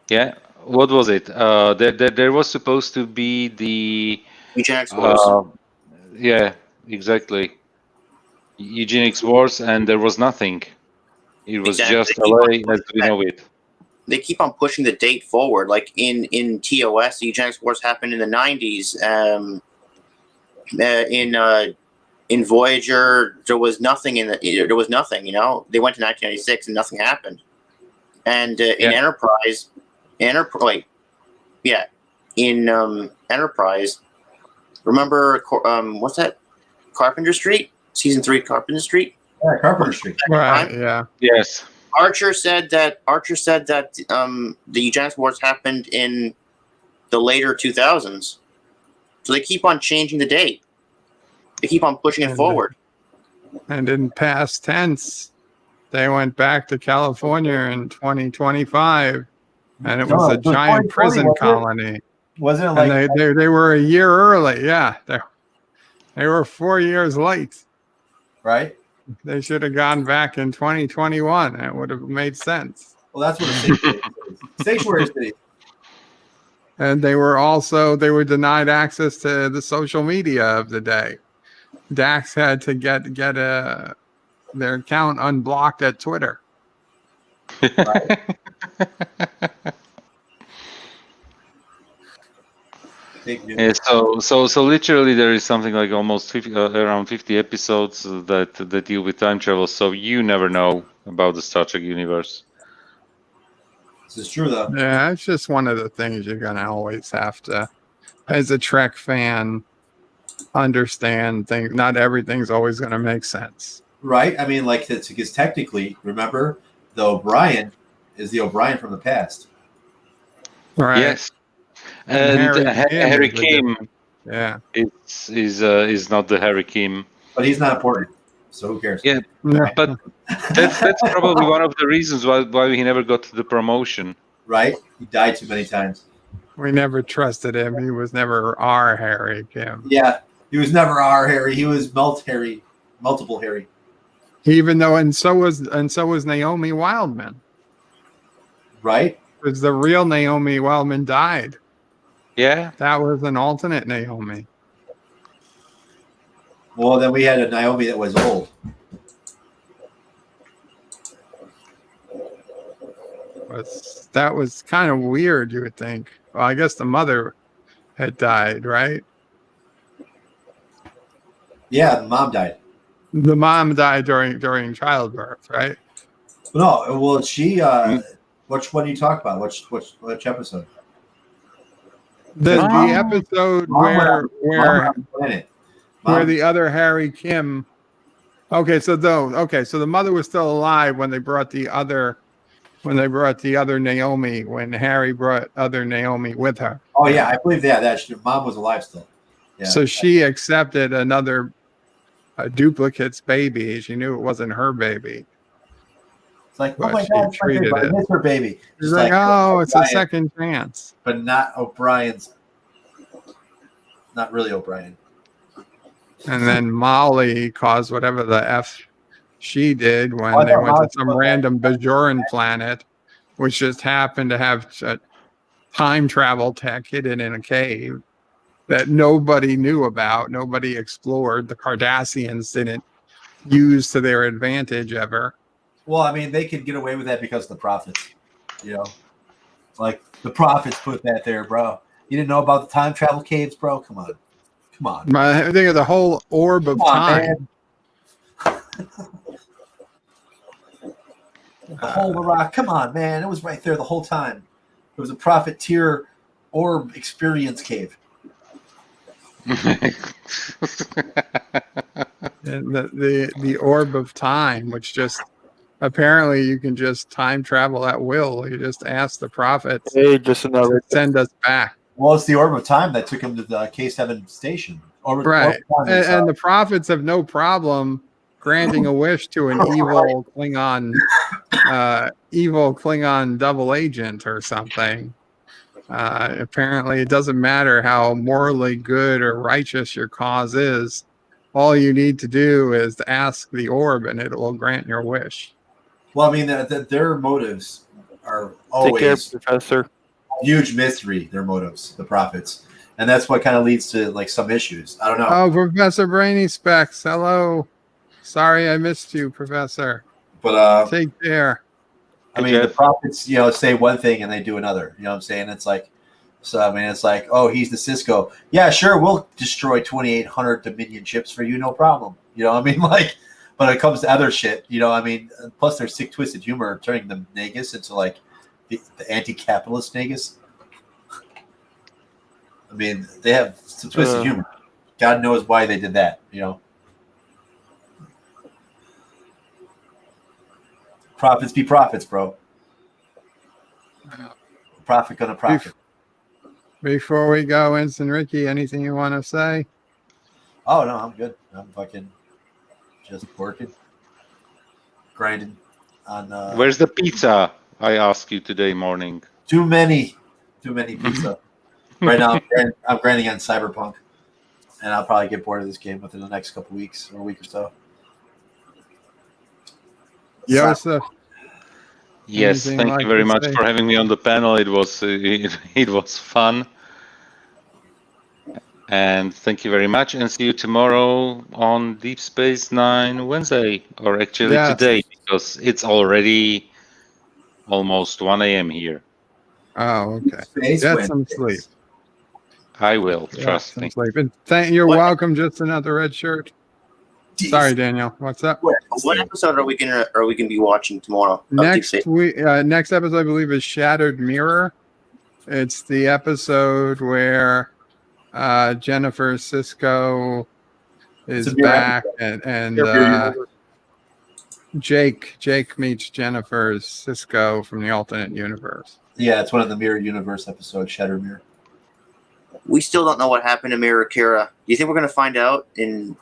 Yeah. What was it? There was supposed to be the Eugenics Wars. Yeah, exactly. Eugenics Wars, and there was nothing. It was just LA as we know it. They keep on pushing the date forward. Like in TOS, the Eugenics Wars happened in the 90s. In Voyager, there was nothing there was nothing. You know, they went to 1996 and nothing happened. And in Enterprise, in Enterprise, remember what's that? Carpenter Street, season 3, Carpenter Street. Yeah, Carpenter Street. Right. Yeah. Yes. Archer said that the Eugenics Wars happened in the later 2000s. So they keep on changing the date. They keep on pushing it forward. And in past tense, they went back to California in 2025, and it was a giant prison colony. Wasn't it like and they were a year early? Yeah, they were 4 years late. Right. They should have gone back in 2021. It would have made sense. Well, that's what a sanctuary is. Sanctuary city. And they were denied access to the social media of the day. Dax had to get their account unblocked at Twitter. Right. Yeah, so literally there is something like almost 50, around 50 episodes that deal with time travel. So you never know about the Star Trek universe. This is true, though. Yeah, it's just one of the things you're gonna always have to, as a Trek fan, understand. Not everything's always gonna make sense. Right. I mean, like, because technically, remember, the O'Brien is the O'Brien from the past. Right. Yes. And Harry Kim, yeah, is not the Harry Kim. But he's not important, so who cares? Yeah, but that's probably one of the reasons why he never got the promotion. Right? He died too many times. We never trusted him. He was never our Harry Kim. Yeah, he was never our Harry. He was multiple Harry. Even though, and so was Naomi Wildman. Right? Because the real Naomi Wildman died. Yeah, that was an alternate Naomi. Well, then we had a Naomi that was old. That was kind of weird, you would think. Well, I guess the mother had died, right? Yeah, the mom died. The mom died during childbirth, right? No, well, she. Which one do you talk about? Which episode? The episode where the other Harry Kim. Okay, so the mother was still alive when they brought the other Naomi, when Harry brought other Naomi with her. Oh yeah, I believe that mom was alive still. Yeah. So she accepted a duplicate's baby. She knew it wasn't her baby. It's like, oh my God, I miss her baby. She's like, oh, it's a second chance. But not O'Brien's. Not really O'Brien. And then Molly caused whatever the F she did when I they thought went to Mars some was- random Bajoran planet, which just happened to have time travel tech hidden in a cave that nobody knew about, nobody explored. The Cardassians didn't use to their advantage ever. Well, I mean, they could get away with that because of the prophets. You know, like the prophets put that there, bro. You didn't know about the time travel caves, bro? Come on. I think of the whole orb of Come on, time. man. The whole rock. Come on, man. It was right there the whole time. It was a profiteer orb experience cave. And the orb of time, which just apparently you can just time travel at will. You just ask the prophets to send us back. Well, it's the orb of time that took him to the K7 station. Right. And the prophets have no problem granting a wish to an evil Klingon double agent or something. Apparently it doesn't matter how morally good or righteous your cause is. All you need to do is to ask the orb and it will grant your wish. Well, I mean, their motives are always Take care, Professor. A huge mystery, their motives, the prophets. And that's what kind of leads to like some issues. I don't know. Oh, Professor Brainy Specs. Hello. Sorry I missed you, Professor. But take care. I mean, the prophets, say one thing and they do another. You know what I'm saying? It's like, so I mean, it's like, oh, he's the Cisco. Yeah, sure, we'll destroy 2,800 Dominion ships for you, no problem. You know what I mean? Like, but when it comes to other shit, I mean, plus their sick, twisted humor turning the Nagus into like the anti-capitalist Nagus. I mean, they have some twisted humor. God knows why they did that. Profits be profits, bro. Profit gonna profit. Before we go, Ensign Ricky, anything you want to say? Oh no, I'm good. I'm fucking just working, grinding on. Where's the pizza? I asked you today morning. Too many pizza. Right now, I'm grinding on Cyberpunk, and I'll probably get bored of this game within the next couple weeks or a week or so. Joseph. Yes, thank you very much for having me on the panel. It was it was fun, and thank you very much. And see you tomorrow on Deep Space Nine Wednesday, or actually today, because it's already almost 1 a.m. here. Oh, okay. Get some sleep. I will. Trust me. Sleep. And you're welcome. Just another red shirt. Sorry, Daniel. What's up? What episode are we gonna be watching tomorrow? Next episode, I believe, is Shattered Mirror. It's the episode where Jennifer Sisko is back, and Jake meets Jennifer Sisko from the alternate universe. Yeah, it's one of the Mirror Universe episodes, Shattered Mirror. We still don't know what happened to Mirror Kira. Do you think we're gonna find out in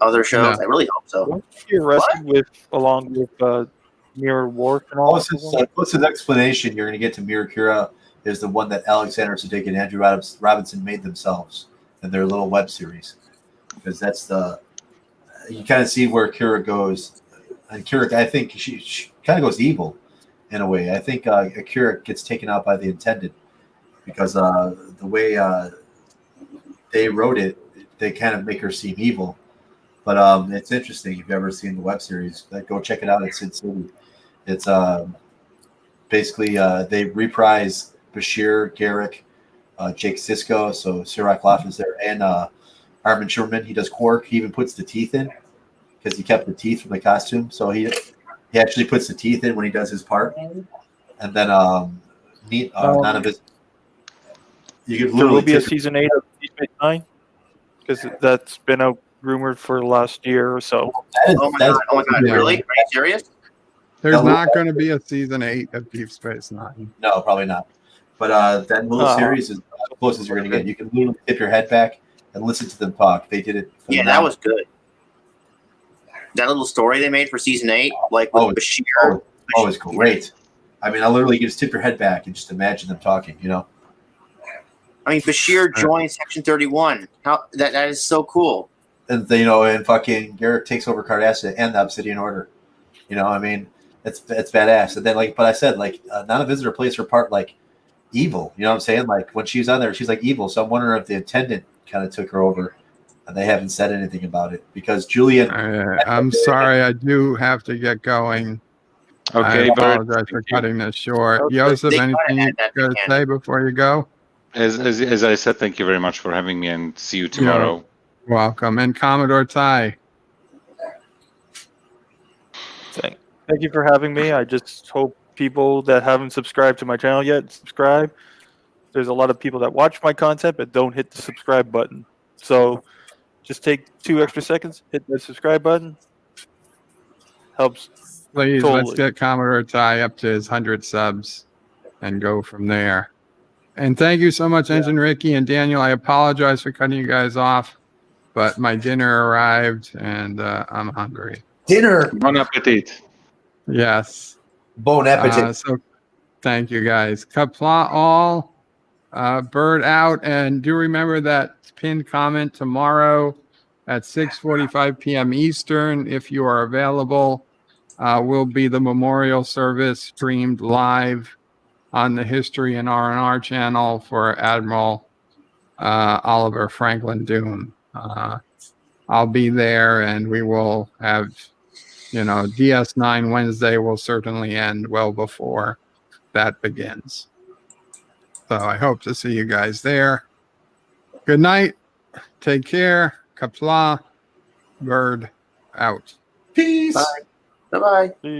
other shows? No. I really hope so. Wasn't she arrested along with Mirror Worf and all? What's his explanation? You're going to get to Mirror Kira is the one that Alexander Siddig and Andrew Robinson made themselves in their little web series, because that's you kind of see where Kira goes, and Kira, I think she kind of goes evil in a way. I think Kira gets taken out by the Intended because the way they wrote it, they kind of make her seem evil. But it's interesting. If you've ever seen the web series, go check it out at Sin City. It's basically they reprise Bashir, Garrick, Jake Sisko, so Sirach Loff is there, and Armin Sherman. He does Quark. He even puts the teeth in because he kept the teeth from the costume. So he actually puts the teeth in when he does his part. And then none of his. You could there will be a season 8 of Deep Space Nine, because that's been rumored for the last year or so. Oh my god! Really? Are you serious? There's not going to be a season 8 of Deep Space Nine. No, probably not. But that little series is as close as you're going to get. You can literally tip your head back and listen to them talk. They did it. Yeah, that was good. That little story they made for season 8, like with Bashir. Oh, it's great. I mean, I literally just tip your head back and just imagine them talking. I mean, Bashir joined Section 31. How that is so cool. and and fucking Garrett takes over Cardassian and the Obsidian Order. I mean, it's badass. And then but I said non-visitor plays her part evil. You know what I'm saying? When she was on there, she's evil. So I'm wondering if the attendant kind of took her over, and they haven't said anything about it because Julian. I'm sorry, I do have to get going. Okay, I Bert. apologize for cutting this short. Okay. Joseph, They anything you might have got to that say before you go? As I said, thank you very much for having me, and see you tomorrow. You're welcome. And Commodore Ty. Thank you for having me. I just hope people that haven't subscribed to my channel yet subscribe. There's a lot of people that watch my content but don't hit the subscribe button. So just take 2 extra seconds, hit the subscribe button. Helps. Please, totally. let's get Commodore Ty up to his 100 subs and go from there. And thank you so much, Engine Ricky and Daniel. I apologize for cutting you guys off, but my dinner arrived and I'm hungry. Dinner. Bon appetit. Yes. Bon appetit. So thank you guys. Qapla all. Bird out. And do remember that pinned comment tomorrow at 6:45 p.m. Eastern, if you are available, will be the memorial service streamed live on the History and R&R channel for Admiral Oliver Franklin Doom. I'll be there, and we will have, DS9 Wednesday will certainly end well before that begins. So I hope to see you guys there. Good night. Take care. Qapla. Bird out. Peace. Bye. Bye-bye.